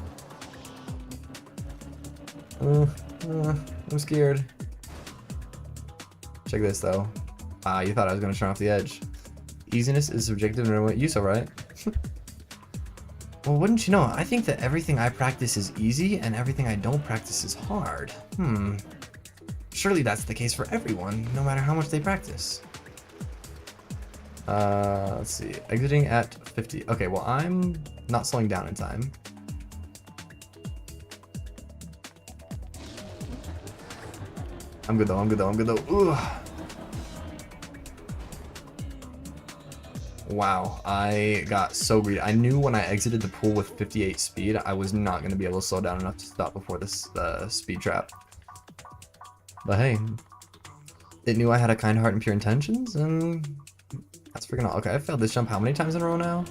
A: I'm scared. Check this though. You thought I was gonna turn off the edge. Easiness is subjective in every way. You so right. Well, wouldn't you know? I think that everything I practice is easy and everything I don't practice is hard. Surely that's the case for everyone, no matter how much they practice. Let's see. Exiting at 50. Okay, well, I'm not slowing down in time. I'm good though, I'm good though, I'm good though. Ugh. Wow, I got so greedy. I knew when I exited the pool with 58 speed, I was not going to be able to slow down enough to stop before this speed trap. But hey, it knew I had a kind heart and pure intentions, and that's freaking all. Okay, I failed this jump how many times in a row now?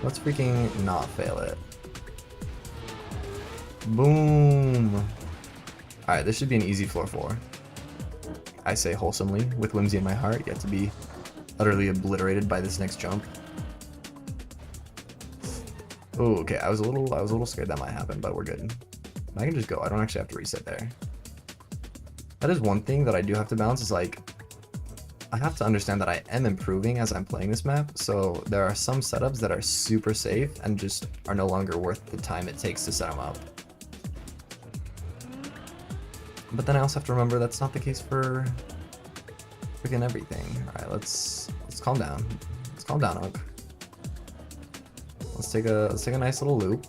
A: Let's freaking not fail it. Boom. Alright, this should be an easy floor 4. I say wholesomely, with whimsy in my heart, yet to be utterly obliterated by this next jump. Oh, okay. I was a little scared that might happen, but we're good. I can just go. I don't actually have to reset there. That is one thing that I do have to balance is like, I have to understand that I am improving as I'm playing this map. So there are some setups that are super safe and just are no longer worth the time it takes to set them up. But then I also have to remember that's not the case for freaking everything. All right, let's calm down. Let's calm down, Ugg. Let's take a nice little loop.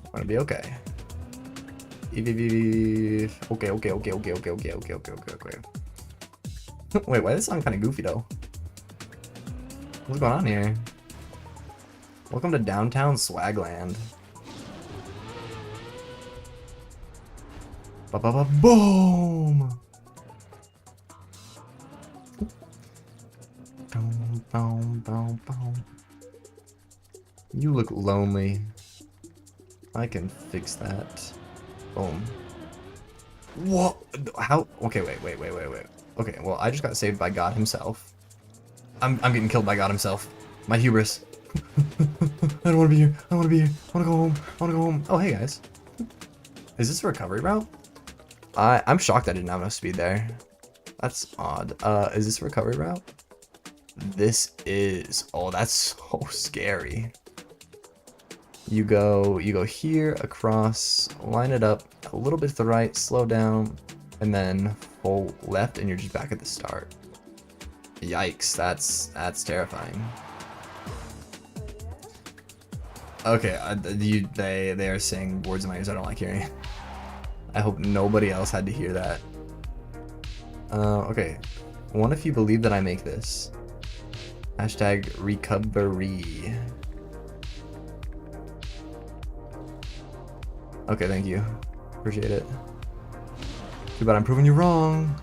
A: We're gonna be okay. Okay. Wait, why is this song kind of goofy though? What's going on here? Welcome to downtown Swagland. Boom! Boom. You look lonely. I can fix that. Boom. What? How? Okay, wait. Okay, well, I just got saved by God himself. I'm getting killed by God himself. My hubris. I don't want to be here. I want to be here. I want to go home. I want to go home. Oh, hey, guys. Is this a recovery route? I'm shocked I didn't have enough speed there. That's odd. Is this a recovery route? This is. Oh, that's so scary. You go here, across, line it up a little bit to the right, slow down, and then full left, and you're just back at the start. Yikes, that's terrifying. Okay, they are saying words in my ears I don't like hearing. I hope nobody else had to hear that. Okay, what if you believe that I make this? Hashtag recovery. Okay, thank you. Appreciate it. Too bad I'm proving you wrong.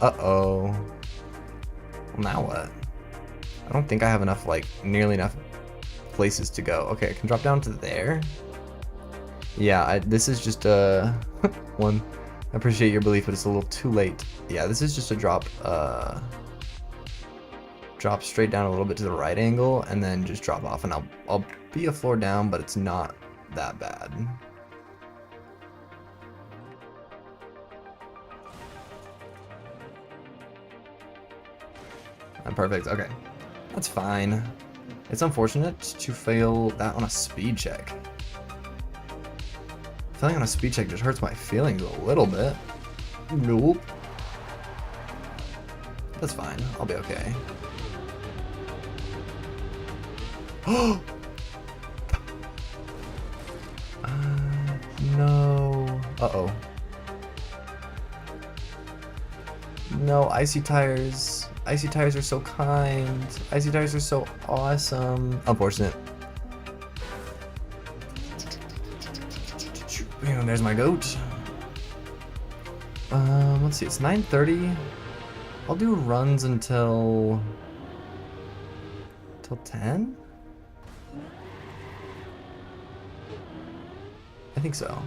A: Uh-oh. Well, now what? I don't think I have enough, like, nearly enough places to go. Okay, I can drop down to there. Yeah, this is just a... one. I appreciate your belief, but it's a little too late. Yeah, this is just a drop, drop straight down a little bit to the right angle, and then just drop off, and I'll be a floor down, but it's not that bad. I'm perfect. Okay, that's fine. It's unfortunate to fail that on a speed check. Failing on a speed check just hurts my feelings a little bit. Nope. That's fine. I'll be okay. Oh! No. Uh-oh. No, icy tires. Icy tires are so kind. Icy tires are so awesome. Unfortunate. And there's my goat. Let's see, it's 9:30. I'll do runs until 10? I think so.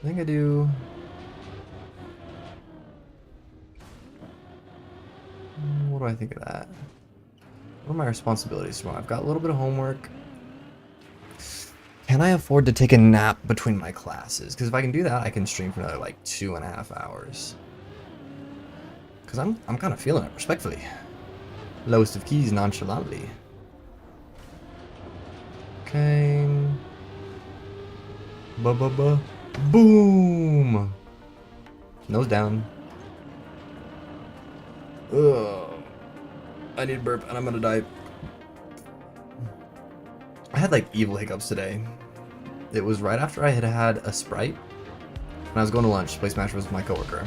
A: I think I do. What do I think of that? What are my responsibilities tomorrow? I've got a little bit of homework. Can I afford to take a nap between my classes? Because if I can do that, I can stream for another like 2.5 hours. Because I'm kind of feeling it, respectfully. Lowest of keys, nonchalantly. Okay. Boom! Nose down. Ugh. I need a burp and I'm gonna die. I had like evil hiccups today. It was right after I had had a Sprite and I was going to lunch to play Smash Bros with my coworker.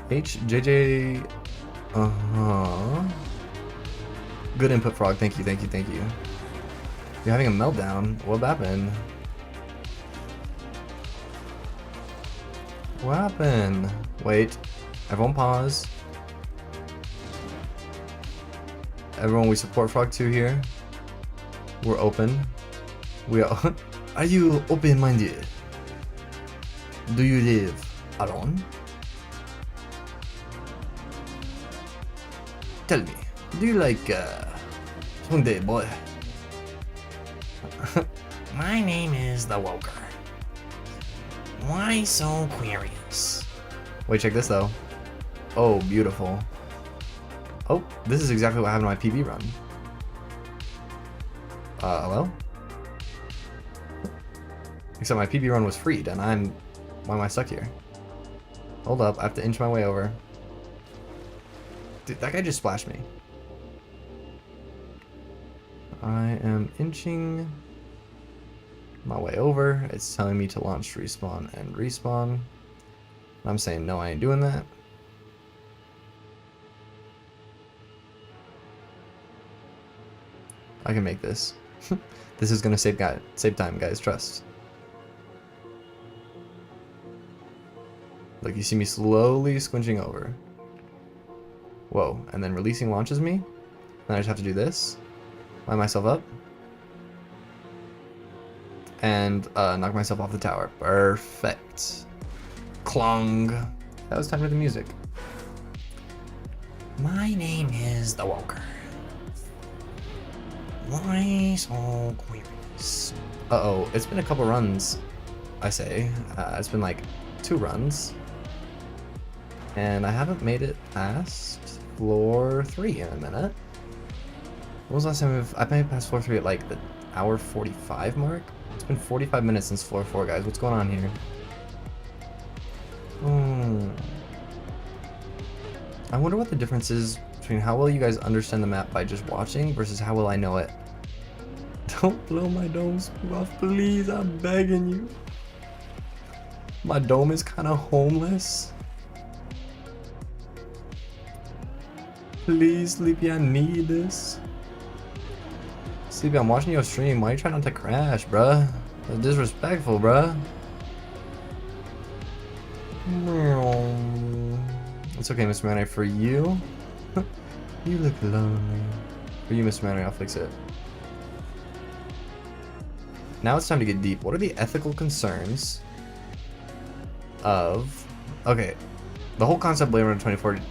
A: HJJ. Good input, Frog. Thank you. You're having a meltdown. What happened? What happened? Wait. Everyone pause. Everyone, we support Frog 2 here. We're open. We are. Are you open-minded? Do you live alone? Tell me. Do you like Hyundai boy.
B: My name is the Woker. Why so curious?
A: Wait, check this though. Oh, beautiful. Oh, this is exactly what happened to my PB run. Hello? Except my PB run was freed, and why am I stuck here? Hold up, I have to inch my way over. Dude, that guy just splashed me. I am inching my way over. It's telling me to launch, respawn, and respawn. I'm saying, no, I ain't doing that. I can make this. This is gonna save time, guys, trust. Look, you see me slowly squinching over. Whoa, and then releasing launches me. Then I just have to do this. Line myself up. And knock myself off the tower. Perfect. Clong. That was time for the music.
B: My name is the Woker. Why so curious?
A: Uh-oh, it's been a couple runs, I say. It's been like 2 runs. And I haven't made it past floor 3 in a minute. When was the last time I made it past floor 3 at like the hour 45 mark? It's been 45 minutes since floor 4, guys. What's going on here? I wonder what the difference is between how well you guys understand the map by just watching versus how well I know it. Don't blow my dome screw off, please. I'm begging you. My dome is kind of homeless. Please, Sleepy, I need this. Sleepy, I'm watching your stream. Why are you trying not to crash, bruh? That's disrespectful, bruh. It's okay, Miss Manny. For you, you look lonely. For you, Miss Manny, I'll fix it. Now it's time to get deep. What are the ethical concerns of... Okay, the whole concept Blade Runner 2040...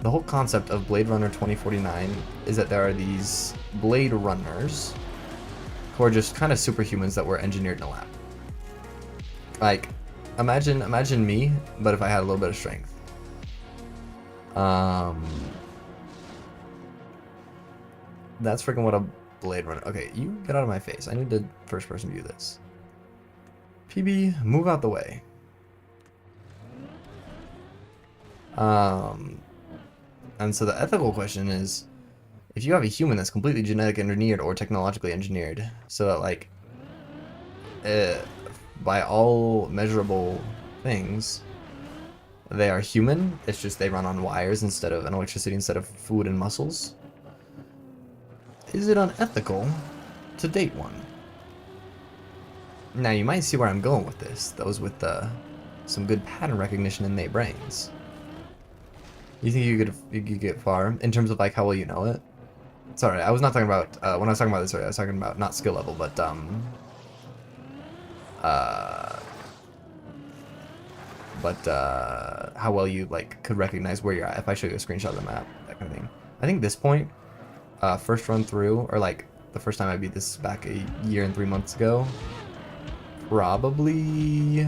A: The whole concept of Blade Runner 2049 is that there are these Blade Runners who are just kind of superhumans that were engineered in a lab. Like, imagine me, but if I had a little bit of strength. That's freaking what a Blade Runner... Okay, you get out of my face. I need to first person view this. PB, move out the way. And so the ethical question is, if you have a human that's completely genetic engineered or technologically engineered, so that like, by all measurable things, they are human, it's just they run on wires instead of, and electricity instead of food and muscles, is it unethical to date one? Now you might see where I'm going with this, those with some good pattern recognition in their brains. You think you could get far in terms of like how well you know it? Sorry, I was not talking about when I was talking about this. Sorry, I was talking about not skill level, but how well you like could recognize where you're at if I show you a screenshot of the map, that kind of thing. I think this point, first run through, or like the first time I beat this back a year and 3 months ago, probably.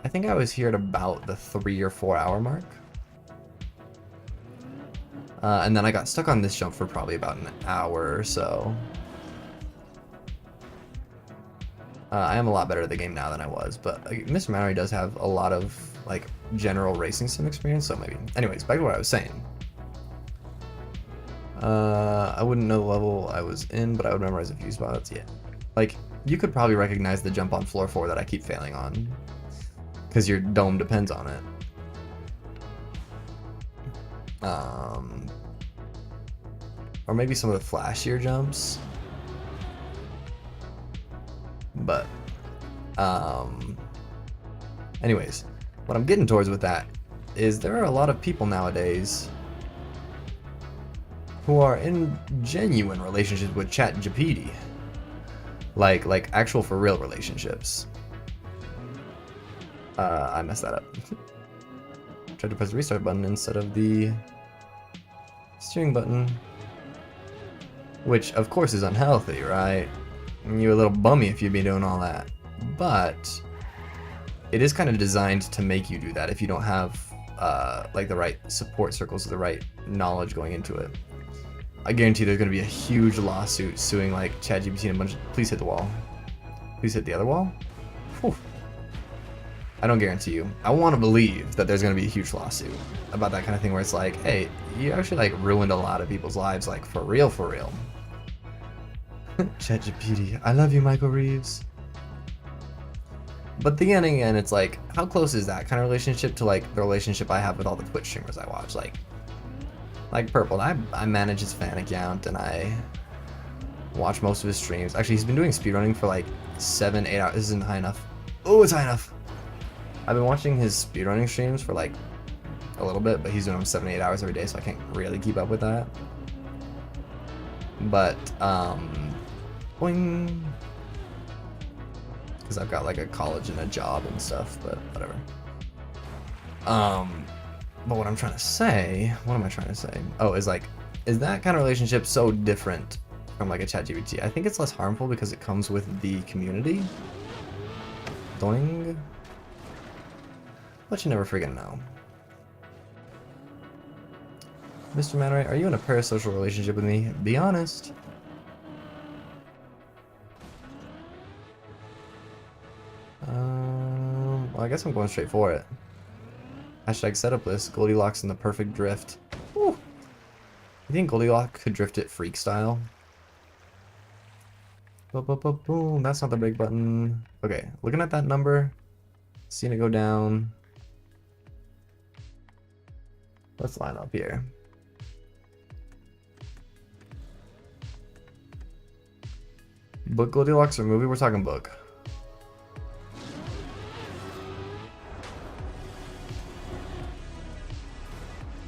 A: I think I was here at about the 3 or 4 hour mark. And then I got stuck on this jump for probably about an hour or so. I am a lot better at the game now than I was, but Mr. Mallory does have a lot of like general racing sim experience, so maybe. Anyways, back to what I was saying. I wouldn't know the level I was in, but I would memorize a few spots. Yeah, like you could probably recognize the jump on floor 4 that I keep failing on, because your dome depends on it. Or maybe some of the flashier jumps. But, anyways, what I'm getting towards with that is there are a lot of people nowadays who are in genuine relationships with ChatGPT. Like actual for real relationships. I messed that up. Tried to press the restart button instead of the Steering button. Which, of course, is unhealthy, right? You're a little bummy if you'd be doing all that. But it is kind of designed to make you do that if you don't have like the right support circles or the right knowledge going into it. I guarantee there's going to be a huge lawsuit suing like ChatGPT and a bunch of... Please hit the wall. Please hit the other wall. Whew. I don't guarantee you. I want to believe that there's going to be a huge lawsuit about that kind of thing where it's like, hey, you actually like ruined a lot of people's lives, like for real, for real. ChatGPT, I love you, Michael Reeves. But then again, it's like, how close is that kind of relationship to like the relationship I have with all the Twitch streamers I watch? Like Purple, I manage his fan account and I watch most of his streams. Actually, he's been doing speedrunning for like 7-8 hours. This isn't high enough. Oh, it's high enough. I've been watching his speedrunning streams for like a little bit, but he's doing them 7-8 hours every day, so I can't really keep up with that. But, boing. Because I've got like a college and a job and stuff, but whatever. But what I'm trying to say, what am I trying to say? Oh, is like, is that kind of relationship so different from like a ChatGPT? I think it's less harmful because it comes with the community. Doing. But you never freaking know. Mr. Manray, are you in a parasocial relationship with me? Be honest. Well, I guess I'm going straight for it. Hashtag setup list, Goldilocks in the perfect drift. Whew. You think Goldilocks could drift it freak style? Boom, that's not the break button. Okay, looking at that number, seeing it go down. Let's line up here. Book Goldilocks or movie? We're talking book.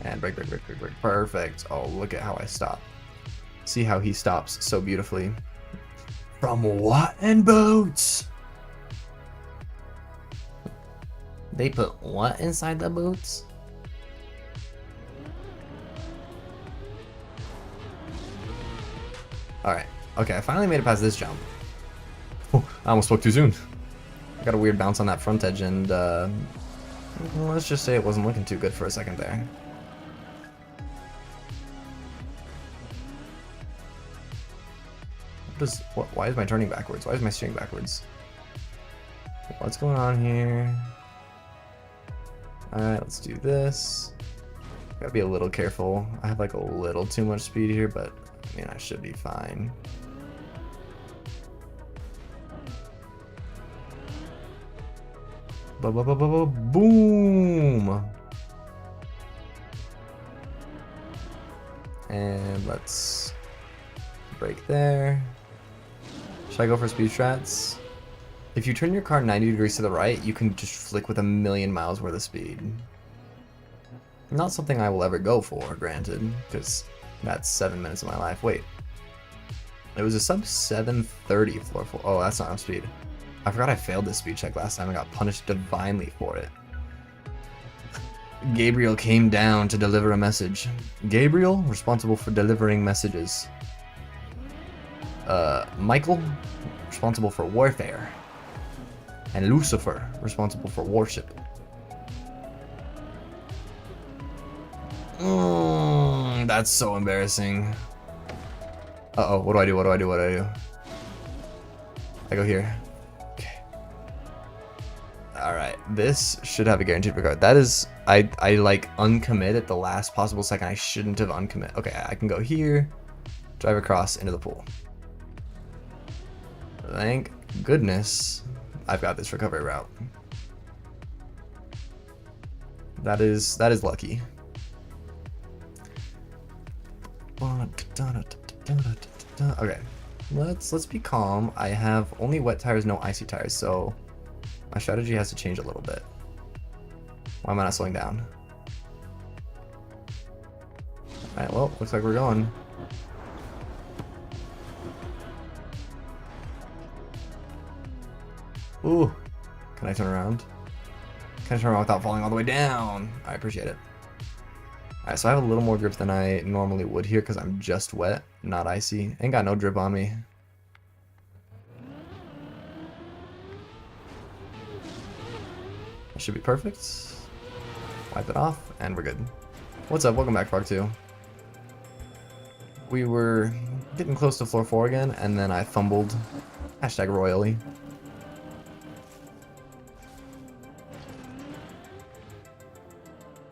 A: And break. Perfect. Oh, look at how I stop. See how he stops so beautifully. From what in boots? They put what inside the boots? Alright. Okay, I finally made it past this jump. Oh, I almost spoke too soon. I got a weird bounce on that front edge and let's just say it wasn't looking too good for a second there. Why is my turning backwards? Why is my steering backwards? What's going on here? Alright, let's do this. Gotta be a little careful. I have like a little too much speed here, but I mean, I should be fine. Boom! And let's brake there. Should I go for speed strats? If you turn your car 90 degrees to the right, you can just flick with 1,000,000 miles worth of speed. Not something I will ever go for, granted, because that's 7 minutes of my life. Wait. It was a sub 730 floor full. Oh, that's not enough speed. I forgot I failed this speed check last time and got punished divinely for it. Gabriel came down to deliver a message. Gabriel, responsible for delivering messages. Michael, responsible for warfare. And Lucifer, responsible for worship. That's so embarrassing. Uh-oh, what do I do? I go here. Okay. Alright, this should have a guaranteed regard. That is, I like uncommit at the last possible second. I shouldn't have uncommit. Okay, I can go here, drive across into the pool. Thank goodness I've got this recovery route. That is lucky. Okay, let's be calm. I have only wet tires, no icy tires, so my strategy has to change a little bit. Why am I not slowing down? Alright, well, looks like we're going. Ooh, can I turn around? Can I turn around without falling all the way down? I appreciate it. Alright, so I have a little more grip than I normally would here because I'm just wet, not icy. Ain't got no drip on me. That should be perfect. Wipe it off, and we're good. What's up? Welcome back to part 2. We were getting close to floor 4 again, and then I fumbled. Hashtag royally.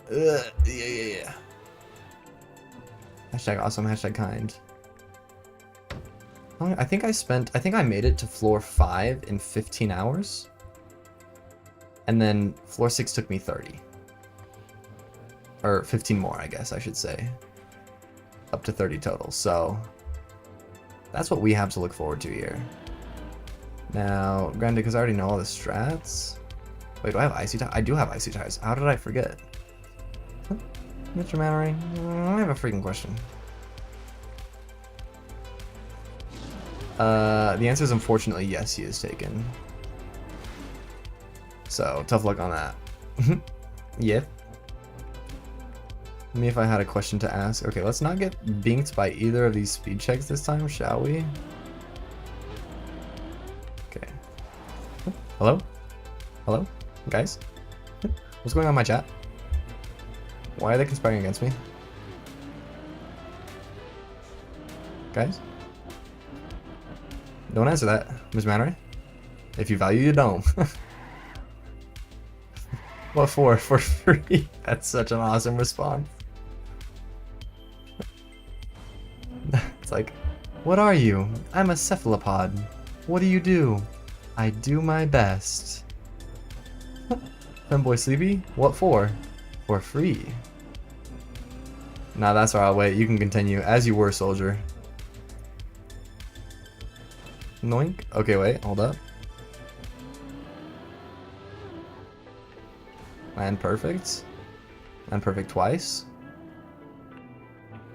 A: Yeah. Hashtag awesome, hashtag kind. I think I made it to floor 5 in 15 hours. And then floor 6 took me 30. Or 15 more, I guess I should say. Up to 30 total, so that's what we have to look forward to here. Now, granted, because I already know all the strats. Wait, do I have icy tires? I do have icy tires. How did I forget? Mr. Mannery, I have a freaking question. The answer is unfortunately yes, he is taken. So, tough luck on that. Yep. Me if I had a question to ask. Okay, let's not get binked by either of these speed checks this time, shall we? Okay. Hello? Hello? Guys? What's going on in my chat? Why are they conspiring against me? Guys? Don't answer that, Ms. Mannery. If you value your dome. What for? For free? That's such an awesome response. It's like, what are you? I'm a cephalopod. What do? I do my best. Femboy Sleepy? What for? For free. Nah, that's where I'll wait. You can continue as you were, soldier. Noink. Okay, wait, hold up. Land perfect. Land perfect twice.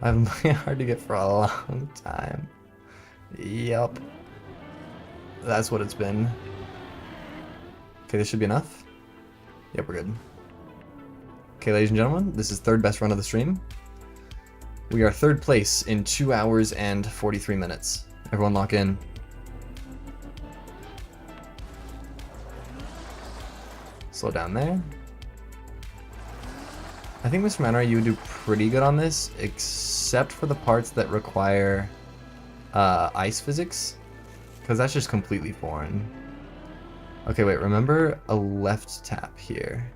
A: I've been playing hard to get for a long time. Yup. That's what it's been. Okay, this should be enough. Yep, we're good. Okay, ladies and gentlemen, this is third best run of the stream. We are third place in 2 hours and 43 minutes. Everyone lock in. Slow down there. I think, Mr. Manor, you would do pretty good on this, except for the parts that require ice physics, because that's just completely foreign. Okay, wait, remember a left tap here.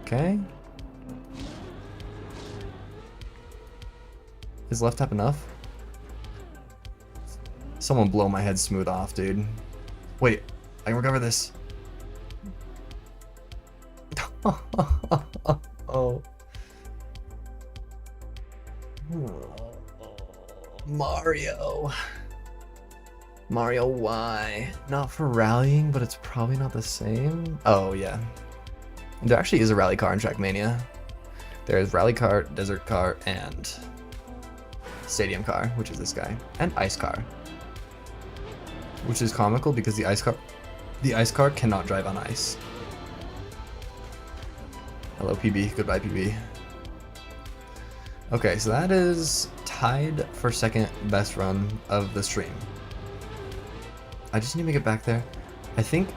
A: Okay. Is left tap enough? Someone blow my head smooth off, dude. Wait, I can recover this. Oh. Mario. Mario, why? Not for rallying, but it's probably not the same. Oh, yeah. There actually is a rally car in Trackmania. There's rally car, desert car, and stadium car, which is this guy, and ice car. Which is comical because the ice car cannot drive on ice. Hello, PB. Goodbye, PB. Okay, so that is tied for second best run of the stream. I just need to make it back there. I think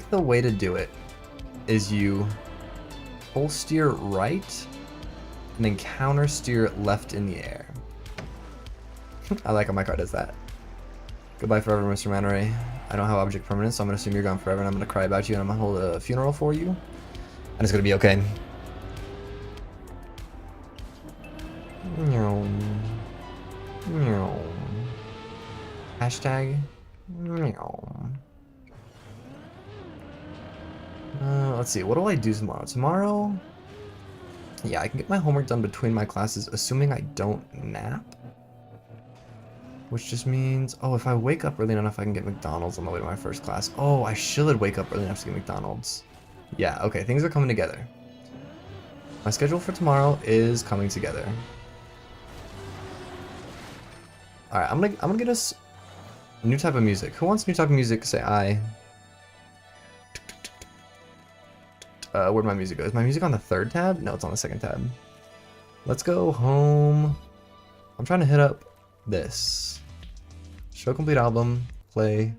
A: the way to do it is you full steer right and then counter steer left in the air. I like how my car does that. Goodbye forever, Mr. Mannery. I don't have object permanence, so I'm gonna assume you're gone forever, and I'm gonna cry about you, and I'm gonna hold a funeral for you, and it's gonna be okay. Hashtag. Let's see, what do I do tomorrow? Tomorrow, yeah, I can get my homework done between my classes, assuming I don't nap. Which just means, oh, if I wake up early enough, I can get McDonald's on the way to my first class. Oh, I should wake up early enough to get McDonald's. Yeah, okay, things are coming together. My schedule for tomorrow is coming together. Alright, I'm gonna get us a new type of music. Who wants new type of music? Say aye. Where'd my music go? Is my music on the third tab? No, it's on the second tab. Let's go home. I'm trying to hit up this. Show complete album. Play.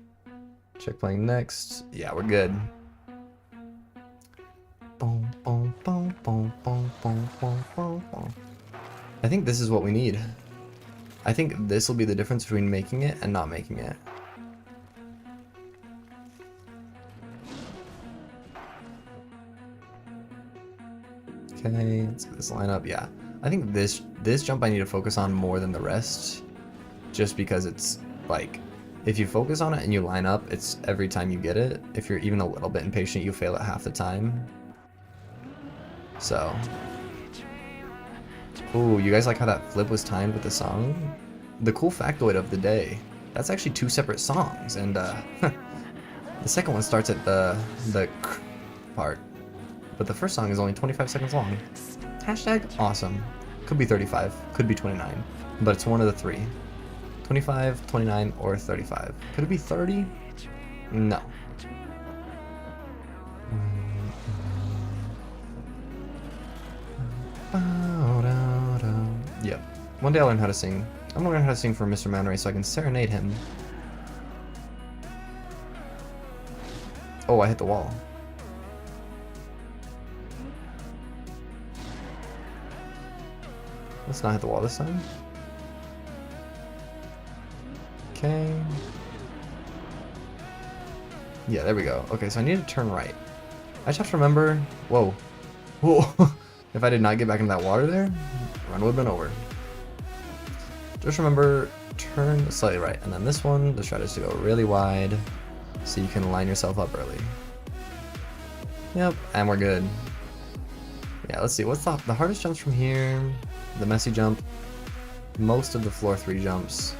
A: Check playing next. Yeah, we're good. Boom, boom, boom, boom, boom, boom, boom, boom, boom. I think this is what we need. I think this will be the difference between making it and not making it. Okay, let's get this lineup. Yeah, I think this jump I need to focus on more than the rest, just because it's like, if you focus on it and you line up, it's every time you get it. If you're even a little bit impatient, you fail it half the time. So, ooh, you guys like how that flip was timed with the song? The cool factoid of the day, that's actually 2 separate songs, and the second one starts at the part, but the first song is only 25 seconds long. Hashtag awesome. Could be 35, could be 29, but it's one of the 3. 25, 29, or 35. Could it be 30? No. Yep. One day I'll learn how to sing. I'm gonna learn how to sing for Mr. Manray so I can serenade him. Oh, I hit the wall. Let's not hit the wall this time. Okay. Yeah, there we go. Okay, so I need to turn right. I just have to remember... Whoa. Whoa. If I did not get back into that water there, run would have been over. Just remember, turn slightly right. And then this one, the strat is to go really wide so you can line yourself up early. Yep, and we're good. Yeah, let's see. What's the hardest jumps from here? The messy jump. Most of the floor 3 jumps.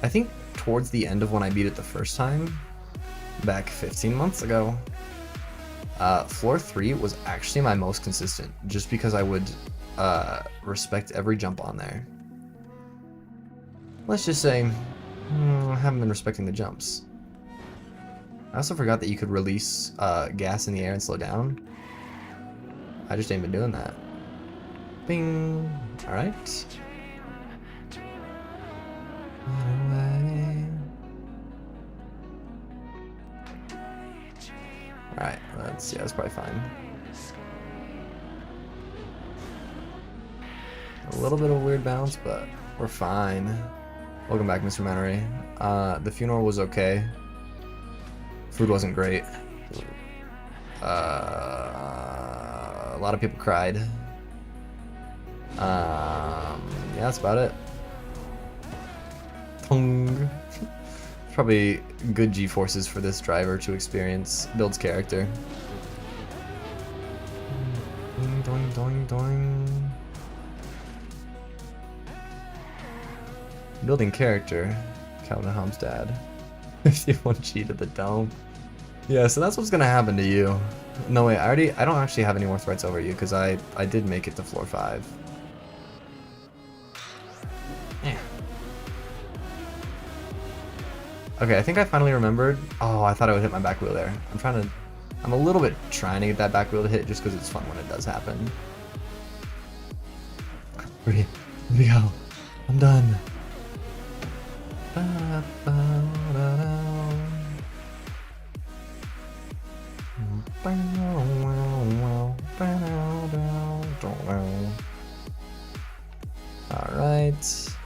A: I think towards the end of when I beat it the first time, back 15 months ago, floor 3 was actually my most consistent, just because I would respect every jump on there. Let's just say, I haven't been respecting the jumps. I also forgot that you could release gas in the air and slow down. I just ain't been doing that. Bing! Alright. Alright, yeah, that's probably fine. A little bit of a weird bounce, but we're fine. Welcome back, Mr. Manray. The funeral was okay. Food wasn't great. A lot of people cried. Yeah, that's about it. Tung. Probably good G-forces for this driver to experience. Builds character. Doing, doing, doing, doing. Building character. Calvin Hom's dad. 51 G to the dome. Yeah, so that's what's gonna happen to you. No wait, I don't actually have any more threats over you because I did make it to floor 5. Yeah. Okay, I think I finally remembered. Oh, I thought I would hit my back wheel there. I'm a little bit trying to get that back wheel to hit just because it's fun when it does happen. 3, let me go. I'm done. Alright.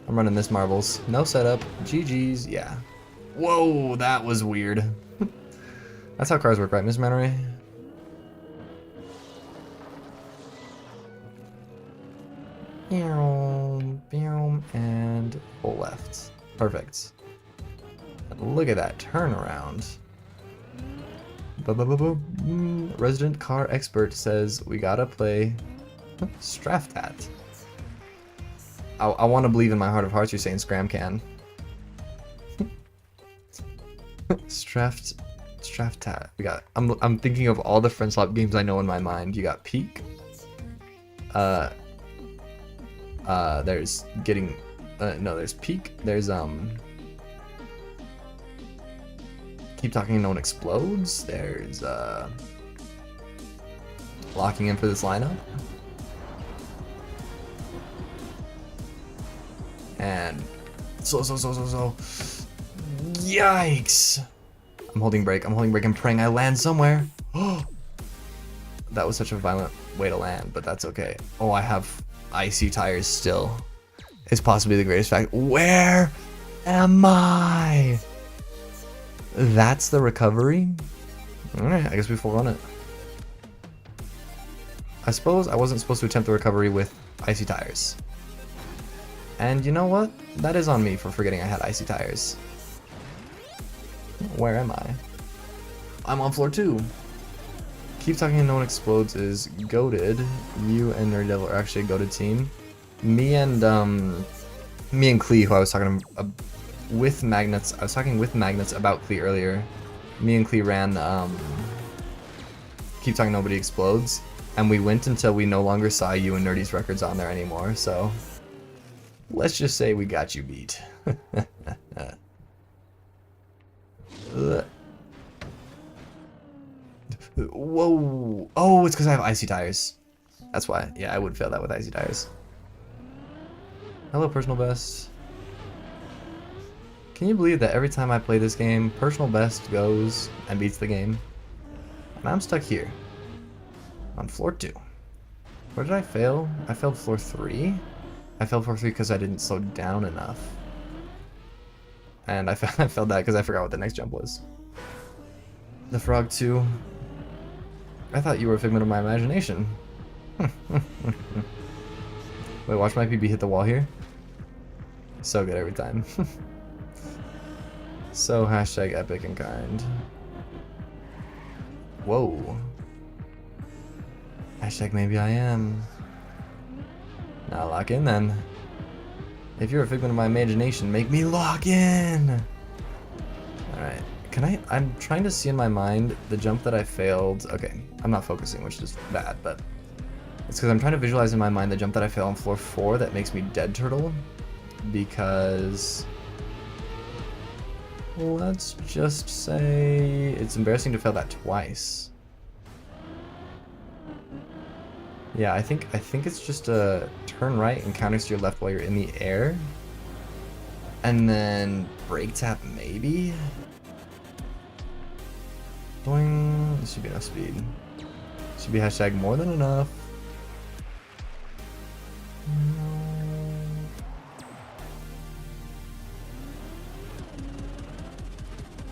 A: I'm running this marbles. No setup. GG's. Yeah. Whoa, that was weird. That's how cars work, right, Ms. Manray? And full left. Perfect. And look at that turnaround. Resident car expert says we gotta play Straftat. I want to believe in my heart of hearts you're saying Scram can. Straftat. We got. I'm thinking of all the friend swap games I know in my mind. You got Peak. There's getting. No, there's Peak. There's Keep talking, no one explodes. There's locking in for this lineup. And so. Yikes! I'm holding break. I'm praying I land somewhere. Oh, that was such a violent way to land, but that's okay. Oh, I have icy tires still. It's possibly the greatest fact. Where am I? That's the recovery? Alright, I guess we full run it. I suppose I wasn't supposed to attempt the recovery with icy tires. And you know what? That is on me for forgetting I had icy tires. Where am I? I'm on floor 2. Keep talking and no one explodes is goated. You and Nerd Devil are actually a goated team. Me and Klee, who I was talking with Magnets. I was talking with Magnets about Klee earlier. Me and Klee ran Keep Talking Nobody Explodes, and we went until we no longer saw you and Nerdy's records on there anymore. So let's just say we got you beat. Whoa! Oh, it's because I have icy tires. That's why. Yeah, I would fail that with icy tires. Hello, personal best. Can you believe that every time I play this game, personal best goes and beats the game? And I'm stuck here. On floor 2. Where did I fail? I failed floor 3? I failed floor 3 because I didn't slow down enough. And I failed that because I forgot what the next jump was. The frog 2. I thought you were a figment of my imagination. Wait, watch my PB hit the wall here. So good every time. So hashtag epic and kind. Whoa. Hashtag maybe I am. Now lock in then. If you're a figment of my imagination, make me lock in! Alright. I'm trying to see in my mind the jump that I failed. Okay, I'm not focusing, which is bad, but it's because I'm trying to visualize in my mind the jump that I failed on floor 4 that makes me dead turtle. Because let's just say it's embarrassing to fail that twice. Yeah, I think it's just a turn right and counters to your left while you're in the air. And then brake tap maybe? Boing. This should be enough speed. Should be hashtag more than enough.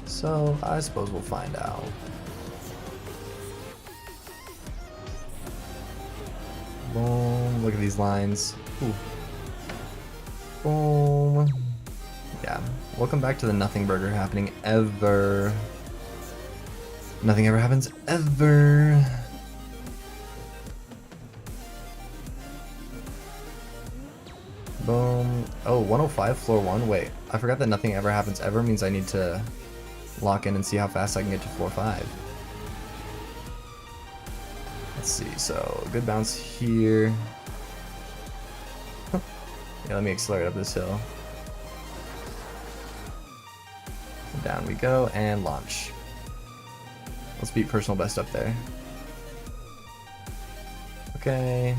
A: So, I suppose we'll find out. Boom. Look at these lines. Ooh. Boom. Yeah. Welcome back to the nothing burger happening ever. Nothing ever happens ever. Boom. Oh, 105, floor 1. Wait, I forgot that nothing ever happens ever means I need to lock in and see how fast I can get to floor 5. Let's see, so good bounce here. Yeah, let me accelerate up this hill. Down we go, and launch. Let's beat personal best up there. Okay.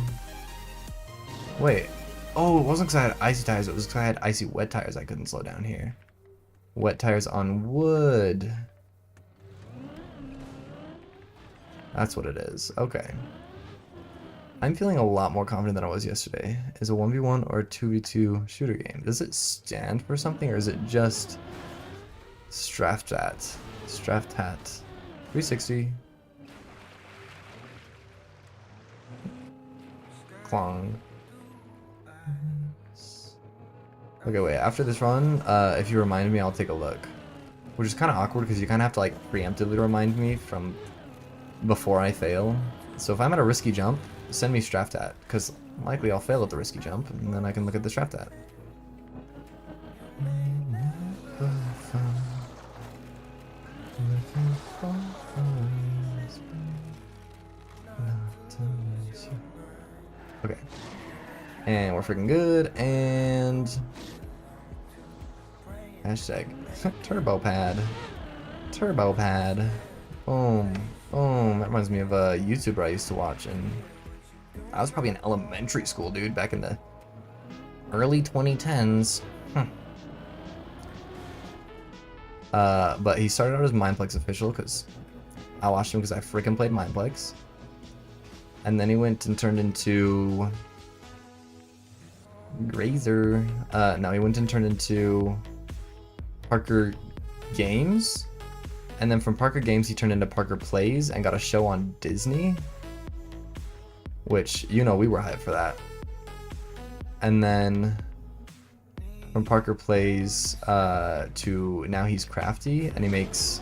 A: Wait. Oh, it wasn't because I had icy tires, it was because I had icy wet tires I couldn't slow down here. Wet tires on wood. That's what it is. Okay. I'm feeling a lot more confident than I was yesterday. Is a 1v1 or a 2v2 shooter game? Does it stand for something or is it just Straftat? Straftat. 360. Clong. Okay, wait. After this run, if you remind me, I'll take a look. Which is kind of awkward because you kind of have to like preemptively remind me from before I fail. So if I'm at a risky jump, send me Straftat because likely I'll fail at the risky jump, and then I can look at the Straftat. Okay. And we're freaking good, and hashtag turbo pad. Turbo pad. Boom. Oh, that reminds me of a YouTuber I used to watch, and I was probably in elementary school, dude, back in the early 2010s. But he started out as Mindplex official because I watched him because I freaking played Mindplex. And then he went and turned into Grazer. No, he went and turned into Parker Games. And then from Parker Games, he turned into Parker Plays and got a show on Disney. Which, you know, we were hyped for that. And then from Parker Plays to now he's Crafty, and he makes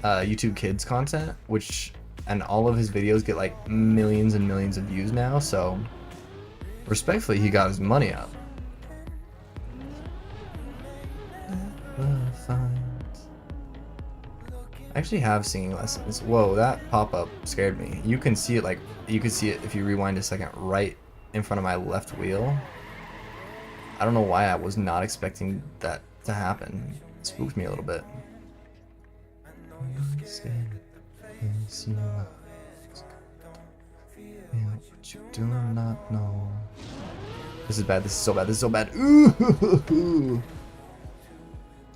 A: YouTube Kids content, and all of his videos get like millions and millions of views now, so respectfully, he got his money up. I actually have singing lessons. Whoa, that pop-up scared me. You can see it if you rewind a second right in front of my left wheel. I don't know why I was not expecting that to happen. It spooked me a little bit. You do not know. This is bad. This is so bad. This is so bad. Ooh.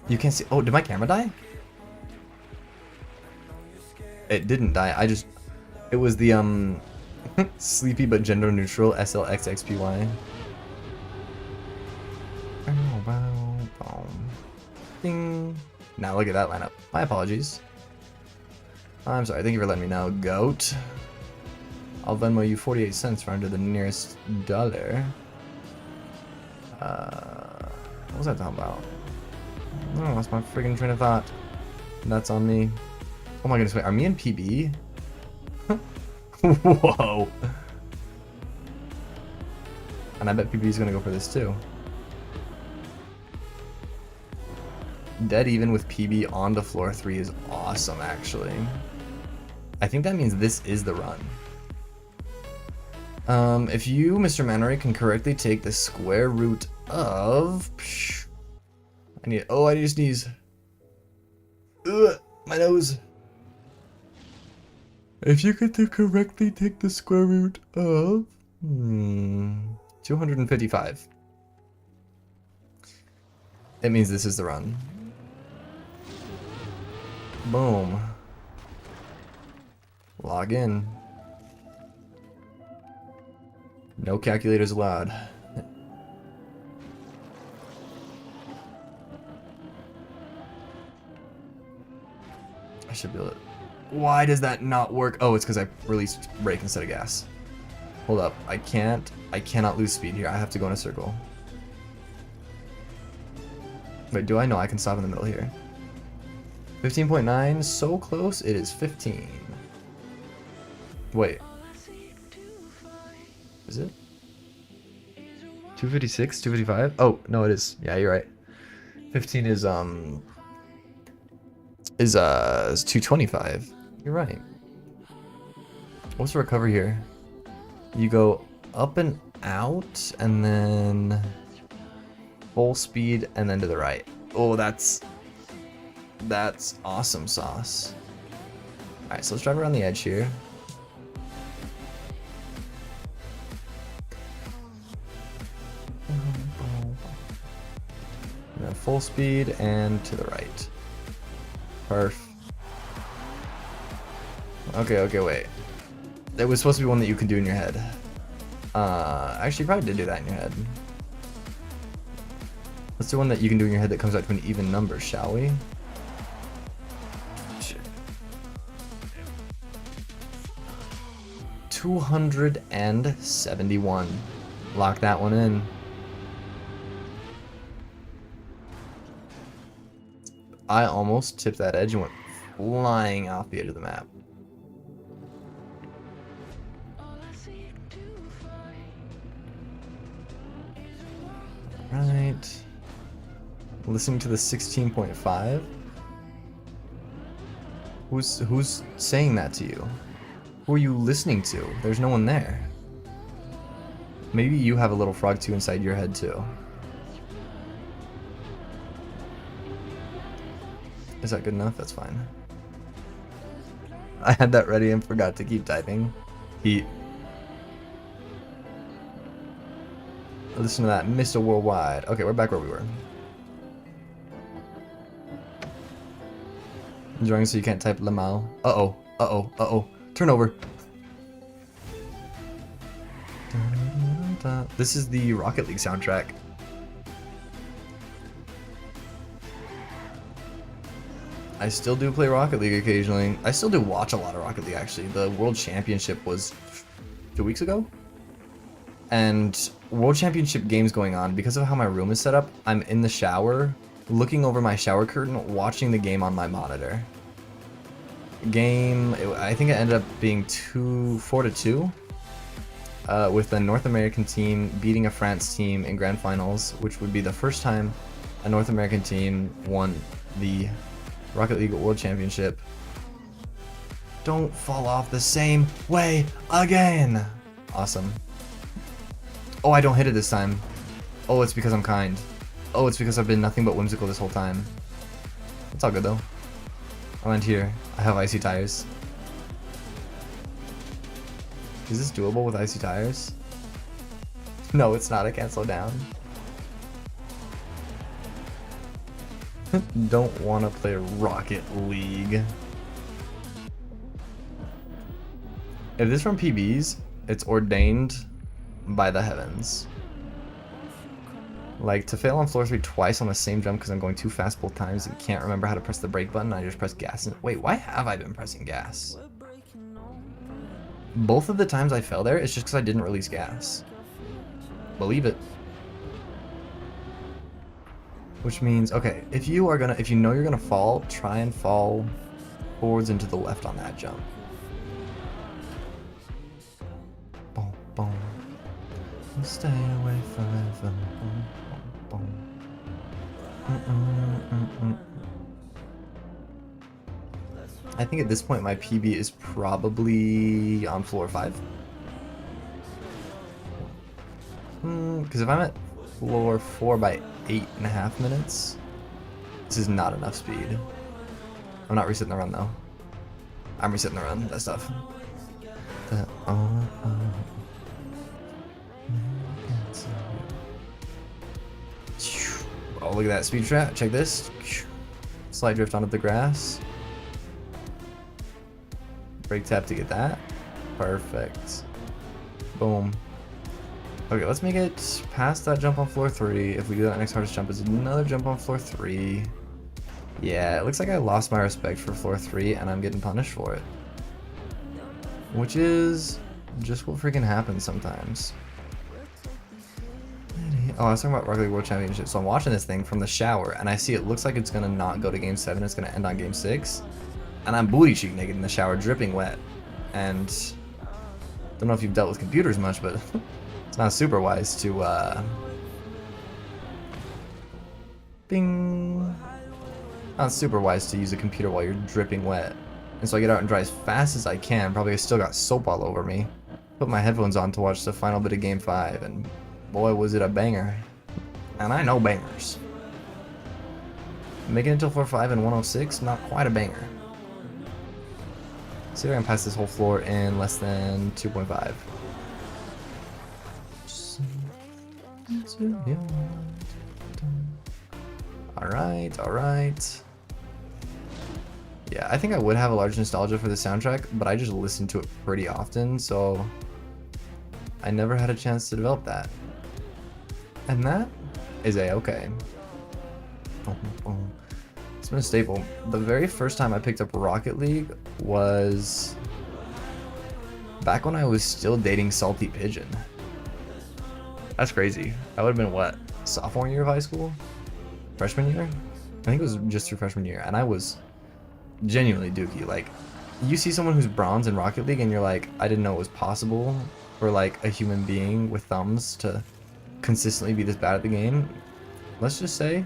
A: You can't see. Oh, did my camera die? It didn't die. It was the sleepy but gender neutral SLXXPY. Ding. Now look at that lineup. My apologies. I'm sorry. Thank you for letting me know, goat. I'll Venmo you 48 cents for under the nearest dollar. What was I talking about? Oh, that's my freaking train of thought. That's on me. Oh my goodness, wait, are me and PB? Whoa. And I bet PB's gonna go for this too. Dead even with PB on the floor 3 is awesome, actually. I think that means this is the run. If you, Mr. Mannery, can correctly take the square root of... I need to sneeze. Ugh, my nose. If you could correctly take the square root of 255. It means this is the run. Boom. Log in. No calculators allowed. I should be able to... Why does that not work? Oh, it's because I released brake instead of gas. Hold up. I cannot lose speed here. I have to go in a circle. Wait, do I know I can stop in the middle here? 15.9, so close. It is 15. Wait. Is it? 256, 255? Oh, no, it is. Yeah, you're right. 15 is 225. You're right. What's the recovery here? You go up and out, and then full speed, and then to the right. Oh, that's awesome sauce. All right, so let's drive around the edge here. And then full speed and to the right. Perf. Okay, wait. There was supposed to be one that you could do in your head. Actually, you probably did do that in your head. Let's do one that you can do in your head that comes out to an even number, shall we? Shit. 271. Lock that one in. I almost tipped that edge and went flying off the edge of the map. Right. Listening to the 16.5. Who's saying that to you? Who are you listening to? There's no one there. Maybe you have a little frog too inside your head too. Is that good enough? That's fine. I had that ready and forgot to keep typing. Heat. Listen to that, Mr. Worldwide. Okay, we're back where we were. Enjoying so you can't type Lamal. Uh-oh, uh-oh, uh-oh. Turnover. This is the Rocket League soundtrack. I still do play Rocket League occasionally. I still do watch a lot of Rocket League, actually. The World Championship was 2 weeks ago. And World Championship games going on. Because of how my room is set up, I'm in the shower, looking over my shower curtain, watching the game on my monitor. I think it ended up being 4-2. With the North American team beating a France team in grand finals, which would be the first time a North American team won the Rocket League World Championship. Don't fall off the same way again! Awesome. Oh, I don't hit it this time. Oh, it's because I'm kind. Oh, it's because I've been nothing but whimsical this whole time. It's all good though. I'll end here. I have icy tires. Is this doable with icy tires? No, it's not. I can't slow down. Don't want to play Rocket League. If this is from PBs, it's ordained by the heavens. Like, to fail on floor 3 twice on the same jump because I'm going too fast both times and can't remember how to press the brake button, I just press gas. Wait, why have I been pressing gas? Both of the times I fell there, it's just because I didn't release gas. Believe it. Which means, okay, if you know you're gonna fall, try and fall forwards and to the left on that jump. Boom, boom. Stay away forever. Boom, boom. I think at this point my PB is probably on floor 5. Because if I'm at floor 4 by 8.5 minutes, this is not enough speed. I'm not resetting the run though. I'm resetting the run, that's tough. Oh, look at that speed trap. Check this. Slide drift onto the grass. Brake tap to get that. Perfect. Boom. Okay, let's make it past that jump on floor 3. If we do that, next hardest jump is another jump on floor 3. Yeah, it looks like I lost my respect for floor 3 and I'm getting punished for it. Which is just what freaking happens sometimes. Oh, I was talking about Rocket League World Championship. So I'm watching this thing from the shower and I see it looks like it's gonna not go to game 7, it's gonna end on game 6. And I'm booty cheek naked in the shower, dripping wet. And don't know if you've dealt with computers much, but it's not super wise to bing. Not super wise to use a computer while you're dripping wet. And so I get out and dry as fast as I can. Probably I still got soap all over me. Put my headphones on to watch the final bit of game 5, and boy was it a banger. And I know bangers. Making it until floor 5 and 106, not quite a banger. See if I can pass this whole floor in less than 2.5. Alright, alright. Yeah, I think I would have a large nostalgia for the soundtrack, but I just listen to it pretty often, so I never had a chance to develop that. And that is a-okay. It's been a staple. The very first time I picked up Rocket League was back when I was still dating Salty Pigeon. That's crazy. I would have been, what, sophomore year of high school? Freshman year? I think it was just through freshman year, and I was genuinely dookie. Like, you see someone who's bronze in Rocket League and you're like, I didn't know it was possible for like a human being with thumbs to consistently be this bad at the game. Let's just say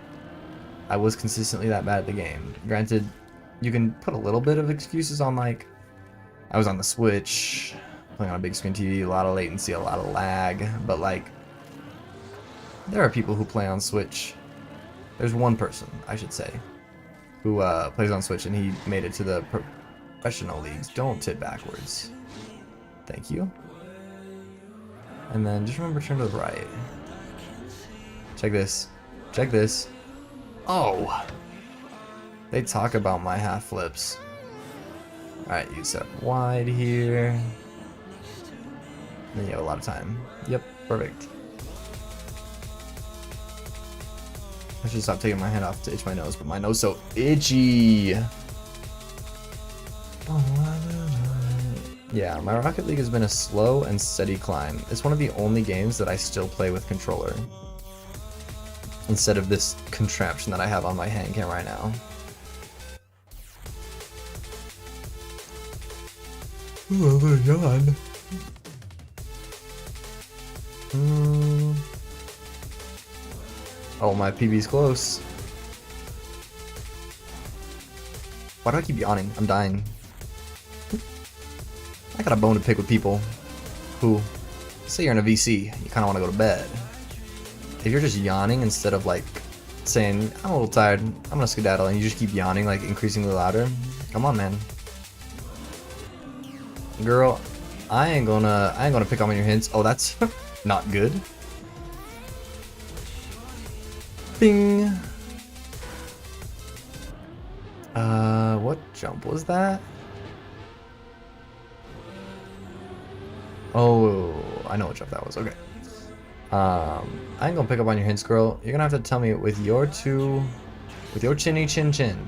A: I was consistently that bad at the game. Granted, you can put a little bit of excuses on, like, I was on the Switch, playing on a big screen TV, a lot of latency, a lot of lag, but like, there are people who play on Switch. There's one person, I should say, who plays on Switch, and he made it to the professional leagues. Don't tip backwards. Thank you. And then just remember, turn to the right. Check this. Check this. Oh! They talk about my half flips. Alright, you set up wide here. Then you have a lot of time. Yep, perfect. I should stop taking my hand off to itch my nose, but my nose so itchy. Yeah, my Rocket League has been a slow and steady climb. It's one of the only games that I still play with controller, instead of this contraption that I have on my hand cam right now. Ooh, I'm gonna yawn. Oh, my PB's close. Why do I keep yawning? I'm dying. I got a bone to pick with people who say you're in a VC, you kind of want to go to bed. If you're just yawning instead of like saying, I'm a little tired, I'm gonna skedaddle, and you just keep yawning like increasingly louder, come on, man. Girl, I ain't gonna pick up on your hints. Oh, that's not good. Bing. What jump was that? Oh, I know what jump that was. Okay. I ain't gonna pick up on your hints, girl. You're gonna have to tell me with your chinny chin chin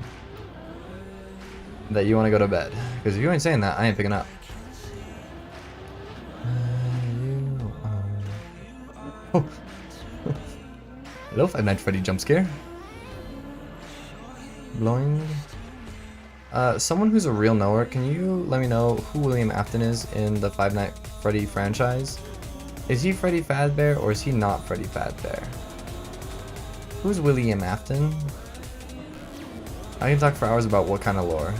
A: that you want to go to bed. Because if you ain't saying that, I ain't picking up. Oh. Hello, Five Nights at Freddy jump scare. Blowing. Someone who's a real knower, can you let me know who William Afton is in the Five Nights at Freddy franchise? Is he Freddy Fazbear or is he not Freddy Fazbear? Who's William Afton? I can talk for hours about what kind of lore.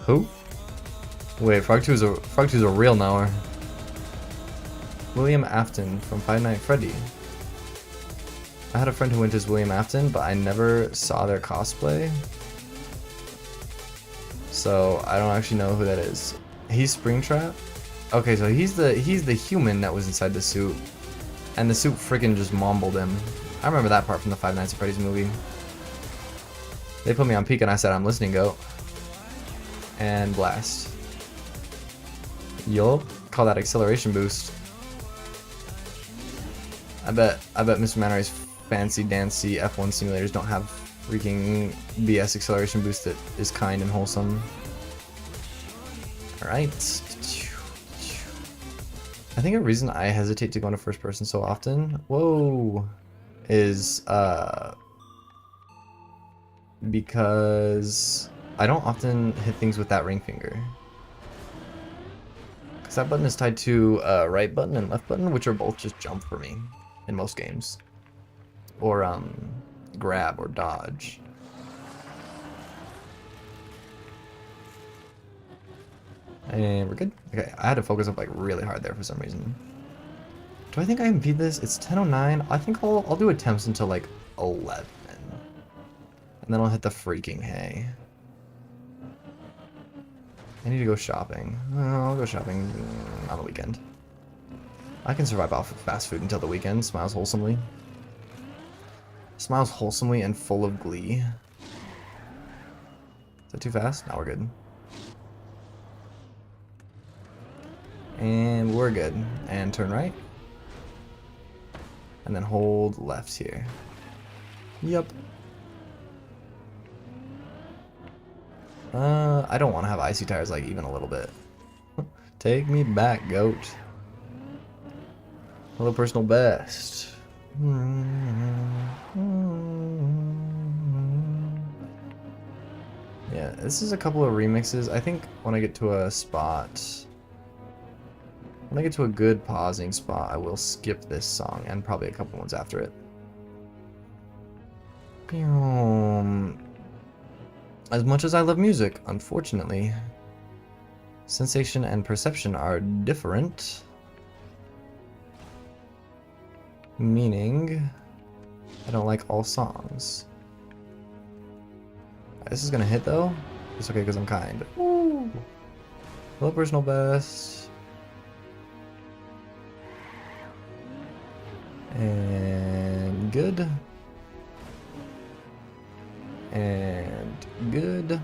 A: Who? Wait, Frog2's a real knower. William Afton from Five Nights at Freddy. I had a friend who went as William Afton, but I never saw their cosplay. So I don't actually know who that is. He's Springtrap? Okay, so he's the human that was inside the suit. And the suit freaking just mumbled him. I remember that part from the Five Nights at Freddy's movie. They put me on peak and I said, I'm listening, go. And blast. You'll call that acceleration boost. I bet Mr. Mannery's fancy dancy F1 simulators don't have freaking BS acceleration boost that is kind and wholesome. Alright. I think a reason I hesitate to go into first person so often, whoa, is because I don't often hit things with that ring finger. Because that button is tied to right button and left button, which are both just jump for me in most games. Or grab or dodge. And we're good. Okay, I had to focus up like really hard there for some reason. Do I think I can beat this? It's 10:09. I think I'll do attempts until like 11. And then I'll hit the freaking hay. I need to go shopping. I'll go shopping on the weekend. I can survive off of fast food until the weekend. Smiles wholesomely. Smiles wholesomely and full of glee. Is that too fast? No, we're good. And we're good. And turn right. And then hold left here. Yep. I don't want to have icy tires like even a little bit. Take me back, goat. Hello, personal best. Yeah, this is a couple of remixes. I think when I get to a spot, when I get to a good pausing spot, I will skip this song and probably a couple ones after it. As much as I love music, unfortunately, sensation and perception are different. Meaning, I don't like all songs. This is gonna hit though. It's okay because I'm kind. Woo! Hello, personal best. And good. And good.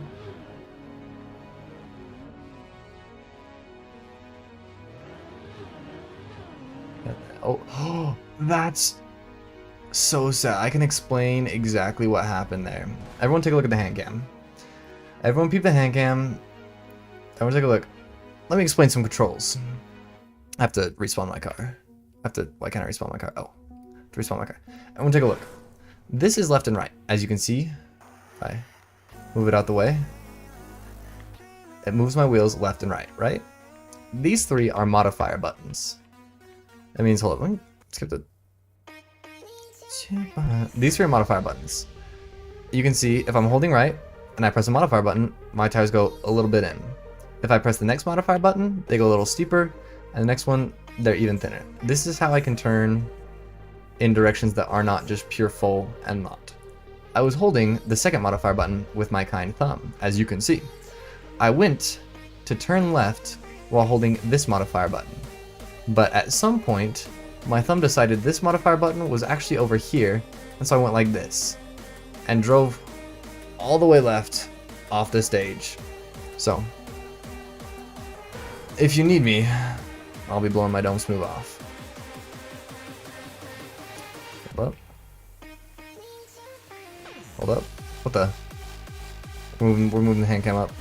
A: Oh, that's so sad. I can explain exactly what happened there. Everyone take a look at the hand cam. Everyone peep the hand cam. Everyone take a look. Let me explain some controls. I have to respawn my car. Why can't I respawn my car? Oh, to respawn my car. Everyone take a look. This is left and right. As you can see, if I move it out the way, it moves my wheels left and right, right? These three are modifier buttons. That means, hold up, let me skip the... These three are modifier buttons. You can see if I'm holding right and I press a modifier button, my tires go a little bit in. If I press the next modifier button, they go a little steeper, and the next one, they're even thinner. This is how I can turn in directions that are not just pure full and not. I was holding the second modifier button with my kind thumb, as you can see. I went to turn left while holding this modifier button. But at some point, my thumb decided this modifier button was actually over here, and so I went like this, and drove all the way left off the stage. So, if you need me, I'll be blowing my dome smooth off. Hold up. Hold up. What the? We're moving the hand cam up.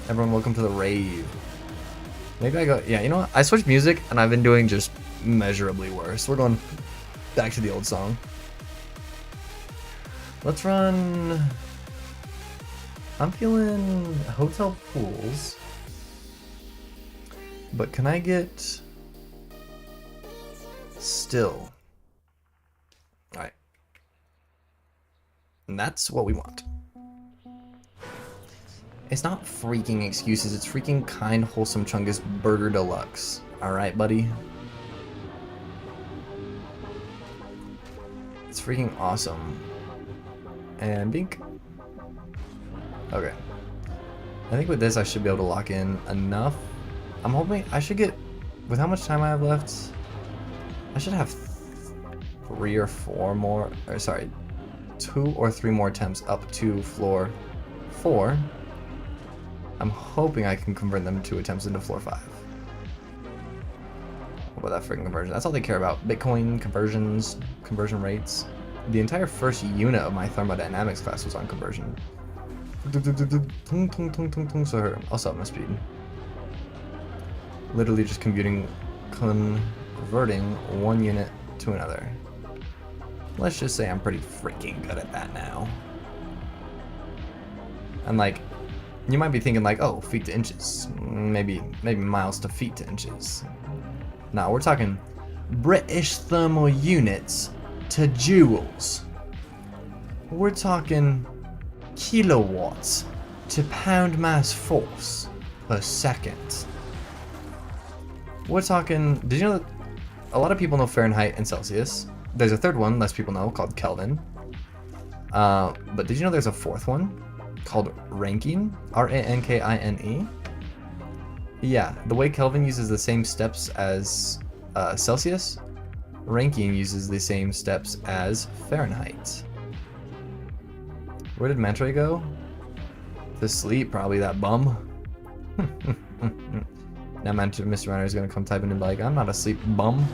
A: Everyone, welcome to the rave. Maybe I go, yeah, you know what? I switched music and I've been doing just measurably worse. We're going back to the old song. Let's run. I'm feeling hotel pools. But can I get still? Alright. And that's what we want. It's not freaking excuses, it's freaking kind, wholesome Chungus Burger Deluxe. Alright, buddy? It's freaking awesome. And bink. Okay. I think with this I should be able to lock in enough. I'm hoping I should get, with how much time I have left, I should have 3 or 4 more, or sorry, 2 or 3 more attempts up to floor 4. I'm hoping I can convert them 2 attempts into floor 5. What about that freaking conversion? That's all they care about. Bitcoin, conversions, conversion rates. The entire first unit of my thermodynamics class was on conversion. So also up my speed. Literally just converting 1 unit to another. Let's just say I'm pretty freaking good at that now. And like, you might be thinking like, oh, feet to inches. Maybe miles to feet to inches. No, we're talking British thermal units to joules. We're talking kilowatts to pound mass force per second. We're talking, did you know that a lot of people know Fahrenheit and Celsius? There's a third one less people know called Kelvin. But did you know there's a fourth one called Rankine? R-A-N-K-I-N-E? Yeah, the way Kelvin uses the same steps as Celsius, Rankine uses the same steps as Fahrenheit. Where did Mantray go? To sleep, probably, that bum. Now Mr. Runner is gonna come typing in like, I'm not a sleep bum.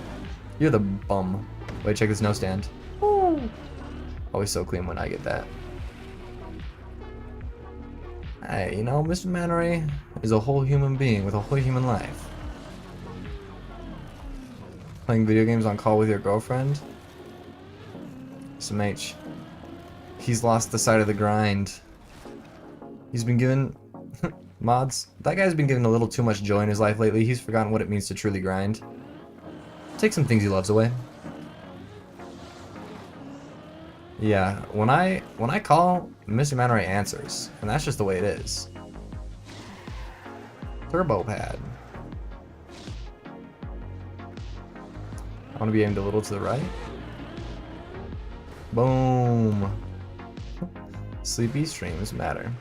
A: You're the bum. Wait, check this no stand. Ooh. Always so clean when I get that. Hey, you know, Mr. Manneray is a whole human being with a whole human life. Playing video games on call with your girlfriend? Some H. He's lost the sight of the grind. He's been given... mods, that guy's been given a little too much joy in his life lately. He's forgotten what it means to truly grind. Take some things he loves away. Yeah, when I call, Mr. Manneray answers, and that's just the way it is. Turbo pad. I want to be aimed a little to the right. Boom. Sleepy streams matter.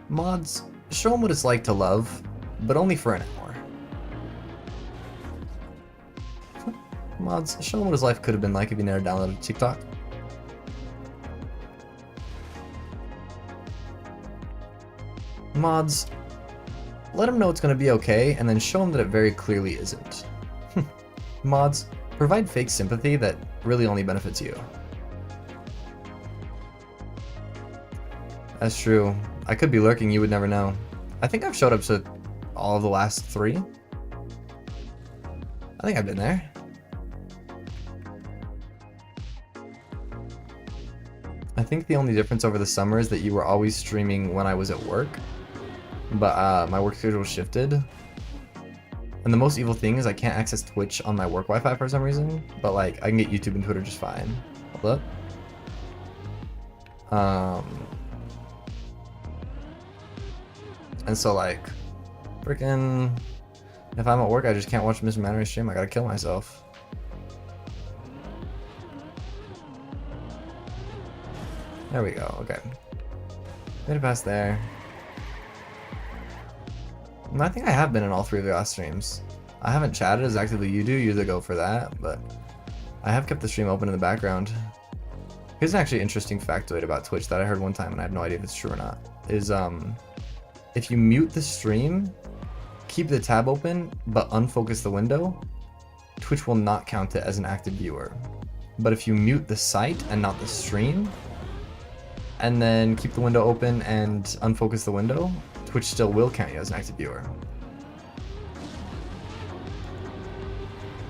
A: Mods, show them what it's like to love, but only for an hour. Mods, show them what his life could have been like if he never downloaded TikTok. Mods, let him know it's gonna be okay, and then show him that it very clearly isn't. Mods, provide fake sympathy that really only benefits you. That's true. I could be lurking, you would never know. I think I've showed up to all of the last 3. I think I've been there. I think the only difference over the summer is that you were always streaming when I was at work. But my work schedule shifted. And the most evil thing is I can't access Twitch on my work Wi-Fi for some reason. But like, I can get YouTube and Twitter just fine. Hold up. And so like, freaking, if I'm at work, I just can't watch Mr. Mannery's stream. I gotta kill myself. There we go. Okay. Made it past there. And I think I have been in all 3 of the last streams. I haven't chatted as actively you do. You usually go for that, but I have kept the stream open in the background. Here's an actually interesting factoid about Twitch that I heard one time, and I have no idea if it's true or not. Is if you mute the stream, keep the tab open, but unfocus the window, Twitch will not count it as an active viewer. But if you mute the site and not the stream, and then keep the window open and unfocus the window, Twitch still will count you as an active viewer.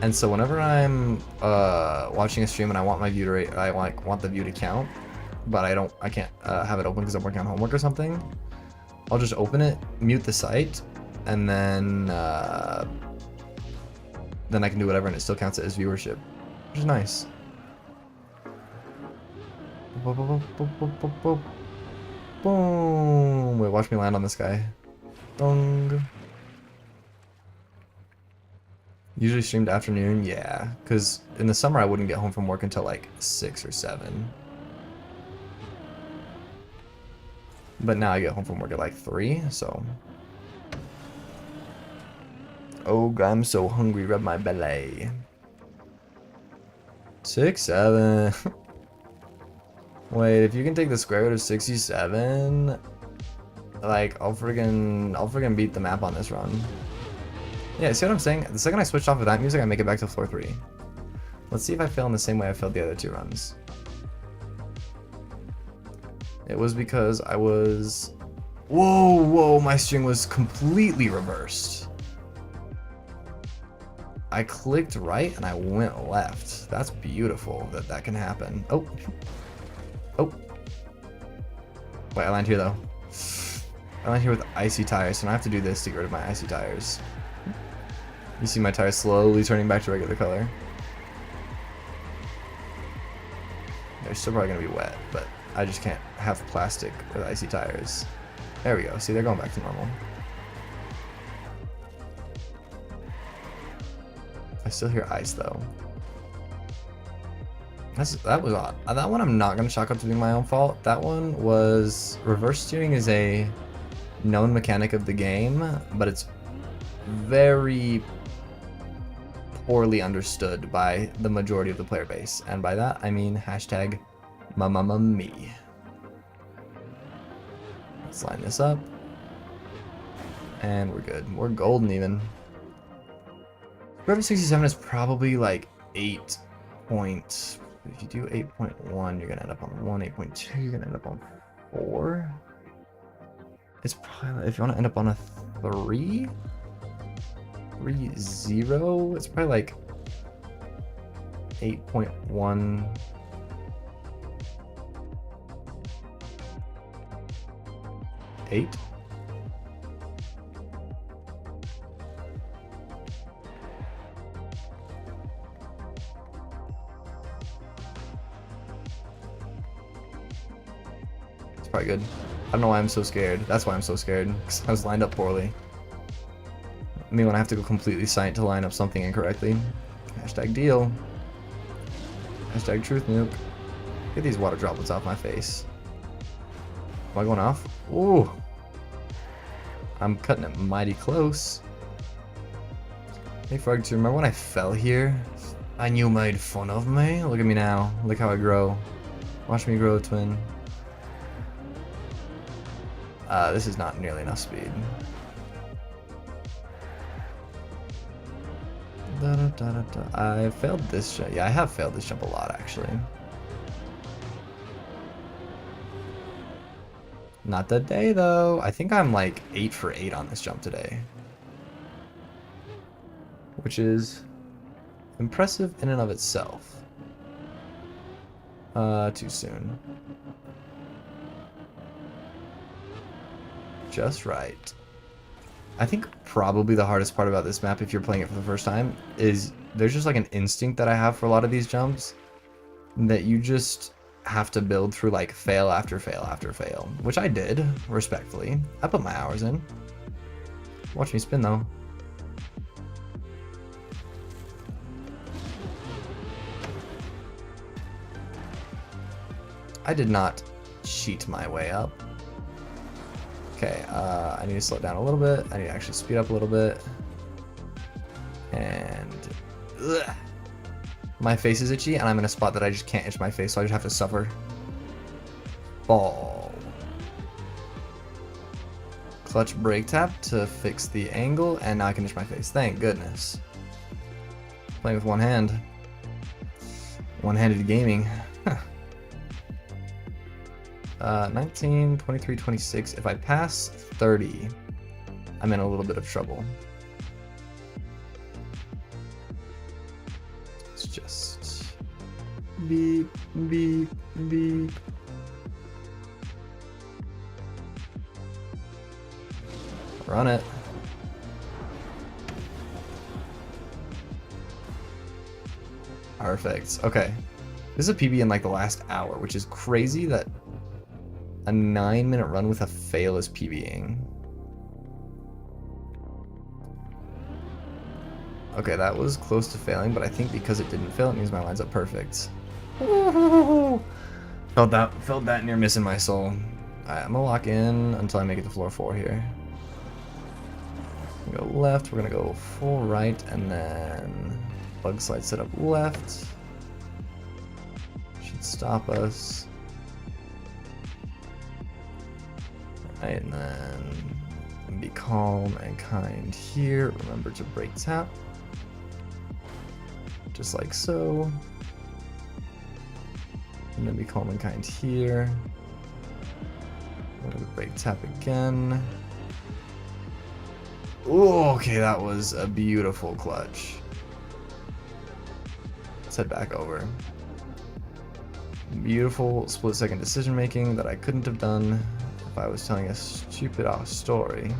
A: And so whenever I'm watching a stream and I want my view to rate, I want the view to count, but I can't have it open because I'm working on homework or something, I'll just open it, mute the site, and then I can do whatever and it still counts it as viewership, which is nice. Boom! Wait, watch me land on this guy. Dong. Usually streamed afternoon, yeah. Because in the summer I wouldn't get home from work until like 6 or 7. But now I get home from work at like 3, so. Oh, I'm so hungry, rub my belly. 6, 7. Wait, if you can take the square root of 67, like, I'll friggin' beat the map on this run. Yeah, see what I'm saying? The second I switch off of that music, I make it back to floor 3. Let's see if I fail in the same way I failed the other 2 runs. It was because I was... Whoa, my string was completely reversed. I clicked right and I went left. That's beautiful that can happen. Oh. Wait, I land here though. I land here with icy tires, so I have to do this to get rid of my icy tires. You see my tires slowly turning back to regular color. They're still probably gonna be wet, but I just can't have plastic with icy tires. There we go. See, they're going back to normal. I still hear ice though. That was odd. That one I'm not gonna chalk up to being my own fault. That one was, reverse steering is a known mechanic of the game, but it's very poorly understood by the majority of the player base. And by that I mean hashtag me. Let's line this up. And we're good. We're golden even. Forever 67 is probably like 8 point. If you do 8.1, you're gonna end up on 1. 8.2, you're gonna end up on 4. It's probably, if you want to end up on a 3, 3.0, it's probably like 8.1. Eight. It's probably good. I don't know why I'm so scared. That's why I'm so scared, because I was lined up poorly. I mean, when I have to go completely silent to line up something incorrectly. Hashtag deal. Hashtag truth nuke. Get these water droplets off my face. Am I going off? Ooh. I'm cutting it mighty close. Hey Frog, do you remember when I fell here? And you made fun of me? Look at me now. Look how I grow. Watch me grow, twin. This is not nearly enough speed. I failed this jump. Yeah, I have failed this jump a lot, actually. Not today, though. I think I'm like 8 for 8 on this jump today. Which is impressive in and of itself. Too soon. Just right. I think probably the hardest part about this map, if you're playing it for the first time, is there's just like an instinct that I have for a lot of these jumps that you just have to build through like fail after fail after fail, which I did, respectfully. I put my hours in. Watch me spin though. I did not cheat my way up. Okay, I need to slow it down a little bit. I need to actually speed up a little bit. And ugh, my face is itchy, and I'm in a spot that I just can't itch my face, so I just have to suffer. Ball. Clutch brake tap to fix the angle, and now I can itch my face. Thank goodness. Playing with one hand. One-handed gaming. 19, 23, 26. If I pass 30, I'm in a little bit of trouble. It's just beep, beep, beep. Run it. Perfect. Okay. This is a PB in like the last hour, which is crazy that a 9-minute run with a fail is PBing. Okay, that was close to failing, but I think because it didn't fail, it means my line's up perfect. Felt that near missing my soul. Alright, I'm gonna lock in until I make it to floor 4 here. We're gonna go left, we're gonna go full right, and then bug slide set up left. Should stop us. Right, and then be calm and kind here. Remember to brake tap. Just like so. And then be calm and kind here. We're gonna brake tap again. Oh, okay, that was a beautiful clutch. Let's head back over. Beautiful split-second decision making that I couldn't have done if I was telling a stupid ass story.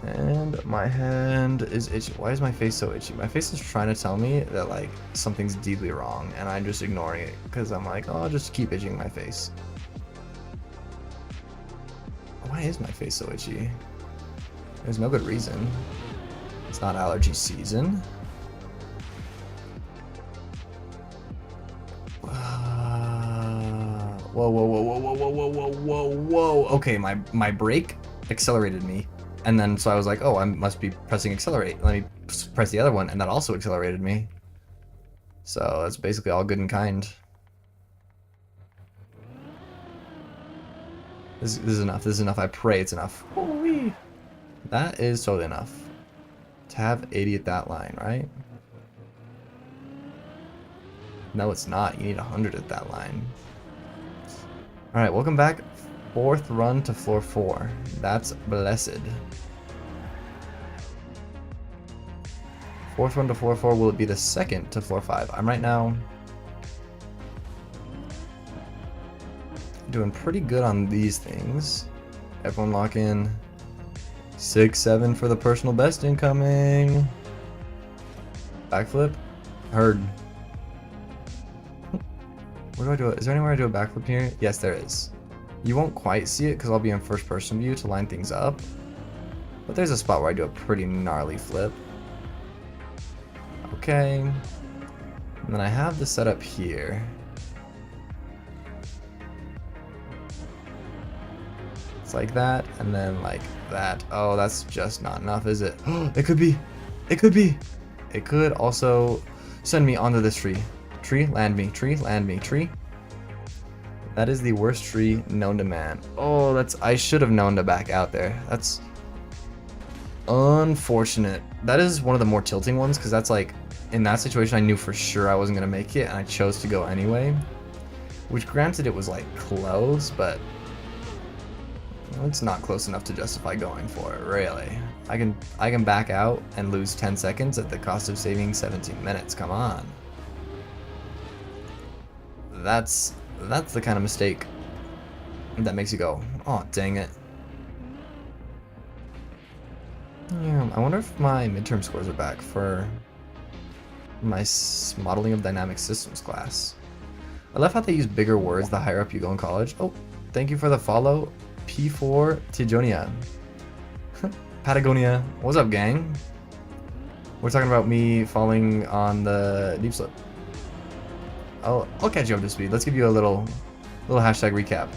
A: And my hand is itchy. Why is my face so itchy? My face is trying to tell me that like something's deeply wrong, and I'm just ignoring it because I'm like, oh, I'll just keep itching my face. Why is my face so itchy? There's no good reason. It's not allergy season. Whoa, whoa, whoa, whoa, whoa, whoa, whoa, whoa, whoa, whoa. Okay, my brake accelerated me. And then, so I was like, oh, I must be pressing accelerate. Let me press the other one, and that also accelerated me. So that's basically all good and kind. This is enough. This is enough. I pray it's enough. Holy. That is totally enough. To have 80 at that line, right? No, it's not. You need 100 at that line. Alright, welcome back. 4th run to floor 4. That's blessed. 4th run to floor 4. Will it be the 2nd to floor 5? I'm right now doing pretty good on these things. Everyone lock in. 6-7 for the personal best incoming. Backflip. Heard. Where do I do it? Is there anywhere I do a backflip here? Yes, there is. You won't quite see it because I'll be in first person view to line things up. But there's a spot where I do a pretty gnarly flip. Okay. And then I have the setup here. It's like that, and then like that. Oh, that's just not enough, is it? It could be. It could be. It could also send me onto this tree. Tree, land me. Tree, land me. Tree. That is the worst tree known to man. Oh, I should have known to back out there. That's unfortunate. That is one of the more tilting ones, because that's like, in that situation I knew for sure I wasn't going to make it, and I chose to go anyway. Which, granted, it was like close, but it's not close enough to justify going for it, really. I can back out and lose 10 seconds at the cost of saving 17 minutes. Come on. That's the kind of mistake that makes you go, oh, dang it. Yeah, I wonder if my midterm scores are back for my modeling of dynamic systems class. I love how they use bigger words the higher up you go in college. Oh, thank you for the follow, P4 Tijonia. Patagonia. What's up, gang? We're talking about me falling on the deep slip. I'll catch you up to speed. Let's give you a little hashtag recap.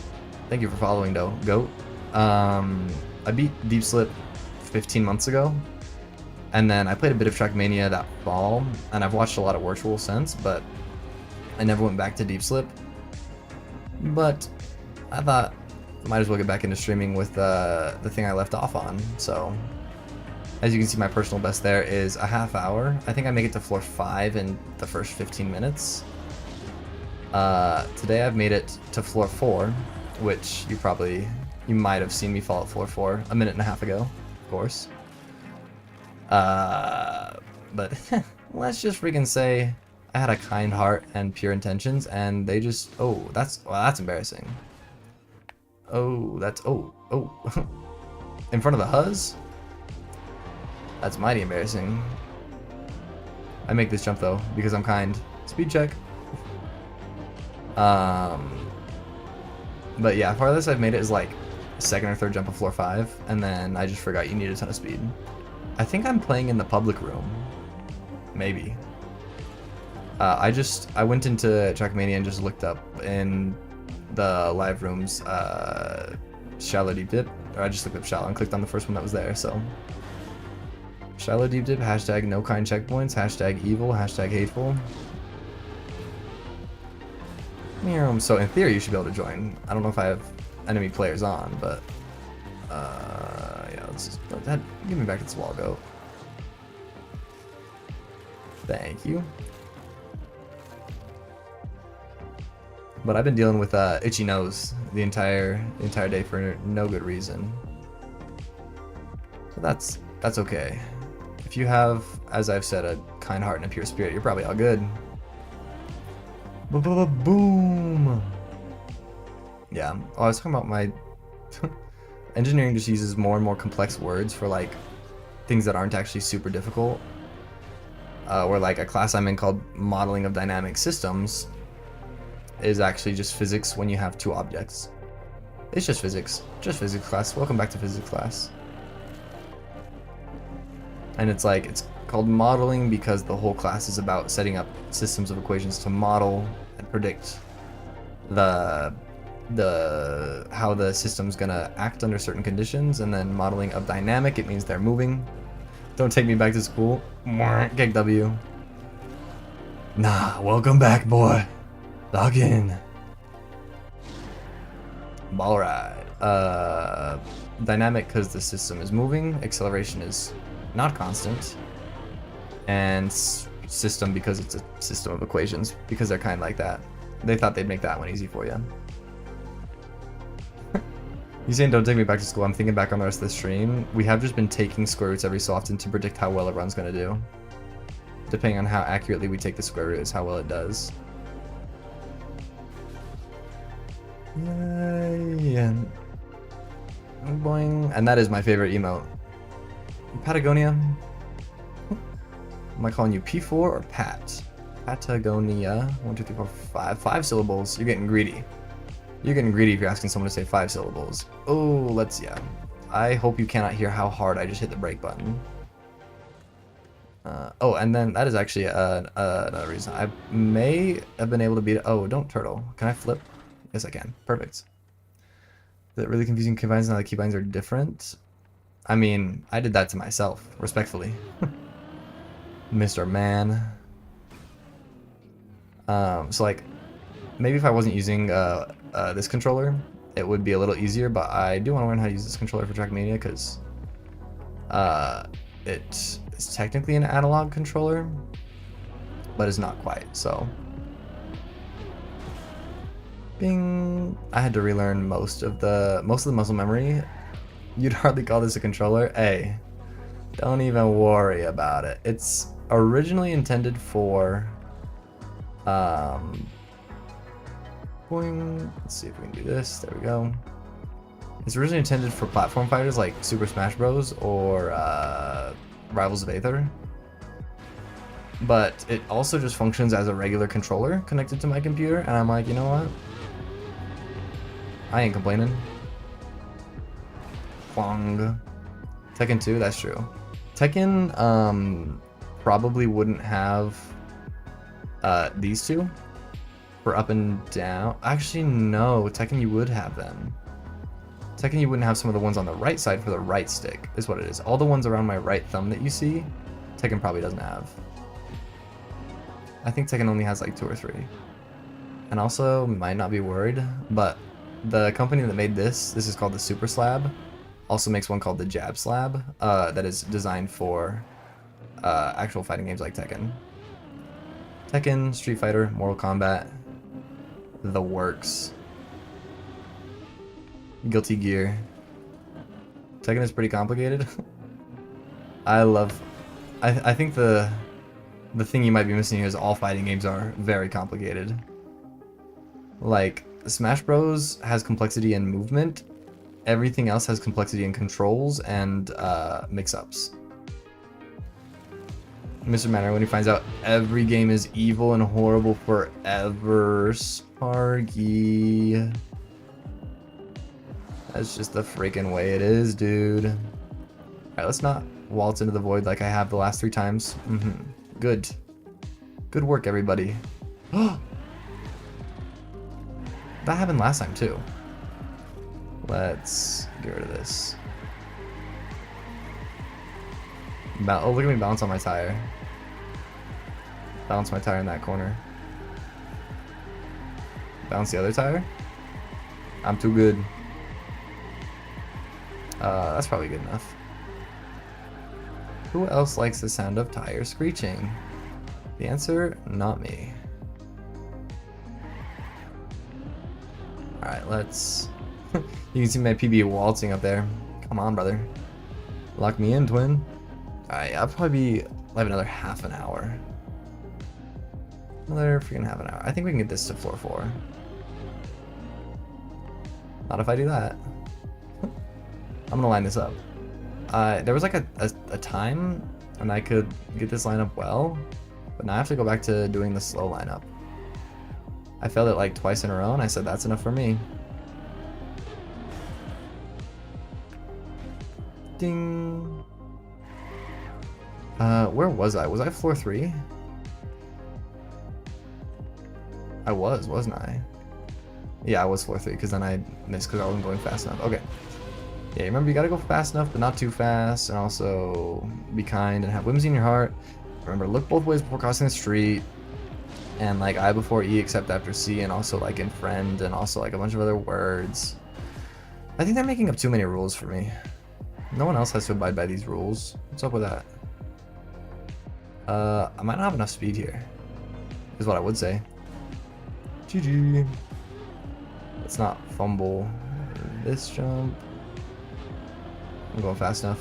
A: Thank you for following, though, goat. I beat deep slip 15 months ago, and then I played a bit of Trackmania that fall, and I've watched a lot of virtual since, but I never went back to deep slip. But I thought I might as well get back into streaming with the thing I left off on. So as you can see, my personal best there is a half hour. I think I make it to floor 5 in the first 15 minutes. Today I've made it to floor 4, which you might have seen me fall at floor 4 a minute and a half ago, of course. But let's just freaking say I had a kind heart and pure intentions, and they just, oh, that's embarrassing. Oh, in front of the Huzz? That's mighty embarrassing. I make this jump though, because I'm kind. Speed check. But yeah, farthest I've made it is like second or third jump of floor 5, and then I just forgot you need a ton of speed. I think I'm playing in the public room. Maybe. I went into Trackmania and just looked up in the live rooms, shallow deep dip, or I just looked up shallow and clicked on the first one that was there, so. Shallow deep dip, hashtag no kind checkpoints, hashtag evil, hashtag hateful. So in theory you should be able to join. I don't know if I have enemy players on, but yeah, let's just give me back to this wall, goat. Thank you. But I've been dealing with itchy nose the entire day for no good reason. So that's okay. If you have, as I've said, a kind heart and a pure spirit, you're probably all good. Boom! Yeah. Oh, I was talking about my engineering just uses more and more complex words for like things that aren't actually super difficult. Or like a class I'm in called Modeling of Dynamic Systems is actually just physics when you have 2 objects. It's just physics class. Welcome back to physics class. And it's called modeling because the whole class is about setting up systems of equations to model and predict how the system's gonna act under certain conditions, and then modeling of dynamic, it means they're moving. Don't take me back to school. Gag W. Nah, welcome back, boy. Log in. Ball ride. Dynamic because the system is moving. Acceleration is not constant. And system because it's a system of equations, because they're kind of like that. They thought they'd make that one easy for you. You saying don't take me back to school? I'm thinking back on the rest of the stream. We have just been taking square roots every so often to predict how well a run's gonna do. Depending on how accurately we take the square root is how well it does. Yay. Boing. And that is my favorite emote. Patagonia. Am I calling you P4 or Pat? Patagonia. 1, 2, 3, 4, 5. 5 syllables. You're getting greedy. You're getting greedy if you're asking someone to say 5 syllables. Oh, yeah. I hope you cannot hear how hard I just hit the brake button. Oh, and then that is actually another reason. I may have been able to beat it. Oh, don't turtle. Can I flip? Yes, I can. Perfect. That really confusing keybinds now the keybinds are different. I mean, I did that to myself, respectfully. Mr. Man. So like, maybe if I wasn't using this controller, it would be a little easier, but I do want to learn how to use this controller for Trackmania because it is technically an analog controller, but it's not quite, so. Bing! I had to relearn most of the muscle memory. You'd hardly call this a controller. Hey, don't even worry about it. It's originally intended for boing. Let's see if we can do this. There we go. It's originally intended for platform fighters like Super Smash Bros. Or Rivals of Aether. But it also just functions as a regular controller connected to my computer, and I'm like, you know what? I ain't complaining. Kwong. Tekken 2, that's true. Tekken probably wouldn't have these two for up and down. Actually, no. Tekken you would have them. Tekken you wouldn't have some of the ones on the right side for the right stick, is what it is. All the ones around my right thumb that you see, Tekken probably doesn't have. I think Tekken only has like 2 or 3. And also, might not be worried, but the company that made this is called the Superslab, also makes one called the Jab Slab, that is designed for actual fighting games like Tekken. Tekken, Street Fighter, Mortal Kombat, the works. Guilty Gear. Tekken is pretty complicated. I think the thing you might be missing here is all fighting games are very complicated. Like, Smash Bros. Has complexity in movement. Everything else has complexity in controls and mix-ups. Mr. Manor, when he finds out every game is evil and horrible forever. Sparky. That's just the freaking way it is, dude. Alright, let's not waltz into the void like I have the last 3 times. Good. Good work, everybody. That happened last time, too. Let's get rid of this. Oh, look at me bounce on my tire. Bounce my tire in that corner. Bounce the other tire. I'm too good. That's probably good enough. Who else likes the sound of tires screeching? The answer, not me. Alright, let's... You can see my PB waltzing up there. Come on, brother. Lock me in, twin. Alright, I'll probably have another half an hour. Another freaking half an hour. I think we can get this to floor 4. Not if I do that. I'm gonna line this up. There was like a time when I could get this lineup well, but now I have to go back to doing the slow lineup. I failed it like twice in a row, and I said that's enough for me. Ding. Where was I? Was I floor 3? I was, wasn't I? Yeah, I was floor 3, because then I missed because I wasn't going fast enough. Okay. Yeah, remember, you gotta go fast enough, but not too fast, and also be kind and have whimsy in your heart. Remember, look both ways before crossing the street, and like I before E except after C, and also like in friend, and also like a bunch of other words. I think they're making up too many rules for me. No one else has to abide by these rules. What's up with that? I might not have enough speed here, is what I would say. GG. Let's not fumble this jump. I'm going fast enough.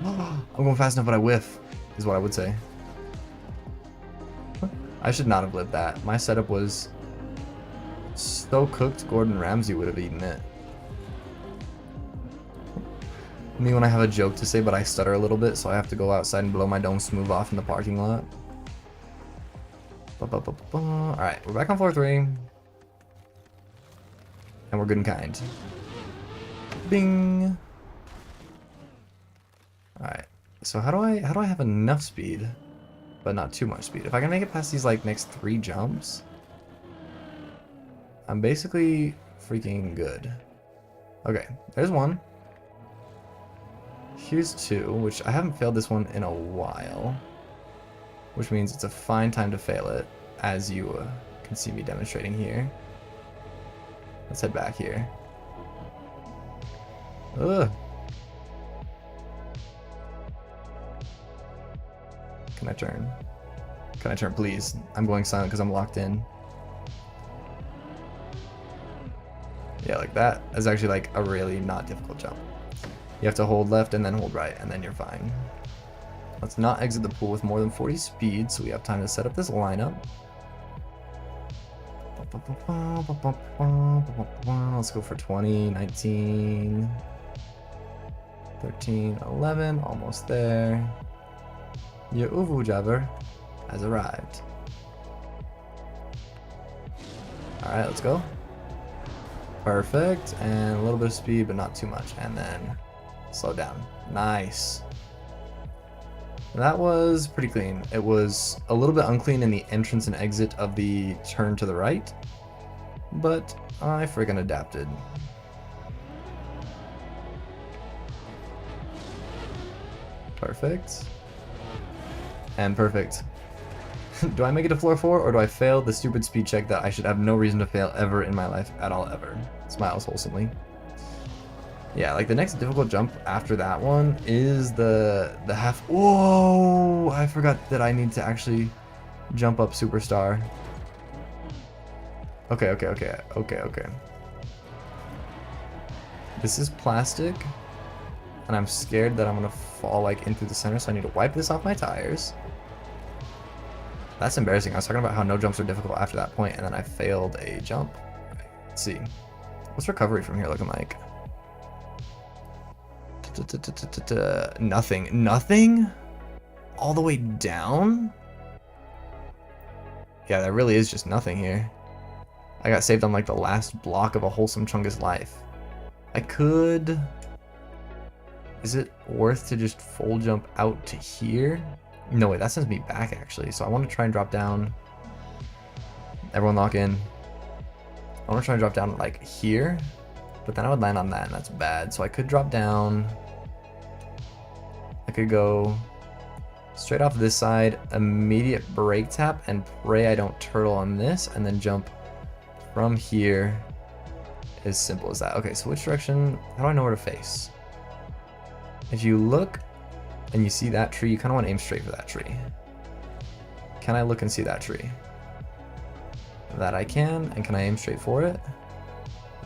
A: I'm going fast enough, but I whiff, is what I would say. I should not have lived that. My setup was so cooked, Gordon Ramsay would have eaten it. Me when I have a joke to say, but I stutter a little bit, so I have to go outside and blow my dome smooth off in the parking lot. Alright, we're back on floor 3. And we're good and kind. Bing! Alright, so how do I have enough speed but not too much speed. If I can make it past these like next 3 jumps, I'm basically freaking good. Okay, there's 1. Here's 2, which I haven't failed this one in a while, which means it's a fine time to fail it, as you can see me demonstrating here. Let's head back here. Ugh. Can I turn? Can I turn, please? I'm going silent because I'm locked in. Yeah, like that is actually like a really not difficult jump. You have to hold left and then hold right, and then you're fine. Let's not exit the pool with more than 40 speed, so we have time to set up this lineup. Let's go for 20, 19, 13, 11, almost there. Your Uvu Jabber has arrived. Alright, let's go. Perfect, and a little bit of speed, but not too much, and then slow down. Nice. That was pretty clean. It was a little bit unclean in the entrance and exit of the turn to the right, but I friggin' adapted. Perfect. And perfect. Do I make it to floor 4, or do I fail the stupid speed check that I should have no reason to fail ever in my life at all ever? Smiles wholesomely. Yeah, like the next difficult jump after that one is the half. Whoa! I forgot that I need to actually jump up Superstar. Okay. This is plastic, and I'm scared that I'm gonna fall like into the center, so I need to wipe this off my tires. That's embarrassing. I was talking about how no jumps are difficult after that point, and then I failed a jump. Let's see. What's recovery from here looking like? Nothing. Nothing? All the way down? Yeah, there really is just nothing here. I got saved on like the last block of a wholesome Chungus life. I could... Is it worth to just full jump out to here? No, wait, that sends me back actually. So I want to try and drop down. Everyone lock in. I want to try and drop down like here, but then I would land on that, and that's bad. So I could drop down. I could go straight off this side, immediate brake tap, and pray I don't turtle on this, and then jump from here. As simple as that. Okay, so which direction? How do I know where to face? If you look and you see that tree, you kind of want to aim straight for that tree. Can I look and see that tree? That I can, and can I aim straight for it?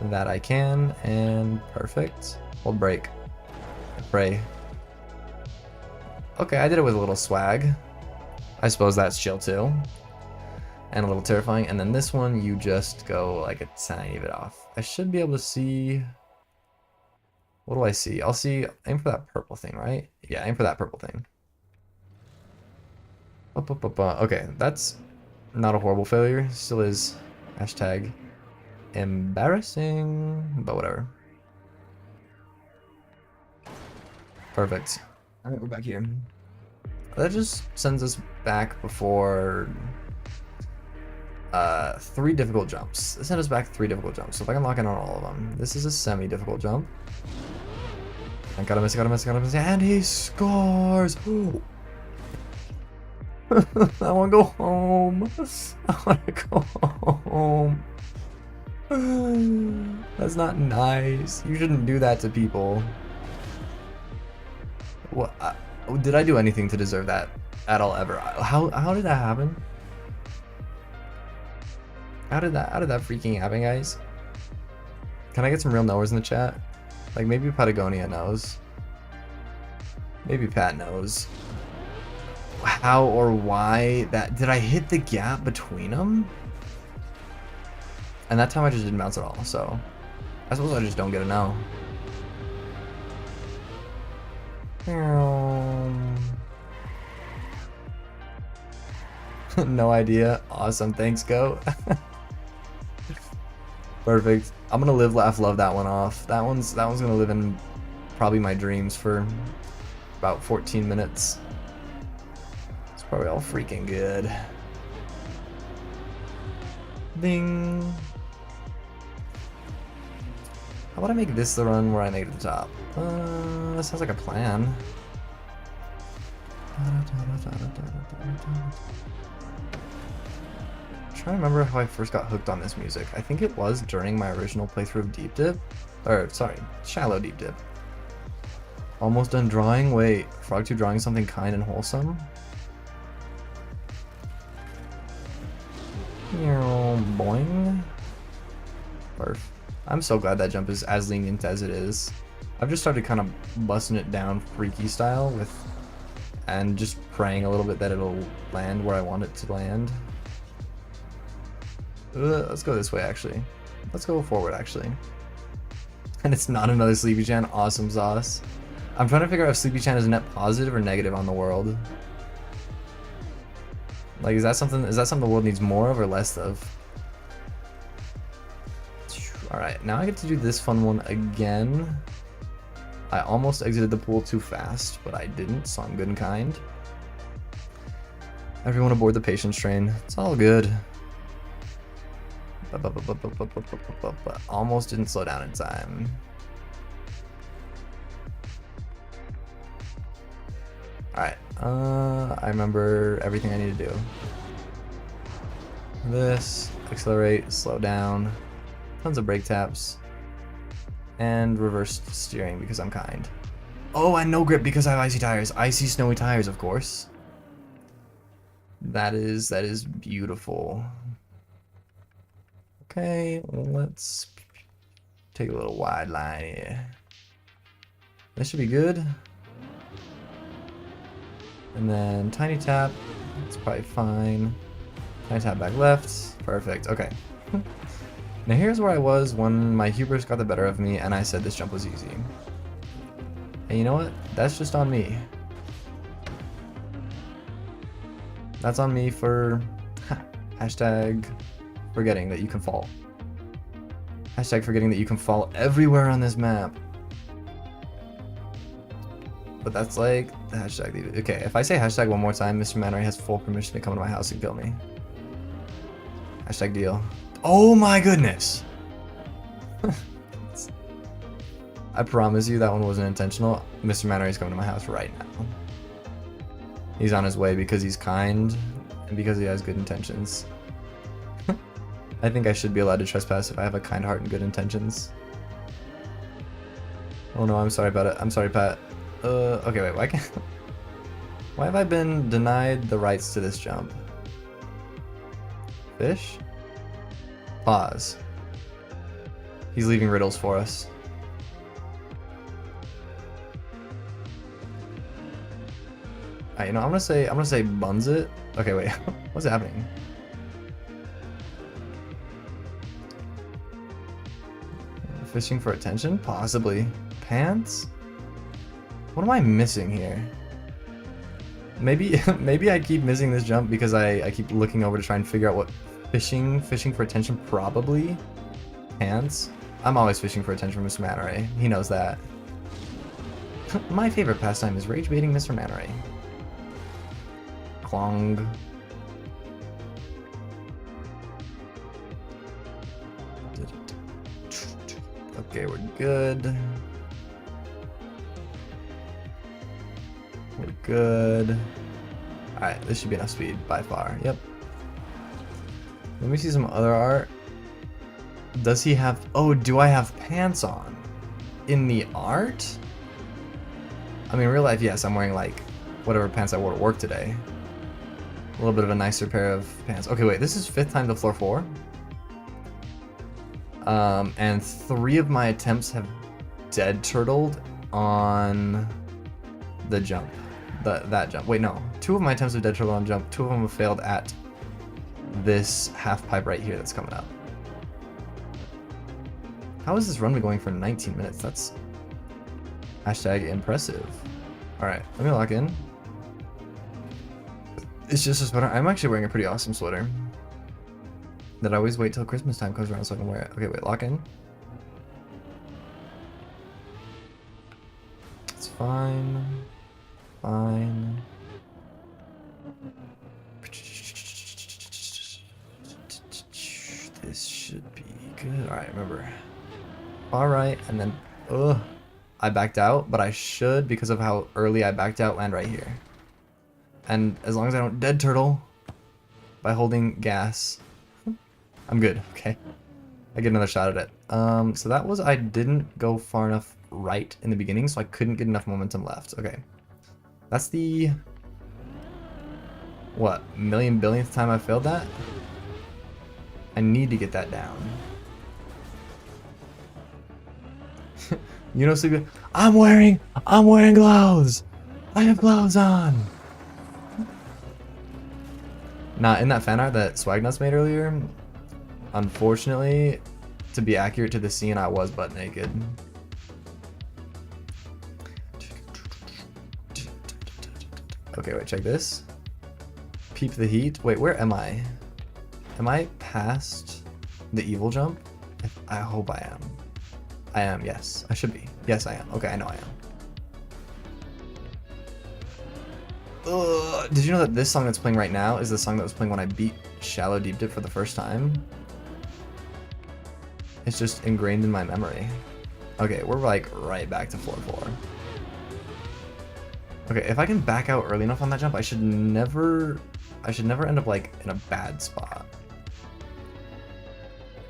A: That I can, and perfect. Hold brake. Pray. Okay, I did it with a little swag. I suppose that's chill too. And a little terrifying. And then this one, you just go like a tiny bit off. I should be able to see... What do I see? I'll see... Aim for that purple thing, right? Yeah, aim for that purple thing. Okay, that's not a horrible failure. Still is hashtag embarrassing, but whatever. Perfect. All right, we're back here. That just sends us back before 3 difficult jumps. It sent us back 3 difficult jumps. So if I can lock in on all of them, this is a semi-difficult jump. I gotta miss, and he scores! Ooh. I wanna go home. I wanna go home. That's not nice. You shouldn't do that to people. What? Did I do anything to deserve that at all ever? How did that happen? How did that freaking happen, guys? Can I get some real knowers in the chat? Like maybe Patagonia knows. Maybe Pat knows. How or why that... Did I hit the gap between them? And that time I just didn't bounce at all, so... I suppose I just don't get a no. No idea. Awesome. Thanks, Go. Perfect. I'm gonna live, laugh, love that one off. That one's gonna live in probably my dreams for about 14 minutes. It's Probably all freaking good. Ding. How about I make this the run where I make it to the top? That sounds like a plan. I'm trying to remember how I first got hooked on this music. I think it was during my original playthrough of Deep Dip. Or, sorry, Shallow Deep Dip. Almost done drawing? Wait, Frog 2 drawing something kind and wholesome? Boing. Perf. I'm so glad that jump is as lenient as it is. I've just started kind of busting it down freaky style with, and just praying a little bit that it'll land where I want it to land. Let's go this way actually. Let's go forward actually. And it's not another SleepyChan. Awesome sauce. I'm trying to figure out if SleepyChan is net positive or negative on the world. Like, is that something the world needs more of or less of? Alright, now I get to do this fun one again. I almost exited the pool too fast, but I didn't, so I'm good and kind. Everyone aboard the patience train. It's all good. Almost didn't slow down in time. Alright, I remember everything I need to do. This, accelerate, slow down, tons of brake taps, and reverse steering because I'm kind. Oh, and no grip because I have icy tires. Icy, snowy tires, of course. That is beautiful. Okay, let's take a little wide line here. This should be good. And then tiny tap, it's probably fine. Tiny tap back left, perfect, okay. Now here's where I was when my hubris got the better of me and I said this jump was easy. And you know what? That's just on me. That's on me for hashtag forgetting that you can fall. Hashtag forgetting that you can fall everywhere on this map. But that's like the hashtag. Okay, if I say hashtag one more time, Mr. Mannery has full permission to come to my house and kill me. Hashtag deal. Oh my goodness! I promise you that one wasn't intentional. Mr. Mannery's coming to my house right now. He's on his way because he's kind and because he has good intentions. I think I should be allowed to trespass if I have a kind heart and good intentions. Oh no, I'm sorry about it. I'm sorry, Pat. Okay, wait, why have I been denied the rights to this jump? Fish? Pause. He's leaving riddles for us. Alright, you know, I'm gonna say buns it. Okay, wait, what's happening? Fishing for attention? Possibly. Pants? What am I missing here? Maybe I keep missing this jump because I keep looking over to try and figure out what fishing for attention, probably. Pants? I'm always fishing for attention from Mr. Mannery. He knows that. My favorite pastime is rage baiting Mr. Mannery. Clong. Okay, we're good. We're good. Alright, this should be enough speed by far. Yep. Let me see some other art. Does he have... Oh, do I have pants on? In the art? I mean, in real life, yes, I'm wearing, like, whatever pants I wore to work today. A little bit of a nicer pair of pants. Okay, wait, this is 5th time to floor 4. And 3 of my attempts have dead turtled on the jump. That jump. Wait, no. 2 of my attempts have dead turtled on jump. 2 of them have failed at this half pipe right here that's coming up. How is this run going for 19 minutes? That's hashtag impressive. Alright, let me lock in. It's just a sweater. I'm actually wearing a pretty awesome sweater that I always wait till Christmas time comes around so I can wear it. Okay, wait, lock in. It's fine. Fine. should be good. Alright, remember. Alright, and then... Ugh. I backed out, but I should, because of how early I backed out, land right here. And as long as I don't dead turtle by holding gas, I'm good, okay? I get another shot at it. So that was, I didn't go far enough right in the beginning, so I couldn't get enough momentum left. Okay. That's the... What, million billionth time I failed that? I need to get that down. You know, Sleepy, I'm wearing gloves. I have gloves on. Nah, in that fan art that Swagnuts made earlier, unfortunately, to be accurate to the scene, I was butt naked. Okay, wait, check this. Peep the heat. Wait, where am I? Am I past the evil jump? I hope I am. I am, yes. I should be. Yes, I am. Okay, I know I am. Did you know that this song that's playing right now is the song that was playing when I beat Shallow Deep Dip for the first time? It's just ingrained in my memory. Okay, we're like right back to 4-4. Okay, if I can back out early enough on that jump, I should never end up like in a bad spot.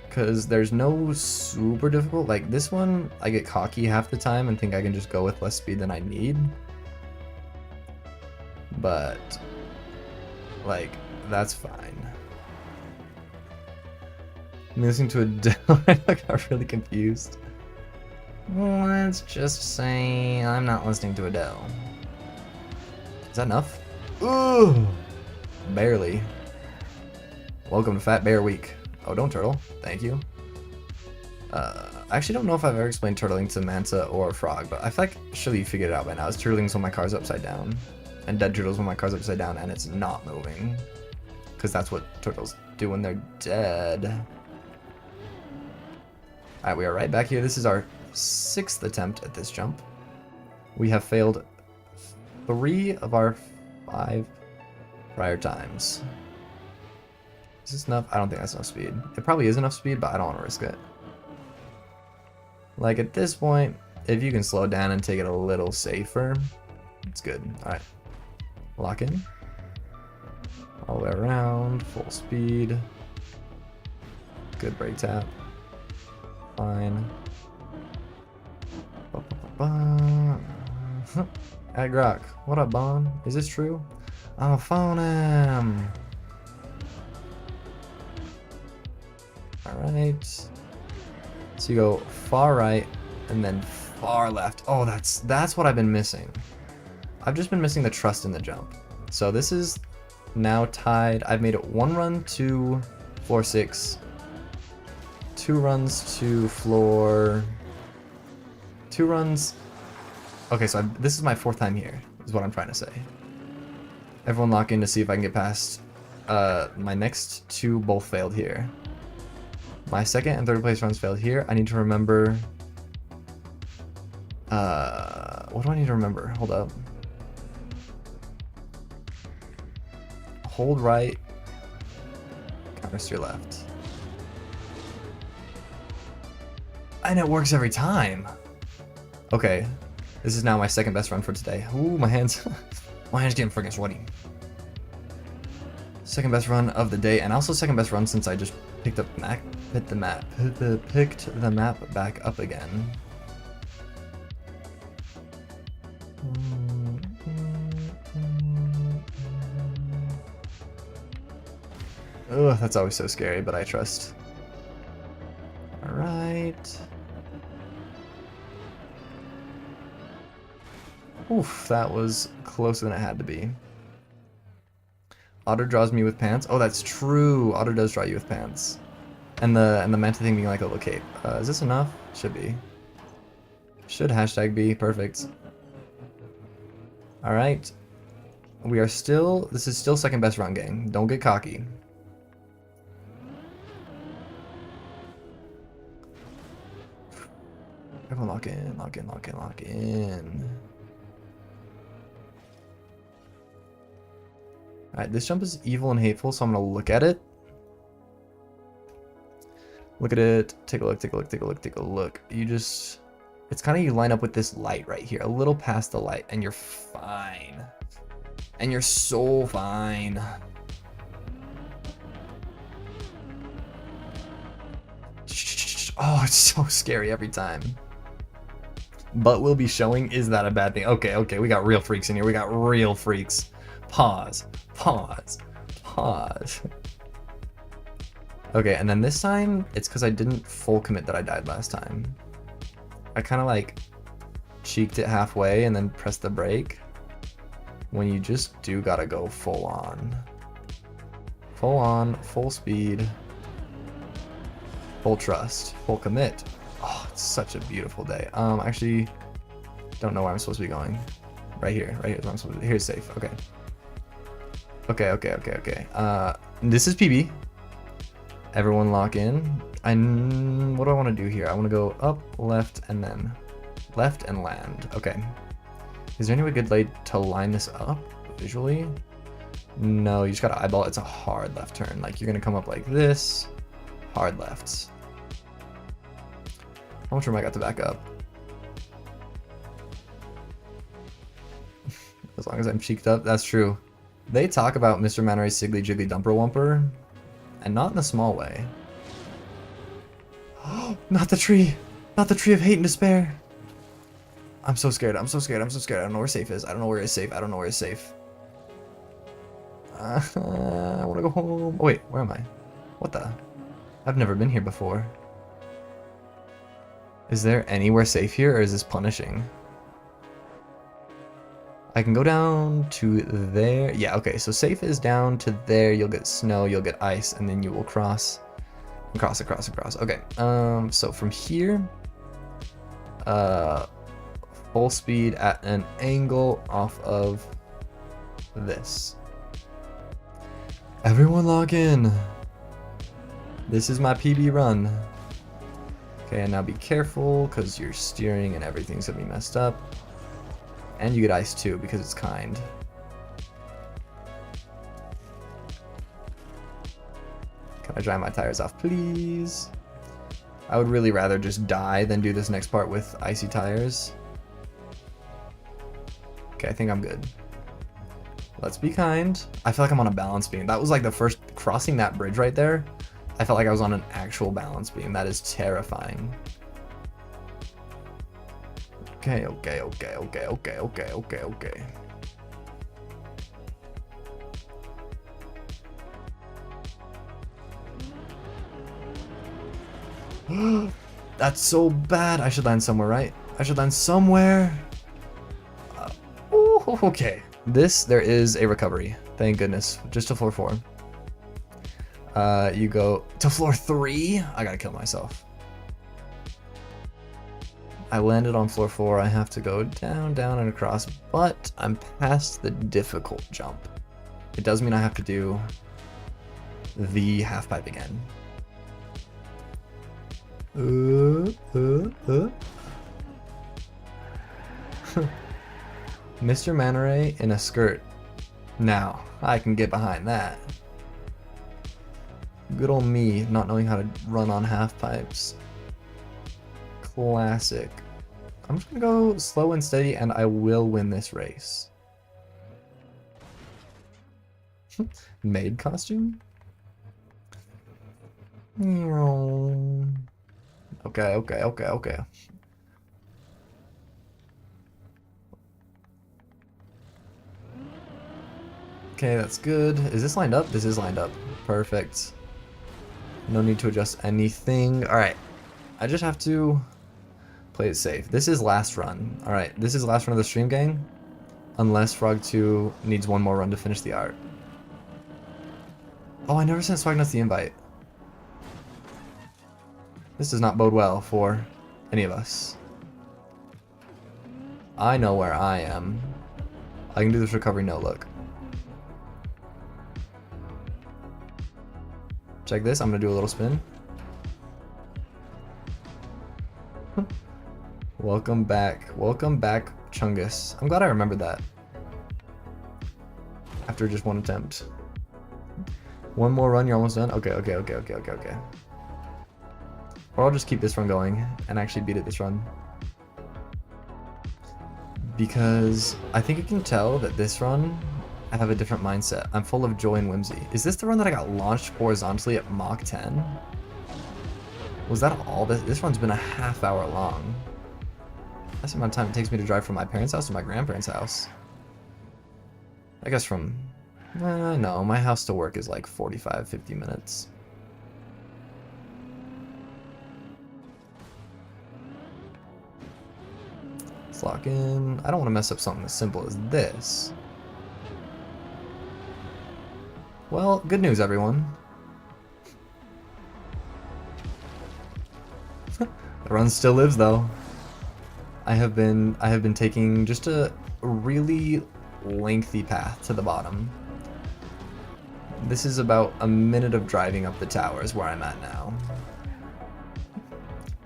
A: Because there's no super difficult, like this one, I get cocky half the time and think I can just go with less speed than I need. But, like, that's fine. I'm listening to Adele, I got really confused. Let's just say I'm not listening to Adele. Is that enough? Ooh! Barely. Welcome to Fat Bear Week. Oh, don't turtle. Thank you. I actually don't know if I've ever explained turtling to Manta or Frog, but I feel like surely you figured it out by now. It's turtling when my car's upside down. And dead turtles when my car's upside down and it's not moving. Because that's what turtles do when they're dead. Alright, we are right back here. This is our 6th attempt at this jump. We have failed 3 of our 5 prior times. Is this enough? I don't think that's enough speed. It probably is enough speed, but I don't want to risk it. Like at this point, if you can slow down and take it a little safer, it's good. Alright. Lock in. All the way around, full speed. Good brake tap. Fine. Ag Rock, what up, Bon? Is this true? I'm a phone him. Alright. So you go far right and then far left. Oh, that's what I've been missing. I've just been missing the trust in the jump. So this is now tied. I've made it 1 run to floor 6, 2 runs to floor, 2 runs. Okay, so this is my 4th time here, is what I'm trying to say. Everyone lock in to see if I can get past. My next 2 both failed here. My 2nd and 3rd place runs failed here. I need to remember. What do I need to remember? Hold up. Hold right. Counter steer left. And it works every time. Okay. This is now my 2nd best run for today. Ooh, my hands. My hands getting freaking sweaty. 2nd best run of the day, and also 2nd best run since I just picked up picked the map back up again. Ugh, that's always so scary, but I trust. Alright. Oof, that was closer than it had to be. Otter draws me with pants. Oh, that's true. Otter does draw you with pants. And the Manta thing being like a little cape. Is this enough? Should be. Should hashtag be. Perfect. Alright. We are still... This is still 2nd best run, gang. Don't get cocky. Everyone lock in, lock in, lock in, lock in. Alright, this jump is evil and hateful, so I'm gonna look at it. Look at it. Take a look, take a look, take a look, take a look. You just... It's kind of you line up with this light right here. A little past the light. And you're fine. And you're so fine. Oh, it's so scary every time. But we'll be showing, is that a bad thing? Okay, okay, we got real freaks in here. We got real freaks. Pause, pause, pause. Okay, and then this time, it's because I didn't full commit that I died last time. I kind of like cheeked it halfway and then pressed the brake. When you just do gotta go full on. Full on, full speed, full trust, full commit. Oh, it's such a beautiful day. Actually, don't know where I'm supposed to be going. Right here is where I'm supposed to be. Here's safe, okay. Okay, okay, okay, okay. This is PB. Everyone lock in. What do I want to do here? I want to go up, left, and then left and land. Okay. Is there any way good way to line this up visually? No, you just gotta eyeball it. It's a hard left turn. Like, you're gonna come up like this. Hard lefts. How much room I got to back up? As long as I'm cheeked up, that's true. They talk about Mr. Mannery's Siggly Jiggly Dumper Wumper, and not in a small way. Oh, not the tree! Not the tree of hate and despair! I'm so scared, I'm so scared, I'm so scared. I don't know where safe is. I don't know where is safe. I don't know where is safe. I wanna go home. Oh, wait, where am I? What the? I've never been here before. Is there anywhere safe here, or is this punishing? I can go down to there. Yeah, okay, so safe is down to there. You'll get snow, you'll get ice, and then you will cross. Across. Okay, so from here, full speed at an angle off of this. Everyone log in. This is my PB run. Okay, and now be careful, because you're steering and everything's gonna be messed up. And you get ice too, because it's kind. Can I dry my tires off, please? I would really rather just die than do this next part with icy tires. Okay, I think I'm good. Let's be kind. I feel like I'm on a balance beam. That was like the first, crossing that bridge right there, I felt like I was on an actual balance beam. That is terrifying. Okay. That's so bad. I should land somewhere, right? I should land somewhere. Ooh, okay. There is a recovery. Thank goodness. Just to floor 4. You go to floor 3. I gotta kill myself. I landed on floor 4. I have to go down, down, and across, but I'm past the difficult jump. It does mean I have to do the half pipe again. Mr. Manneray in a skirt. Now, I can get behind that. Good old me, not knowing how to run on half pipes. Classic. I'm just gonna go slow and steady, and I will win this race. Maid costume? Okay. Okay, that's good. Is this lined up? This is lined up. Perfect. No need to adjust anything. Alright. I just have to play it safe. This is last run. Alright, this is last run of the stream, gang. Unless Frog 2 needs one more run to finish the art. Oh, I never sent Swagnuts the invite. This does not bode well for any of us. I know where I am. I can do this recovery no look. Check this, I'm gonna do a little spin. Welcome back, Chungus. I'm glad I remembered that. After just one attempt. One more run, you're almost done? Okay. Or I'll just keep this run going and actually beat it this run. Because I think you can tell that this run, I have a different mindset. I'm full of joy and whimsy. Is this the run that I got launched horizontally at Mach 10? Was that all? This run's been a half hour long. That's the amount of time it takes me to drive from my parents' house to my grandparents' house. I guess from... no, my house to work is like 45, 50 minutes. Let's lock in. I don't want to mess up something as simple as this. Well, good news, everyone. The run still lives, though. I have been taking just a really lengthy path to the bottom. This is about a minute of driving up the towers where I'm at now.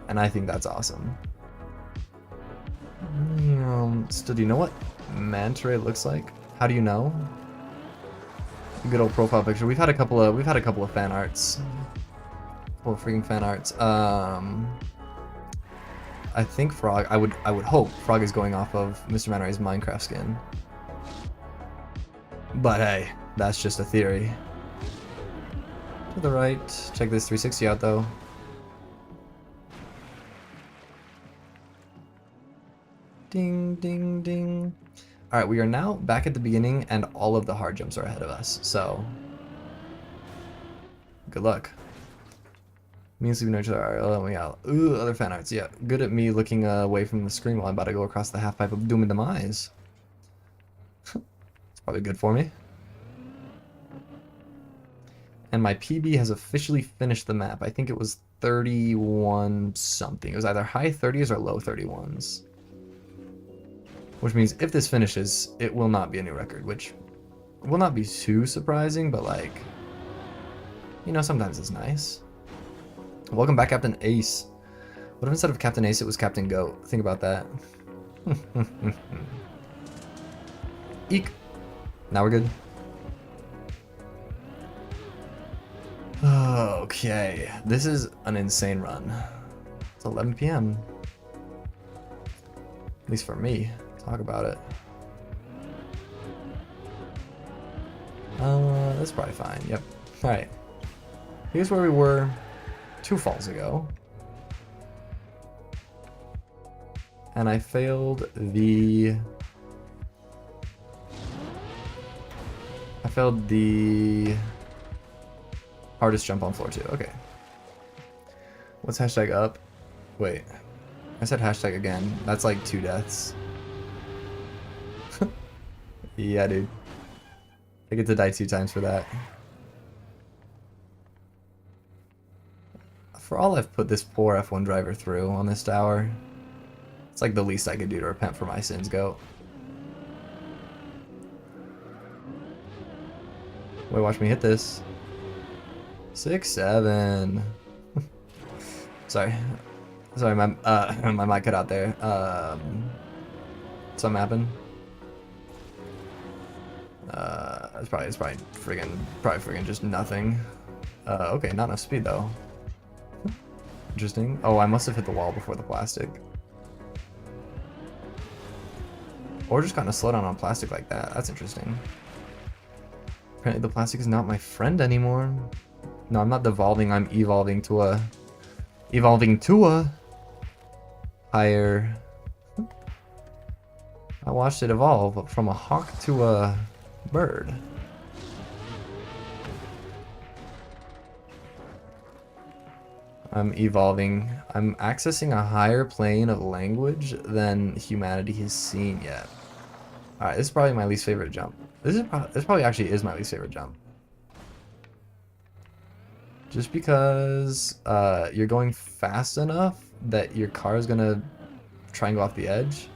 A: And I think that's awesome. Still, do you know what manta ray looks like? How do you know? Good old profile picture. We've had a couple of fan arts. Couple of freaking fan arts. I think Frog. I would hope Frog is going off of Mr. Manta Ray's Minecraft skin. But hey, that's just a theory. To the right. Check this 360 out though. Ding, ding, ding. Alright, we are now back at the beginning and all of the hard jumps are ahead of us, so good luck. Me and Sleepy know each other. Alright, oh my god. Ooh, other fan arts. Yeah, good at me looking away from the screen while I'm about to go across the half pipe of doom and demise. It's probably good for me. And my PB has officially finished the map. I think it was 31 something. It was either high 30s or low 31s. Which means if this finishes, it will not be a new record, which will not be too surprising, but like, you know, sometimes it's nice. Welcome back, Captain Ace. What if instead of Captain Ace, it was Captain Goat? Think about that. Eek. Now we're good. Okay, this is an insane run. It's 11 p.m. At least for me. Talk about it. That's probably fine. Yep. Alright. Here's where we were 2 falls ago. And I failed the... hardest jump on floor 2. Okay. What's hashtag up? Wait. I said hashtag again. That's like 2 deaths. Yeah, dude. I get to die 2 times for that. For all I've put this poor F1 driver through on this tower, it's like the least I could do to repent for my sins, Goat. Wait, watch me hit this. 6, 7. Sorry, my my mic cut out there. Something happened. It's probably friggin' just nothing. Okay, not enough speed though. Interesting. Oh, I must have hit the wall before the plastic. Or just gotten a slowdown on plastic like that. That's interesting. Apparently the plastic is not my friend anymore. No, I'm not devolving, I'm evolving to a higher... I watched it evolve from a hawk to a bird. I'm evolving. I'm accessing a higher plane of language than humanity has seen yet. Alright, this is probably my least favorite jump. This probably actually is my least favorite jump. Just because you're going fast enough that your car is gonna try and go off the edge,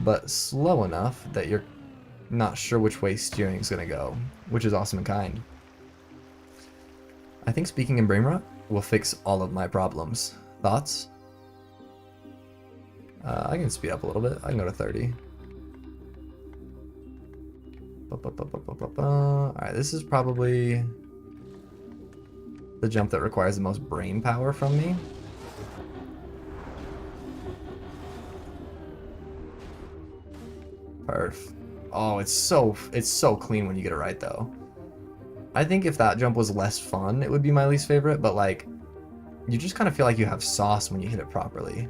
A: but slow enough that you're not sure which way steering is gonna go, which is awesome and kind. I think speaking in brain rot will fix all of my problems. Thoughts? I can speed up a little bit. I can go to 30. Alright, this is probably the jump that requires the most brain power from me. Perf. Oh, it's so clean when you get it right though. I think if that jump was less fun, it would be my least favorite, but like, you just kind of feel like you have sauce when you hit it properly.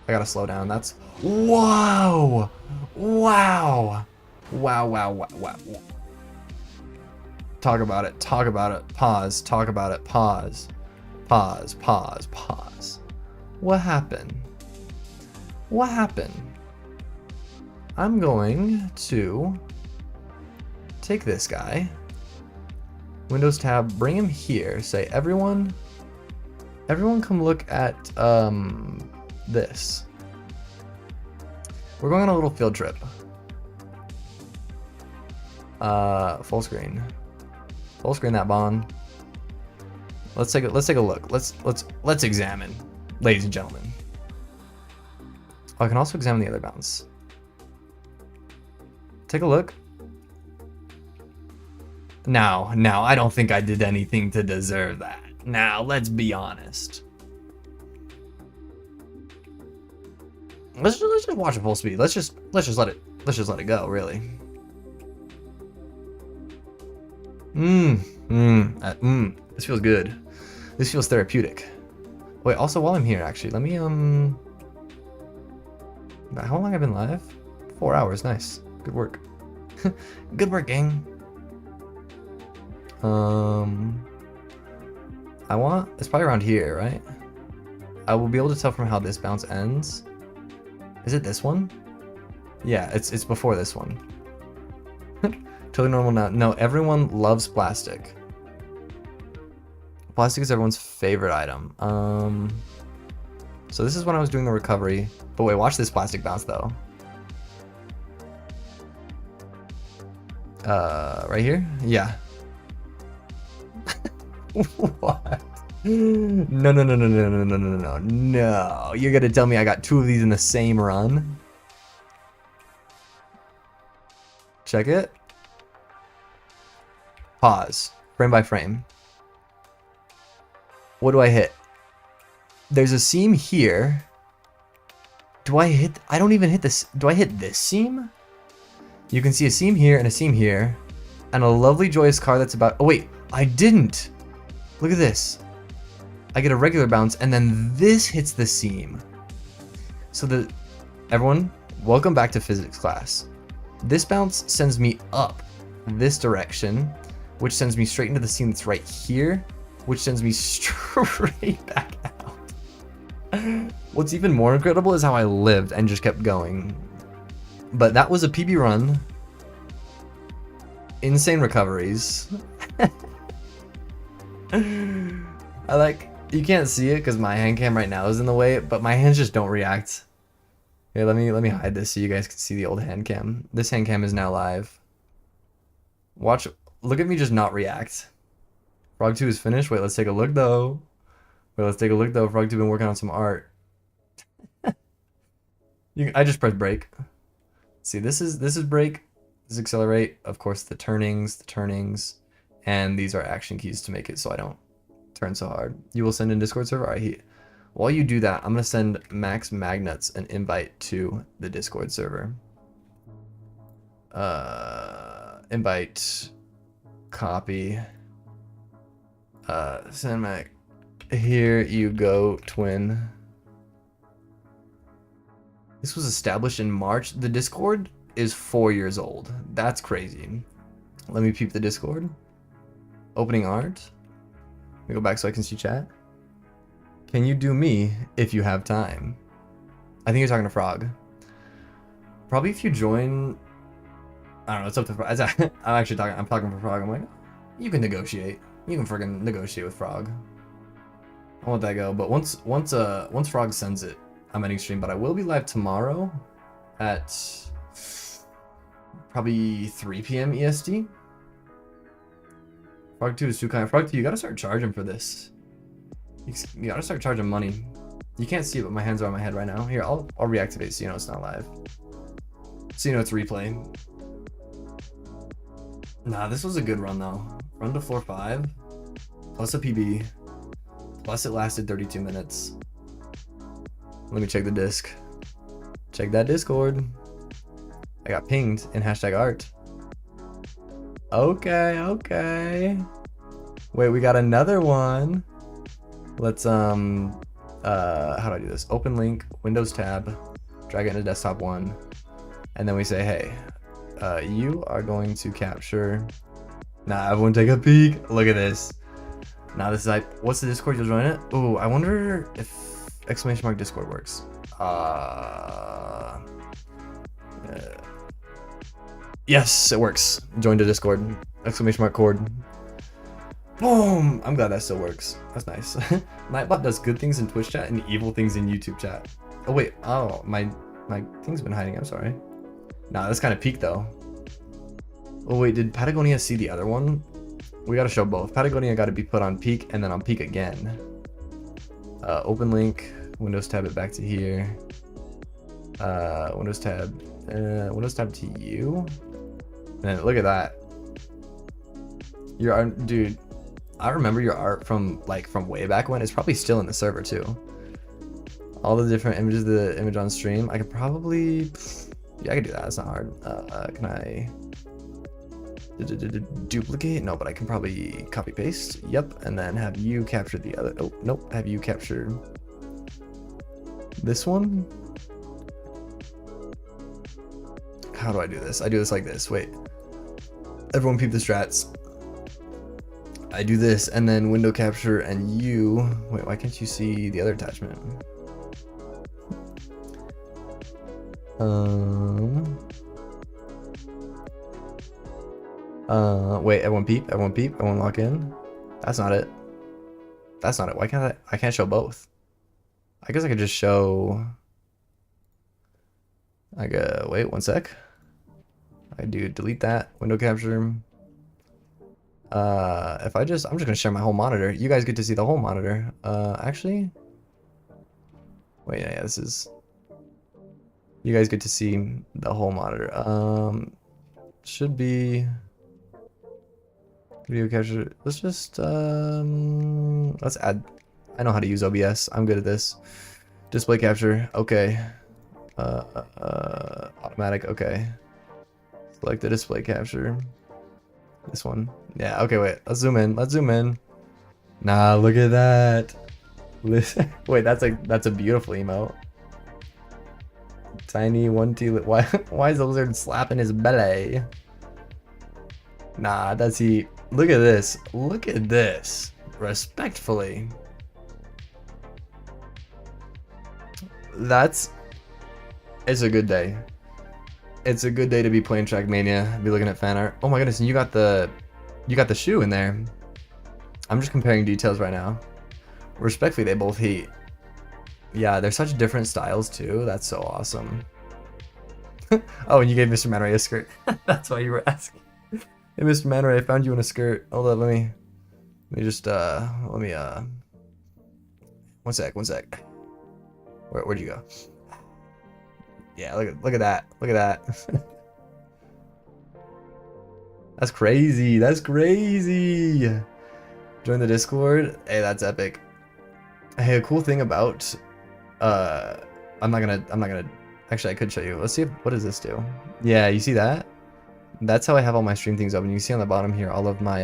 A: I gotta slow down. That's... Whoa! Wow! Wow, wow, wow, wow. Talk about it. Talk about it. Pause. Talk about it. Pause. Pause. Pause. Pause. What happened? What happened? I'm going to take this guy. Windows tab, bring him here. Say, everyone come look at this. We're going on a little field trip. Full screen. Full screen that bond. Let's take a look. Let's examine, ladies and gentlemen. Oh, I can also examine the other bounce. Take a look. Now, I don't think I did anything to deserve that. Now, let's be honest. Let's just watch it full speed. Let's just let it go, really. This feels good. This feels therapeutic. Wait, also while I'm here, actually, let me how long have I been live? 4 hours. Nice. Good work. Good work, gang. It's probably around here, right? I will be able to tell from how this bounce ends. Is it this one? Yeah, it's before this one. Totally normal now. No, everyone loves plastic. Plastic is everyone's favorite item. So this is when I was doing the recovery. But wait, watch this plastic bounce though. Right here? Yeah. What? No. No. You're gonna tell me I got 2 of these in the same run? Check it. Pause. Frame by frame. What do I hit? There's a seam here. I don't even hit this. Do I hit this seam? You can see a seam here and a seam here. And a lovely joyous car that's about... Oh wait, I didn't. Look at this. I get a regular bounce and then this hits the seam. So everyone, welcome back to physics class. This bounce sends me up this direction, which sends me straight into the seam that's right here, which sends me straight back out. What's even more incredible is how I lived and just kept going. But that was a PB run. Insane recoveries. You can't see it because my hand cam right now is in the way, but my hands just don't react. Here, let me hide this so you guys can see the old hand cam. This hand cam is now live. Look at me just not react. Frog 2 is finished. Wait, let's take a look though. Frog 2 been working on some art. I just pressed brake. See, this is brake. This is accelerate. Of course, the turnings, and these are action keys to make it so I don't turn so hard. You will send in Discord server. All right, while you do that, I'm gonna send Max Magnuts an invite to the Discord server. Invite, copy. Send Mac. Here you go, twin. This was established in March. The Discord is 4 years old. That's crazy. Let me peep the Discord. Opening art. Let me go back so I can see chat. Can you do me if you have time? I think you're talking to Frog. Probably if you join... I don't know, it's up to Frog. I'm talking for Frog. I'm like, you can negotiate. You can friggin' negotiate with Frog. I'll let that go. But once Frog sends it, I'm ending stream. But I will be live tomorrow at probably 3 p.m. EST. Frog 2 is too kind. Frog 2, you gotta start charging for this. You gotta start charging money. You can't see it, but my hands are on my head right now. Here, I'll reactivate so you know it's not live. So you know it's replay. Nah, this was a good run though. Run to floor 5, plus a PB, plus it lasted 32 minutes. Let me check the disc. Check that Discord. I got pinged in #art. Okay, okay. Wait, we got another one. Let's how do I do this? Open link, Windows tab, drag it into desktop 1, and then we say, hey, you are going to capture. Nah, everyone take a peek. Look at this. Now this is like, what's the Discord you'll join it? Ooh, I wonder if ! Discord works. Yes, it works. Join the Discord. !cord. Boom! I'm glad that still works. That's nice. Nightbot does good things in Twitch chat and evil things in YouTube chat. Oh wait, oh my thing's been hiding. I'm sorry. Nah, that's kind of peak though. Oh wait, did Patagonia see the other one? We gotta show both. Patagonia got to be put on peak and then on peak again. Open link, Windows tab it back to here. Windows tab to you. And look at that. Your art, dude. I remember your art from way back when. It's probably still in the server too. All the different images, the image on stream. I could probably, yeah, I could do that. It's not hard. Can I duplicate? No, but I can probably copy paste. Yep, and then have you capture the other. Oh nope, have you capture this one. How do I do this? I do this like this. Wait, everyone peep the strats. I do this and then window capture and you. Wait, why can't you see the other attachment? Wait, everyone peep, everyone lock in. That's not it. That's not it. Why can't I can't show both? I guess I could just show. I go, wait, one sec. I do delete that window capture. If I'm just gonna share my whole monitor. You guys get to see the whole monitor. Actually, wait, yeah, this is. You guys get to see the whole monitor. Should be video capture. Let's just let's add. I know how to use OBS. I'm good at this. Display capture. Okay. Automatic. Okay. Select the display capture. This one. Yeah, okay, wait. Let's zoom in. Let's zoom in. Nah, look at that. Listen. Wait, that's a beautiful emote. Tiny 1T. Why is the lizard slapping his belly? Nah, that's he. Look at this. Look at this. Respectfully. It's a good day. It's a good day to be playing Trackmania, be looking at fan art. Oh my goodness, and you got the shoe in there. I'm just comparing details right now. Respectfully, they both heat. Yeah, they're such different styles too. That's so awesome. Oh, and you gave Mr. Manray a skirt. That's why you were asking. Hey, Mr. Manray, I found you in a skirt. Hold on, let me just one sec. Where'd you go? Yeah, look at that. Look at that. That's crazy. That's crazy. Join the Discord. Hey, that's epic. Hey, a cool thing about I'm not gonna actually I could show you. Let's see what does this do? Yeah, you see that? That's how I have all my stream things open. You can see on the bottom here all of my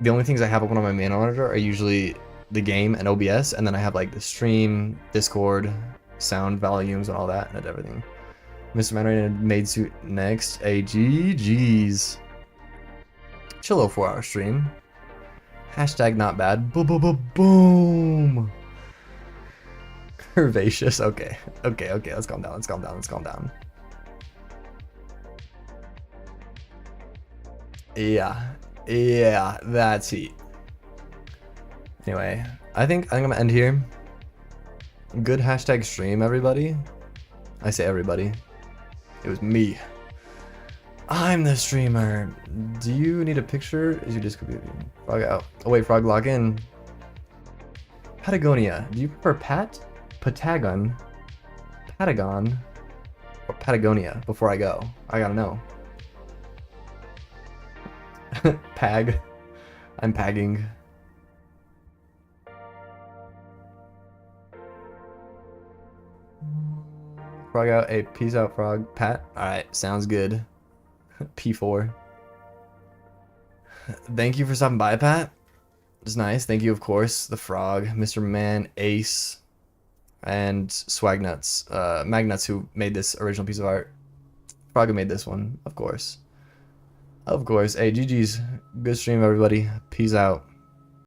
A: the only things I have open on my main monitor are usually the game and OBS, and then I have like the stream, Discord, sound volumes and all that and everything. Mr. Manray in a maid suit next. GG's. Chill little 4-hour stream. Hashtag not bad. Boom. Curvaceous. Okay. Let's calm down. Yeah, that's heat. Anyway, I think I'm gonna end here. Good hashtag stream, everybody. I say everybody. It was me. I'm the streamer. Do you need a picture? Is you just Frog out? Oh wait, Frog log in. Patagonia. Do you prefer Patagon, or Patagonia? Before I go, I gotta know. Pag. I'm pagging. Frog out. Hey, peace out, Frog. Pat. All right, sounds good. P4. Thank you for stopping by, Pat. It's nice. Thank you, of course, the Frog, Mr. Man, Ace, and Swagnuts, Magnuts, who made this original piece of art. Frog who made this one, of course. Of course. Hey, GG's. Good stream, everybody. Peace out.